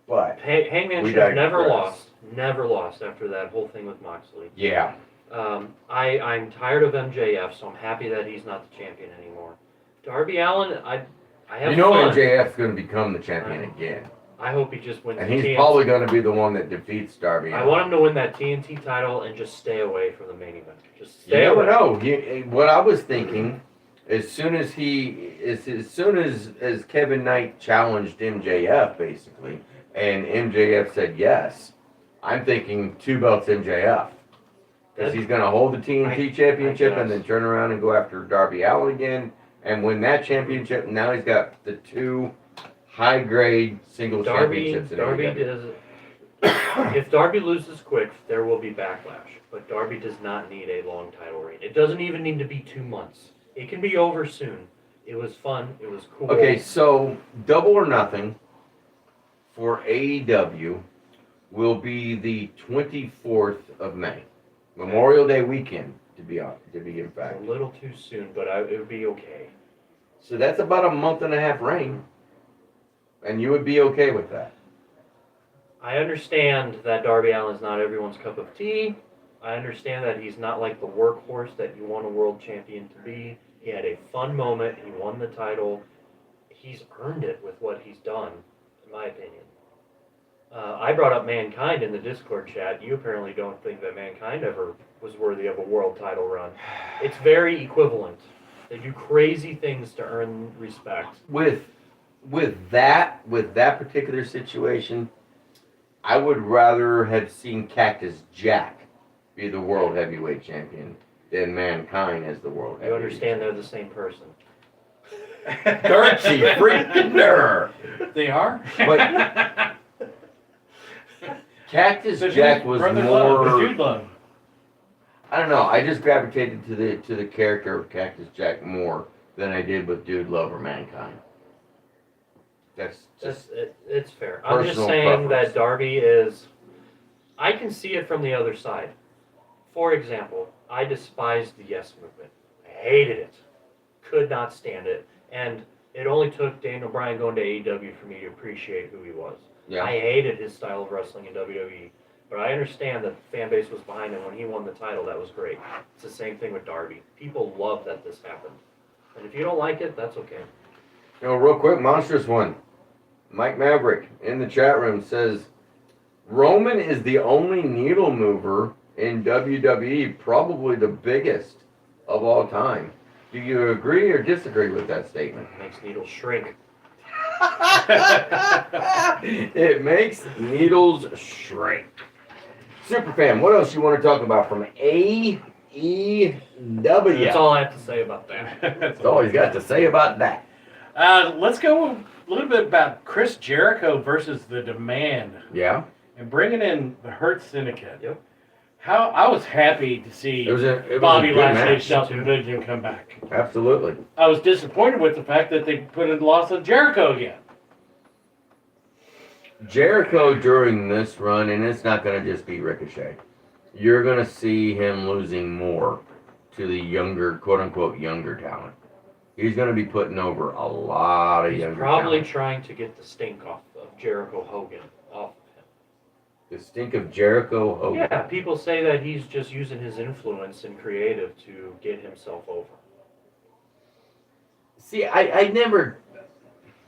But Hangman we should have never digress. never lost after that whole thing with Moxley. Yeah. I'm tired of MJF, so I'm happy that he's not the champion anymore. Darby Allin, I have You know fun. MJF's going to become the champion again. I hope he just wins And the he's TNT. probably going to be the one that defeats Darby I Allin. want him to win that TNT title and just stay away from the main event. Just You stay never away. know. What I was thinking, as soon as Kevin Knight challenged MJF, basically, and MJF said yes, I'm thinking 2 belts MJF. Because he's going to hold the TNT championship and then turn around and go after Darby Allin again and win that championship. Now he's got the 2 high-grade singles championships in Darby AEW. does. If Darby loses quick, there will be backlash. But Darby does not need a long title reign. It doesn't even need to be 2 months. It can be over soon. It was fun. It was cool. Okay, so Double or Nothing for AEW will be the 24th of May. Memorial Day weekend, to be in It's fact. a little too soon, but it would be okay. So that's about a month and a half reign. And you would be okay with that. I understand that Darby Allin's not everyone's cup of tea. I understand that he's not like the workhorse that you want a world champion to be. He had a fun moment. He won the title. He's earned it with what he's done, in my opinion. I brought up Mankind in the Discord chat. You apparently don't think that Mankind ever was worthy of a world title run. It's very equivalent. They do crazy things to earn respect. With that particular situation, I would rather have seen Cactus Jack be the world heavyweight champion than Mankind as the world You heavyweight. understand they're the same person. Dirty freaking nerd. They are? But Cactus So Jack who's was Brother Love or more. Dude Love? I don't know. I just gravitated to the character of Cactus Jack more than I did with Dude Love or Mankind. That's just It's fair. I'm just personal saying preference. that Darby is. I can see it from the other side. For example, I despised the Yes Movement. I hated it. Could not stand it. And it only took Daniel Bryan going to AEW for me to appreciate who he was. Yeah. I hated his style of wrestling in WWE. But I understand that the fan base was behind him when he won the title. That was great. It's the same thing with Darby. People love that this happened. And if you don't like it, that's okay. You know, real quick, monstrous one. Mike Maverick in the chat room says Roman is the only needle mover in WWE, probably the biggest of all time. Do you agree or disagree with that statement? Makes needles shrink. It makes needles shrink. Superfan, what else you want to talk about from AEW? That's all I have to say about that. That's all he's got to say about that. Let's go a little bit about Chris Jericho versus The Demand. Yeah. And bringing in the Hurt Syndicate. Yep. How I was happy to see It was a Bobby good Lashley, match. Shelton Benjamin come back. Absolutely. I was disappointed with the fact that they put in loss of Jericho again. Jericho during this run, and it's not going to just be Ricochet. You're going to see him losing more to the younger, quote-unquote, younger talent. He's going to be putting over a lot of He's younger probably talent. trying to get the stink off of Jericho Hogan off of him. The stink of Jericho Hogan. Yeah, people say that he's just using his influence and creative to get himself over. See, I never,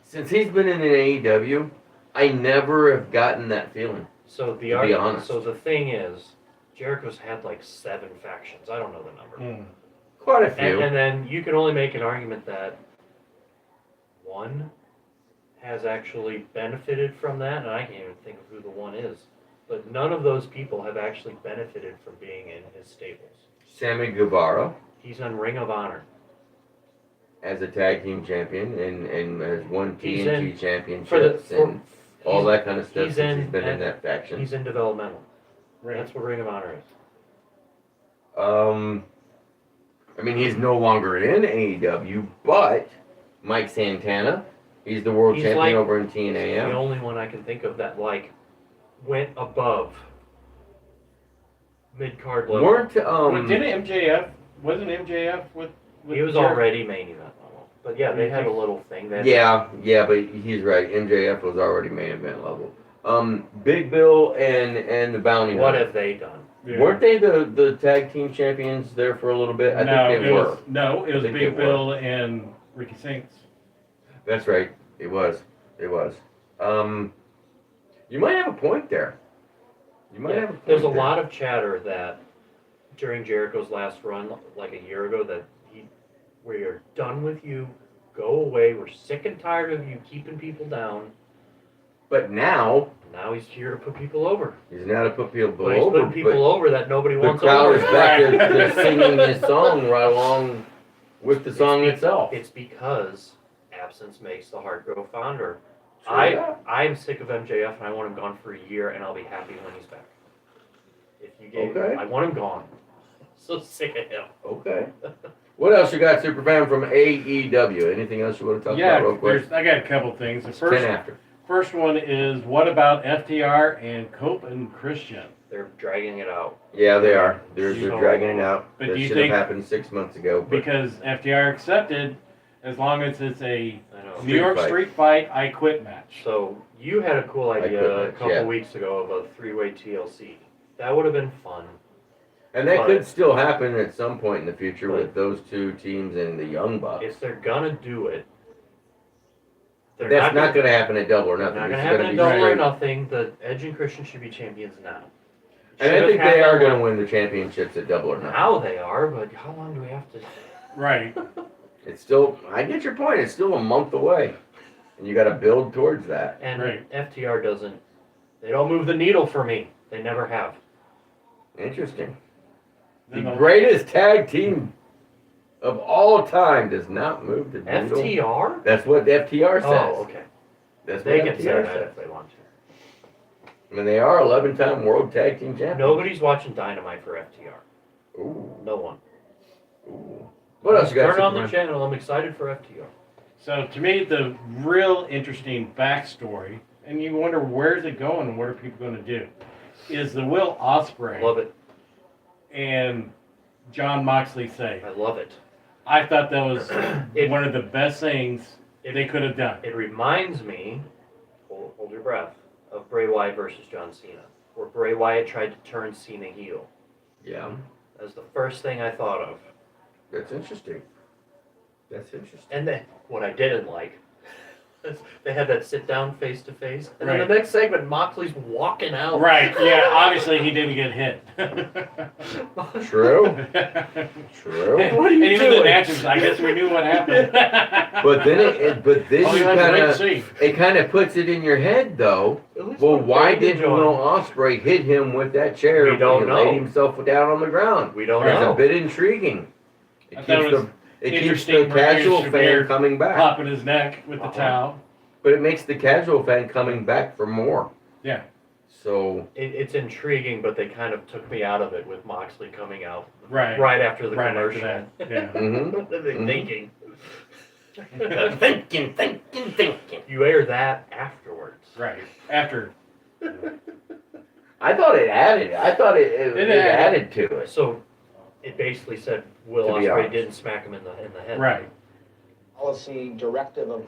since he's been in AEW, I never have gotten that feeling. So to be honest. So the thing is, Jericho's had like 7 factions. I don't know the number. Quite a few. And then you can only make an argument that one has actually benefited from that, and I can't even think of who the one is. But none of those people have actually benefited from being in his stables. Sammy Guevara He's on Ring of Honor. as a tag team champion and has won He's TNT in- championships and all that kind of stuff he's since in- he's been in and that faction. He's in developmental. Right. That's what Ring of Honor is. I mean, he's no longer in AEW, but Mike Santana, he's the world He's champion like- over in He's the TNA. only one I can think of that like went above mid-card level. Weren't Didn't MJF, wasn't MJF with He was Jericho? already main event level. But yeah, they had a little thing. They had- yeah, but he's right. MJF was already main event level. Big Bill and the Bounty What Hunter. have they done? Yeah. Weren't they the tag team champions there for a little bit? I No, think they it were. was, no, it was think Big they Bill and Ricky Saints. That's right. It was. It was. You might have a point there. You might Yeah, have a point there's a there. lot of chatter that during Jericho's last run, like a year ago, that we're done with you, go away, we're sick and tired of you keeping people down. But now Now he's here to put people over. he's now to put people But he's over. putting people over that nobody The wants crowd over. is back to singing his song right along with the song itself. It's because absence makes the heart grow fonder. True that. I'm sick of MJF and I want him gone for a year and I'll be happy when he's back. If you gave Okay. I want him gone. So sick of him. Okay. What else you got, Superfan, from AEW? Anything else you want to talk Yeah, about real quick? I got a couple things. The It's 10 after. first one is, what about FTR and Cope and Christian? They're dragging it out. Yeah, they are. They're So- dragging it out. But That do you should have think- happened 6 months ago. But Because FTR accepted, as long as it's a I know. New York fight. Street Fight, I Quit match. So you had a cool idea quit a match, couple yeah. weeks ago of a three-way TLC. That would have been fun. and that but- could still happen at some point in the future But- with those two teams and the Young Bucks. If they're gonna do it, they're That's not gonna, going to happen at Double or not Nothing. gonna This is happen gonna in be Double or straight- Nothing. The Edge and Christian should be champions now. And I Should've think had they that are going to one- win the championships at Double or Nothing. Now they are, but how long do we have to? Right. It's still, I get your point. It's still a month away. And you got to build towards that. And Right. FTR doesn't. They don't move the needle for me. They never have. Interesting. The Then the- greatest tag team of all time does not move the needle. FTR? That's what the FTR says. Oh, okay. That's They what can say FTR that says. if they want to. I mean, they are 11-time world tag team champions. Nobody's watching Dynamite for FTR. Ooh, No one. ooh. What else you got? Turn on the Superman? channel. I'm excited for FTR. So to me, the real interesting backstory, and you wonder where's it going and what are people going to do, is the Will Ospreay Love it. and John Moxley say. I love it. I thought that was It- one of the best things they could have done. It reminds me, hold your breath, of Bray Wyatt versus John Cena, where Bray Wyatt tried to turn Cena heel. Yeah, That was the first thing I thought of. that's interesting. That's interesting. And then what I didn't like, is they had that sit down face to face, and then Right. the next segment, Moxley's walking out. Right, yeah, obviously he didn't get hit. True. True. What are you and even doing? the matches, I guess we knew what happened. But then Oh, you you had to kind wait and of see. it kind of puts it in your head though. At least Well, when why Bray didn't join. Will Ospreay hit him with that chair We don't when he laid know. himself down on the ground? We don't It's know. a bit intriguing. I It thought keeps it was the interesting casual Marius fan Shabir coming back, popping his neck with the towel. but it makes the casual fan coming back for more. Yeah. So It's intriguing, but they kind of took me out of it with Moxley coming out Right. after the Right after commercial. that, yeah. mhm. What are they Mhm. thinking? thinking. You air that afterwards. Right. After. I thought it added. I thought it It added to it. So it basically said Will To be Ospreay honest. didn't smack him in the head. Right. Policy directive of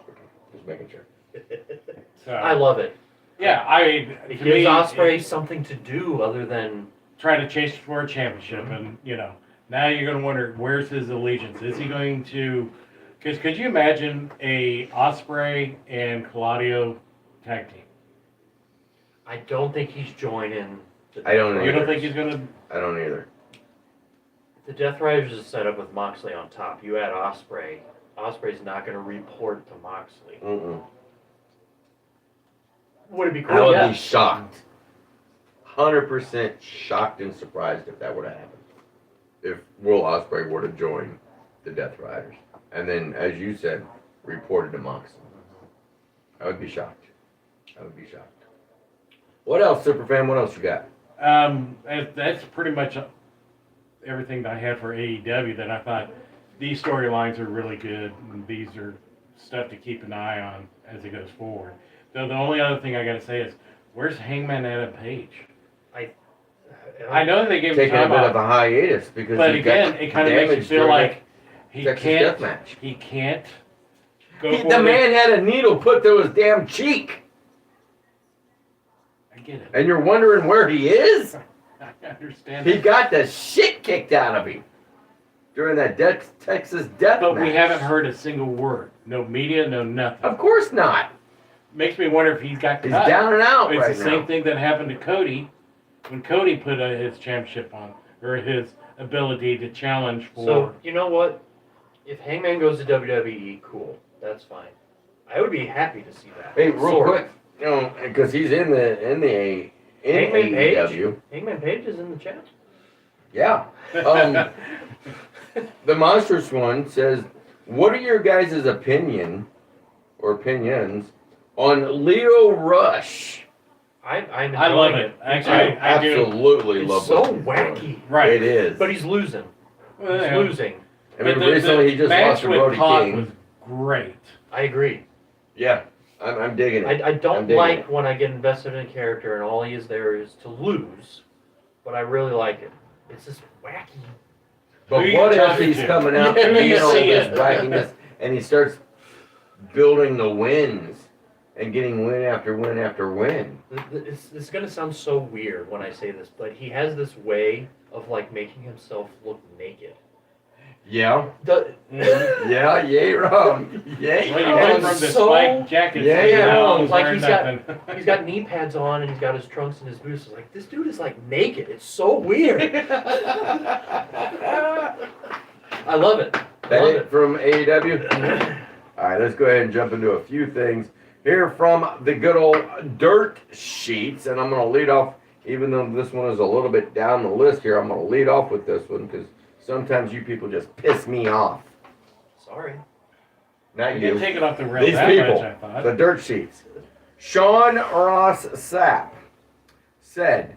Just making sure. So, I love it. yeah, I It to gives me, Ospreay it- something to do other than trying to chase for a championship, and now you're going to wonder where's his allegiance. Is he going to? Because could you imagine a Ospreay and Claudio tag team? I don't think he's joining the I don't Death You don't Riders. think he's going to? I don't either. The Death Riders is set up with Moxley on top. You add Ospreay. Ospreay's not going to report to Moxley. Mm-mm. Would it be I cool? would Yeah. be shocked. 100% shocked and surprised if that would have happened. If Will Ospreay were to join the Death Riders. And then, as you said, reported to Moxley. I would be shocked. I would be shocked. What else, Superfan? What else you got? That's pretty much everything that I had for AEW that I thought these storylines are really good and these are stuff to keep an eye on as it goes forward. Though the only other thing I got to say is, where's Hangman Adam Page? I know that they gave him Taking a time bit off, of a hiatus because but he again, got it kind of makes you damaged feel during like the he Texas can't. Death Match. He can't go for The it. man had a needle put through his damn cheek. I get it. And you're wondering where he is? I understand. He got the shit kicked out of him during that Texas Death But Match. we haven't heard a single word. No media, no nothing. Of course not. Makes me wonder if he's got He's cut. down and out It's right the now. same thing that happened to Cody when Cody put his championship on, or his ability to challenge for. So, you know what? If Hangman goes to WWE, cool. That's fine. I would be happy to see that. Hey, real Sort of. quick, you know, because he's in Hangman AEW. Page? Hangman Page is in the chat. Yeah. The Monstrous One says, what are your guys' opinions on Leo Rush? I'm enjoying I love it. Actually, I do. absolutely It's love so what he's doing. wacky. Right. It is. But he's losing. Well, He's yeah. losing. I mean, But the recently he just match lost to with Brody Pac King. was great. I agree. Yeah, I'm digging it. I I'm don't digging like it. when I get invested in a character and all he is there is to lose, but I really like it. It's just wacky. But Who you what if talking he's to? coming out Who and you being all seeing? this wackiness and he starts building the wins and getting win after win after win? It's going to sound so weird when I say this, but he has this way of like making himself look naked. Yeah. The, Yeah, yay wrong. Yay Well, you wrong. went from the so- spiked jacket Yeah, to yeah. now he's Like wearing he's got nothing. he's got knee pads on and he's got his trunks and his boots. It's like this dude is like naked. It's so weird. I love it. That Love it from AEW? Alright, let's go ahead and jump into a few things here from the good old dirt sheets. And I'm going to lead off, even though this one is a little bit down the list here, I'm going to lead off with this one because sometimes you people just piss me off. Sorry. Not You you. didn't take it off the rail These that people. much, I thought. The dirt sheets. Sean Ross Sapp said,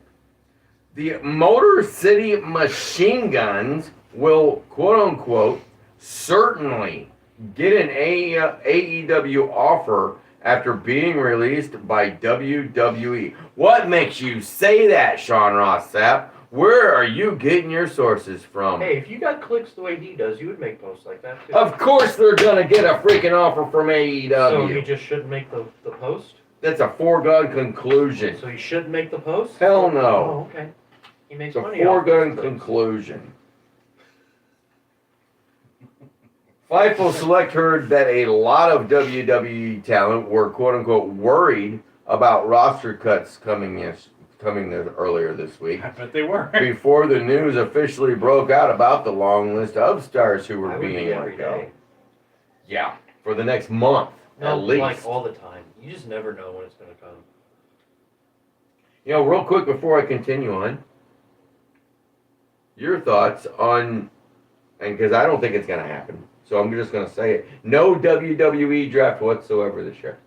the Motor City Machine Guns will, quote unquote, certainly get an AEW offer after being released by WWE. What makes you say that, Sean Ross Sapp? Where are you getting your sources from? Hey, if you got clicks the way he does, you would make posts like that too. Of course they're gonna get a freaking offer from AEW. So he just shouldn't make the post? That's a foregone conclusion. So he shouldn't make the post? Hell no. Oh, okay. He makes It's a money off foregone those clicks. conclusion. Fightful Select heard that a lot of WWE talent were quote unquote worried about roster cuts coming earlier this week. I bet they were. Before the news officially broke out about the long list of stars who I were would be being every let go. day. Yeah, for the next month No, at least. like all the time. You just never know when it's going to come. You know, real quick before I continue on, your thoughts on, and because I don't think it's going to happen, so I'm just going to say it. No WWE draft whatsoever this year.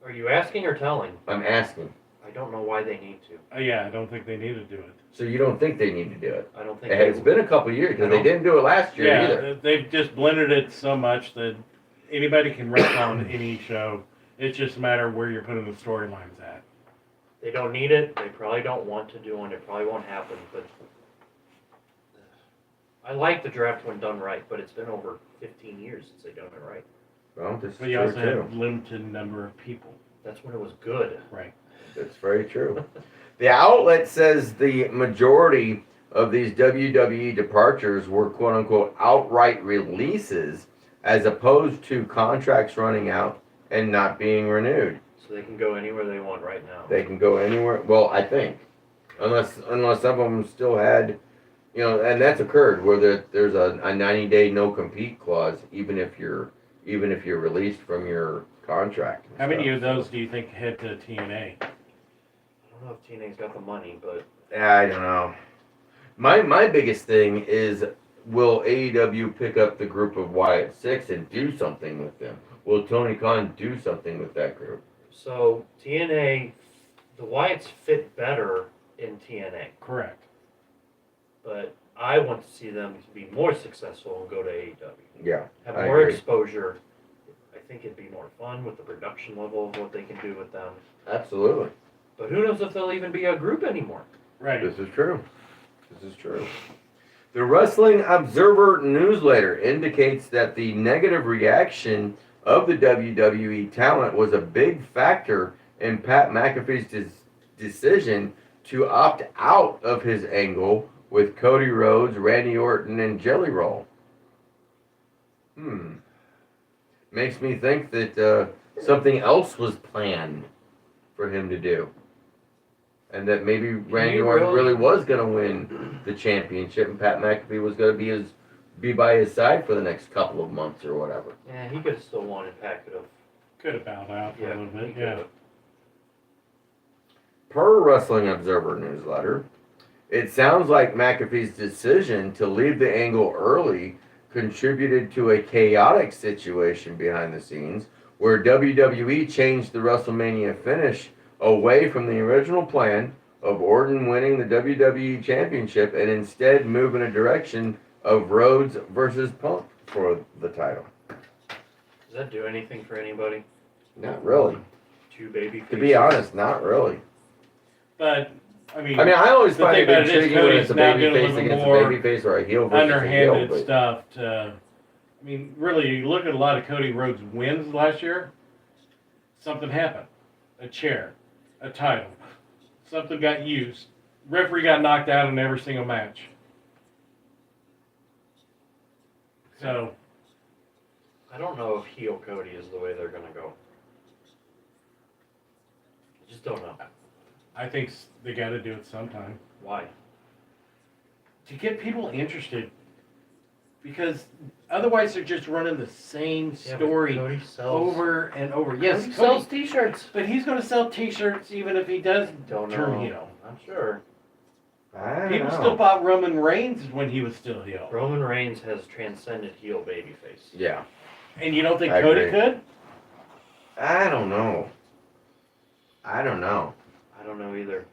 Are you asking or telling? I'm asking. I don't know why they need to. Yeah, I don't think they need to do it. So you don't think they need to do it? I don't think It's been a couple years because they didn't do it last year Yeah, either. they've just blended it so much that anybody can wreck on any show. It's just a matter of where you're putting the storylines at. They don't need it. They probably don't want to do it. It probably won't happen. But I like the draft when done right, but it's been over 15 years since they've done it right. Well, this is But you true also have too. limited number of people. That's when it was good. Right. That's very true. The outlet says the majority of these WWE departures were quote unquote outright releases as opposed to contracts running out and not being renewed. So they can go anywhere they want right now. They can go anywhere. Well, I think, unless some of them still had, you know, and that's occurred where there's a 90-day no compete clause, even if you're released from your contract. and How many stuff. of those do you think head to TNA? I don't don't know if TNA's got the money, but I don't know. My biggest thing is, will AEW pick up the group of Wyatt Six and do something with them? Will Tony Khan do something with that group? so TNA, the Wyatts fit better in TNA, Correct. but I want to see them to be more successful and go to AEW. Yeah, Have I more agree. exposure. I think it'd be more fun with the production level of what they can do with them. Absolutely. But who knows if they'll even be a group anymore? Right. This is true. This is true. The Wrestling Observer newsletter indicates that the negative reaction of the WWE talent was a big factor in Pat McAfee's decision to opt out of his angle with Cody Rhodes, Randy Orton, and Jelly Roll. Makes me think that something else was planned for him to do. And that maybe Randy Orton really was going to win the championship, and Pat McAfee was going to be by his side for the next couple of months or whatever. Yeah, he could have still won and Pat could have. Could have bowed out for a little bit, he yeah. could've. Per Wrestling Observer newsletter, it sounds like McAfee's decision to leave the angle early contributed to a chaotic situation behind the scenes where WWE changed the WrestleMania finish away from the original plan of Orton winning the WWE Championship and instead move in a direction of Rhodes versus Punk for the title. Does that do anything for anybody? Not really. Two baby To be honest, not really. But I mean, I always the find thing it about it is intriguing when Cody's it's a now baby doing face little against a more baby face or a heel versus a heel. underhanded But stuff. I mean, really, you look at a lot of Cody Rhodes' wins last year. Something happened. A chair, a title, something got used. Referee got knocked out in every single match. So I don't know if heel Cody is the way they're going to go. I just don't know. I think they got to do it sometime. Why? To get people interested. Because otherwise they're just running the same Yeah, but story Cody sells- over and over. Yes, Cody sells T-shirts. But he's going to sell T-shirts even if he does Don't turn know. heel. I'm sure. I don't People know. still bought Roman Reigns when he was still heel. Roman Reigns has transcended heel babyface. Yeah. And you don't think I Cody agree. could? I don't know. I don't know. I don't know either.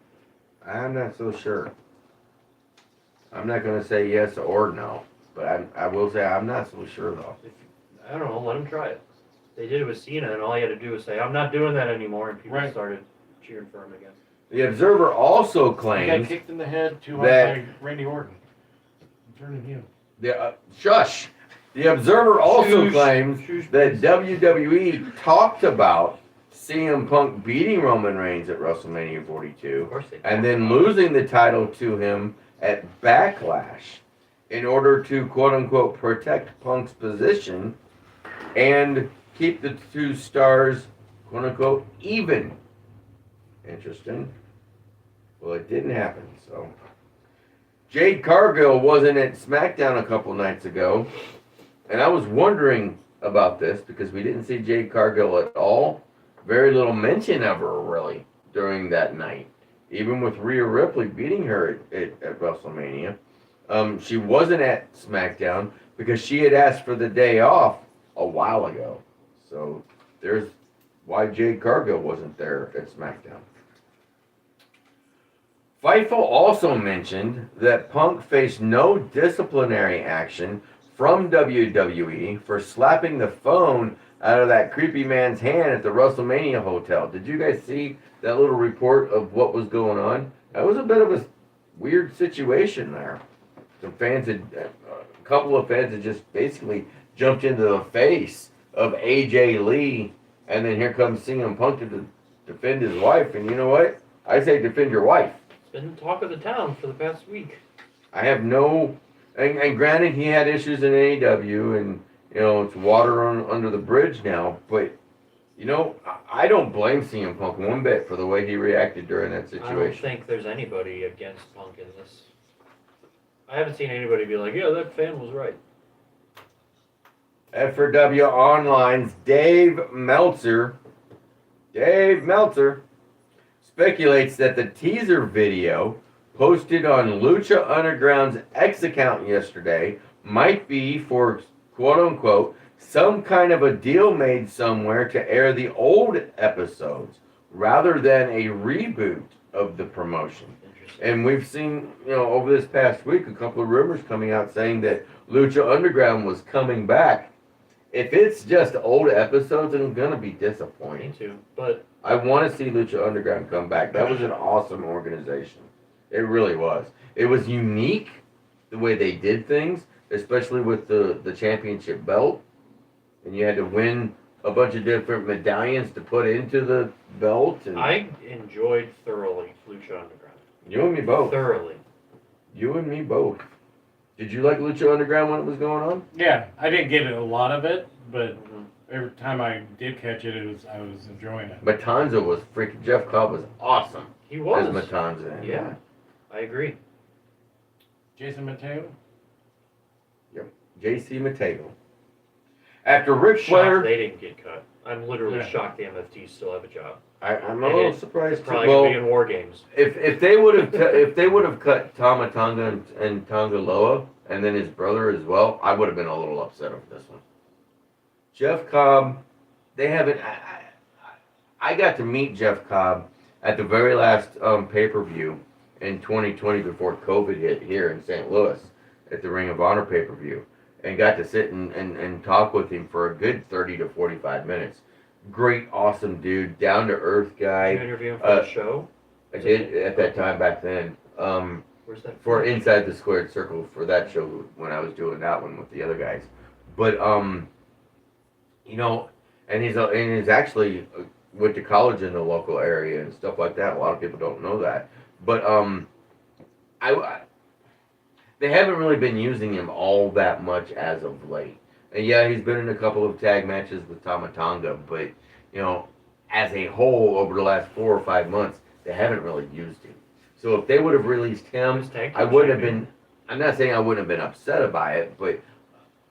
I'm not so sure. I'm not going to say yes or no, but I will say I'm not so sure though. I don't know. Let him try it. They did it with Cena, and all he had to do was say, "I'm not doing that anymore," and people Right. started cheering for him again. The Observer also He got claims kicked in the head too hard that- by Randy Orton. Turning heel. shush. The Observer also Shush. claims Shush, that please. WWE talked about CM Punk beating Roman Reigns at WrestleMania 42 Of course they and then losing the title to him at Backlash in order to quote unquote protect Punk's position and keep the two stars quote unquote even. Interesting. Well, it didn't happen, so. Jade Cargill wasn't at SmackDown a couple nights ago, and I was wondering about this because we didn't see Jade Cargill at all. Very little mention of her, really, during that night. Even with Rhea Ripley beating her at WrestleMania. She wasn't at SmackDown because she had asked for the day off a while ago. So there's why Jade Cargill wasn't there at SmackDown. Fightful also mentioned that Punk faced no disciplinary action from WWE for slapping the phone out of that creepy man's hand at the WrestleMania hotel. Did you guys see that little report of what was going on? That was a bit of a weird situation there. Some fans had, a couple of fans had just basically jumped into the face of AJ Lee, and then here comes CM Punk to defend his wife. And you know what? I say defend your wife. It's been the talk of the town for the past week. I have no, and granted he had issues in AEW, and you know it's water under the bridge now. But you know I don't blame CM Punk one bit for the way he reacted during that I don't situation. think there's anybody against Punk in this. I haven't seen anybody be like, "Yeah, that fan was right." F4W Online's Dave Meltzer speculates that the teaser video posted on Lucha Underground's X account yesterday might be for quote unquote some kind of a deal made somewhere to air the old episodes rather than a reboot of the promotion. And we've seen, over this past week, a couple of rumors coming out saying that Lucha Underground was coming back. If it's just old episodes, I'm gonna be disappointed. Me too, but I want to see Lucha Underground come back. That was an awesome organization. It really was. It was unique the way they did things, especially with the championship belt. And you had to win a bunch of different medallions to put into the belt. And I enjoyed thoroughly Lucha Underground. You and me both. Thoroughly. You and me both. Did you like Lucha Underground when it was going on? Yeah, I didn't get a lot of it, but every time I did catch it, I was enjoying it. Matanza was freaking. Jeff Cobb was awesome. He was. As Matanza. Yeah, I agree. Jason Mateo? Yep. JC Mateo. After Ric Flair. Shocked they didn't get cut. I'm literally Yeah. shocked the MFTs still have a job. I'm a little surprised. Probably Well, gonna be in War Games. If they would have if they would have cut Tama Tonga and Tonga Loa and then his brother as well, I would have been a little upset over this one. Jeff Cobb, they haven't. I got to meet Jeff Cobb at the very last pay-per-view in 2020 before COVID hit here in St. Louis at the Ring of Honor pay-per-view, and got to sit and talk with him for a good 30 to 45 minutes. Great, awesome dude, down-to-earth guy. Did you interview him for the show? I did at that time back then. Where's that? For Inside the Squared Circle for that show when I was doing that one with the other guys. But and he's actually went to college in the local area and stuff like that. A lot of people don't know that. But they haven't really been using him all that much as of late. And yeah, he's been in a couple of tag matches with Tama Tonga, but as a whole over the last 4 or 5 months, they haven't really used him. So if they would have released him, I wouldn't have been. I'm not saying I wouldn't have been upset by it, but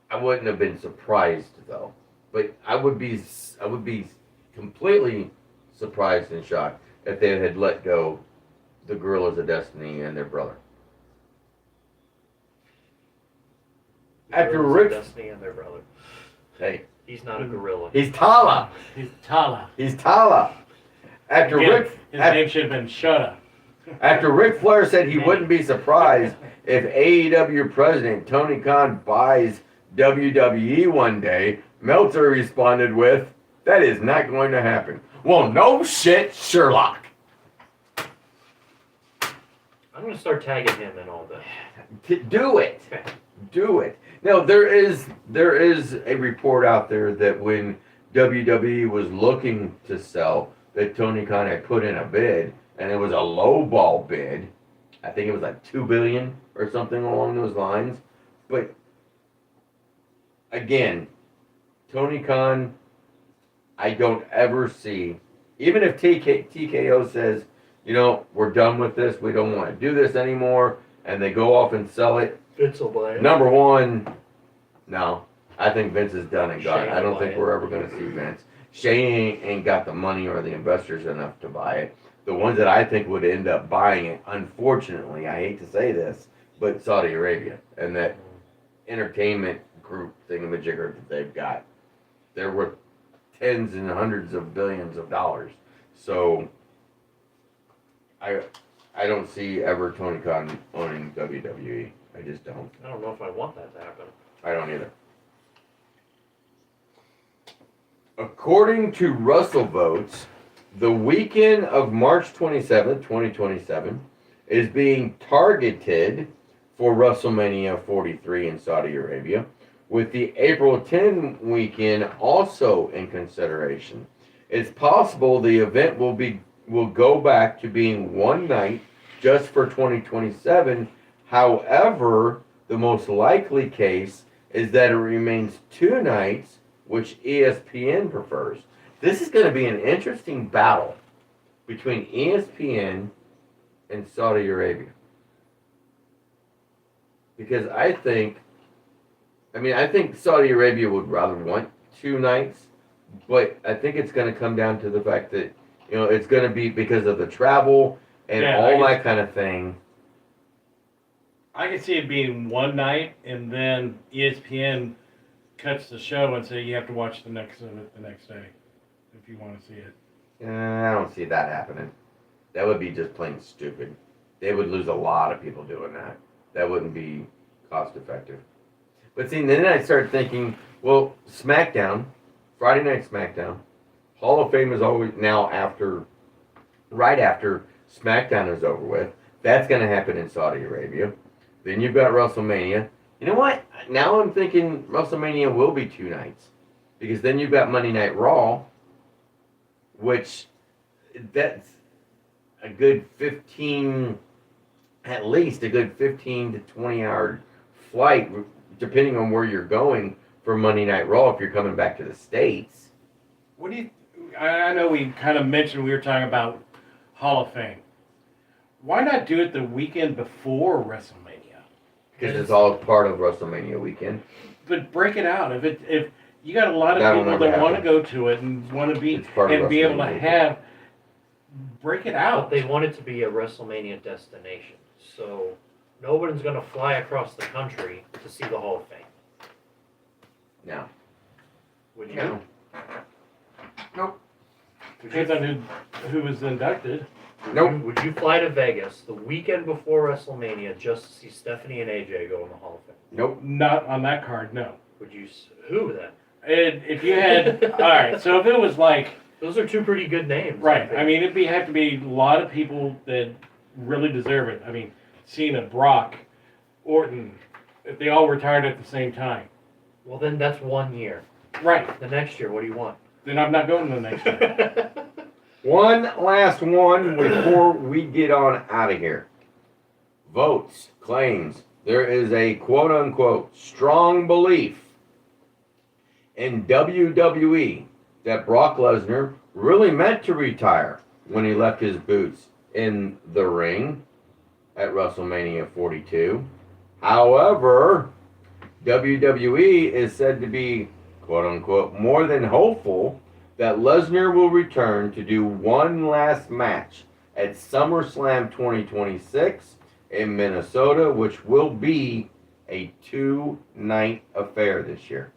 I wouldn't have been surprised though. But I would be completely surprised and shocked if they had let go the Gorillas of Destiny and their brother. After Rick, Destiny and their brother. Hey, he's not a gorilla. He's Tala. He's Tala. He's Tala. After Again, Rick, his name should have been Shut Up. After Ric Flair said he wouldn't be surprised if AEW president Tony Khan buys WWE one day, Meltzer responded with, "That is not going to happen." Well, no shit, Sherlock. I'm gonna start tagging him in all this. Do it. Okay. Do it. Now there is a report out there that when WWE was looking to sell, that Tony Khan had put in a bid, and it was a low ball bid. I think it was like $2 billion or something along those lines. But again, Tony Khan, I don't ever see, even if TKO says, we're done with this, we don't want to do this anymore, and they go off and sell it. Vince will buy it. Number one, no. I think Vince is done and gone. Shane I don't will think buy we're it. ever going to see Vince. Shane ain't got the money or the investors enough to buy it. The ones that I think would end up buying it, unfortunately, I hate to say this, but Saudi Arabia and that entertainment group thingamajigger that they've got. They're worth tens and hundreds of billions of dollars. So I don't see ever Tony Khan owning WWE. I just don't. I don't know if I want that to happen. I don't either. According to Russell Votes, the weekend of March 27th, 2027 is being targeted for WrestleMania 43 in Saudi Arabia, with the April 10 weekend also in consideration. It's possible the event will go back to being one night just for 2027. However, the most likely case is that it remains 2 nights, which ESPN prefers. This is going to be an interesting battle between ESPN and Saudi Arabia. Because I think Saudi Arabia would rather want 2 nights, but I think it's going to come down to the fact that You know, it's going to be because of the travel and Yeah, all I that kind of thing. I can see it being one night, and then ESPN cuts the show and say you have to watch the next of it the next day if you want to see it. I don't see that happening. That would be just plain stupid. They would lose a lot of people doing that. That wouldn't be cost effective. But see, then I started thinking, well, SmackDown, Friday Night SmackDown, Hall of Fame is always now right after SmackDown is over with. That's going to happen in Saudi Arabia. Then you've got WrestleMania. You know what? Now I'm thinking WrestleMania will be 2 nights. Because then you've got Monday Night Raw, which that's a good 15, at least a good 15 to 20 hour flight, depending on where you're going for Monday Night Raw if you're coming back to the States. What do you? I know we kind of mentioned we were talking about Hall of Fame. Why not do it the weekend before WrestleMania? Because it's all part of WrestleMania weekend. But break it out. If you got a lot of That'll people never that want to happen. go to it and want to be It's part of and be able to WrestleMania. have, break it But out. they want it to be a WrestleMania destination. So nobody's going to fly across the country to see the Hall of Fame. No. Would you? No. Nope. Depends on who was inducted. Nope. Would you fly to Vegas the weekend before WrestleMania just to see Stephanie and AJ go in the Hall of Fame? Nope. Not on that card, no. Would you? Who then? And if you had, all right, so if it was like, Those are two pretty good names. right, think. I mean, have to be a lot of people that really deserve it. I mean, Cena, Brock, Orton, if they all retired at the same time. Well, then that's 1 year. Right. The next year, what do you want? Then I'm not going to the next year. One last one before we get on out of here. Votes, claims. There is a quote unquote strong belief in WWE that Brock Lesnar really meant to retire when he left his boots in the ring at WrestleMania 42. However, WWE is said to be quote unquote more than hopeful that Lesnar will return to do one last match at SummerSlam 2026 in Minnesota, which will be a 2-night affair this year.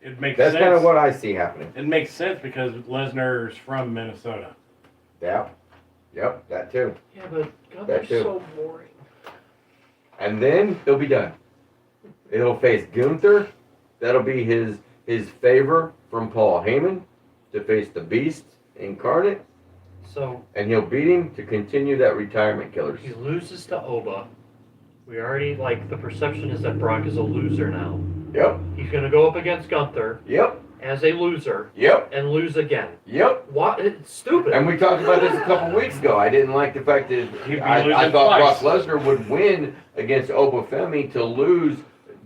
It makes That's sense. kind of what I see happening. It makes sense because Lesnar's from Minnesota. Yeah. Yep, that too. Yeah, but God, That they're too. so boring. And then he'll be done. He'll face Gunther. That'll be his favor from Paul Heyman to face the Beast incarnate. So And he'll beat him to continue that retirement killer. he loses to Oba. We already, the perception is that Brock is a loser now. Yep. He's going to go up against Gunther Yep. as a loser Yep. and lose again. Yep. What? It's stupid. And we talked about this a couple weeks ago. I didn't like the fact that He'd be I losing thought twice. Brock Lesnar would win against Obafemi to lose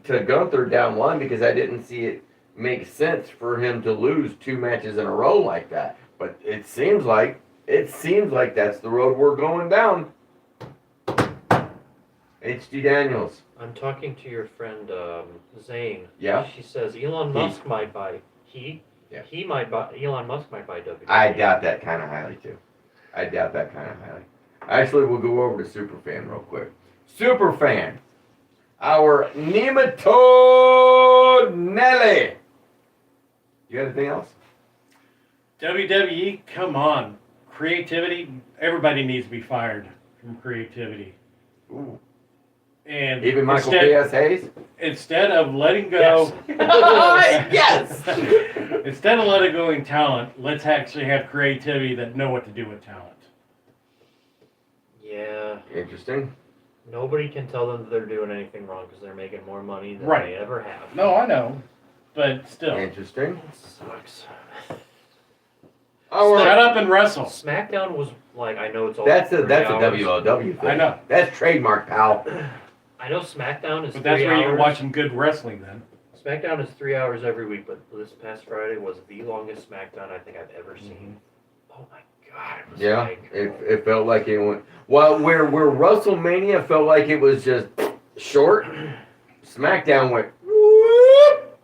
to Gunther down one because I didn't see it make sense for him to lose 2 matches in a row like that. But it seems like that's the road we're going down. H.D. Daniels. I'm talking to your friend Zane. Yeah? She says Elon Musk might buy. Elon Musk might buy WWE. I doubt that kind of highly too. Actually, we'll go over to Superfan real quick. Superfan, our Nematode Nelly. You got anything else? WWE, come on. Creativity, everybody needs to be fired from creativity. Ooh. And Even Michael P.S. Hayes? Instead of letting go, Yes. instead of letting go in talent, let's actually have creativity that know what to do with talent. Yeah. Interesting. Nobody can tell them that they're doing anything wrong because they're making more money than Right. they ever have. No, I know, but still, Interesting. It sucks. shut up and wrestle. SmackDown was I know it's all. That's a 3 hours. WLW thing. I know. That's trademark, pal. I know SmackDown is But that's 3 where you hours. can watch some good wrestling then. SmackDown is 3 hours every week, but this past Friday was the longest SmackDown I think I've ever seen. Oh my God! It was Yeah, it felt like it went. Well, where WrestleMania felt like it was just short, SmackDown went. Whoop.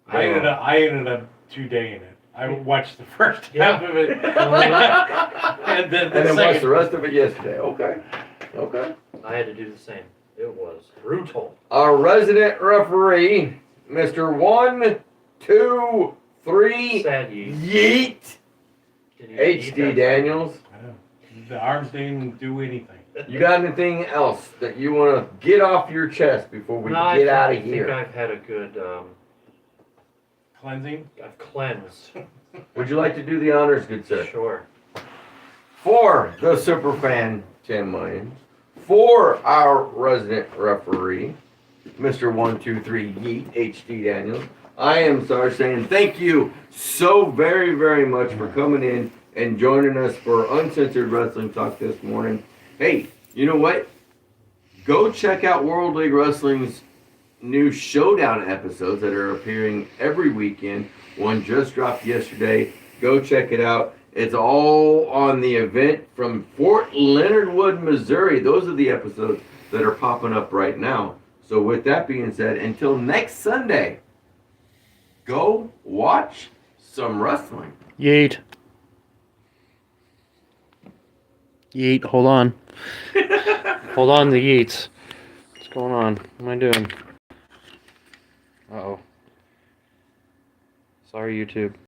I ended up 2 day in it. I watched the first Yeah. half of it, and then And then watch second. the rest of it yesterday. Okay. Okay. I had to do the same. It was brutal. Our resident referee, Mr. 1, 2, 3, Sad yeet. Yeet, Did you HD eat that? Daniels. The arms didn't do anything. You got anything else that you want to get off your chest before we No, get out I of think here? I've had a good, Cleansing? I've cleansed. Would you like to do the honors, good sir? Sure. For the superfan, 10 million. For our resident referee, Mr. 123 Yeet HD Daniels. I am sorry saying thank you so very, very much for coming in and joining us for Uncensored Wrestling Talk this morning. Hey, you know what? Go check out World League Wrestling's new Showdown episodes that are appearing every weekend. One just dropped yesterday. Go check it out. It's all on the event from Fort Leonard Wood, Missouri. Those are the episodes that are popping up right now. So with that being said, until next Sunday, go watch some wrestling. Yeet. Yeet, hold on. Hold on, the yeets. What's going on? What am I doing? Uh-oh. Sorry, YouTube.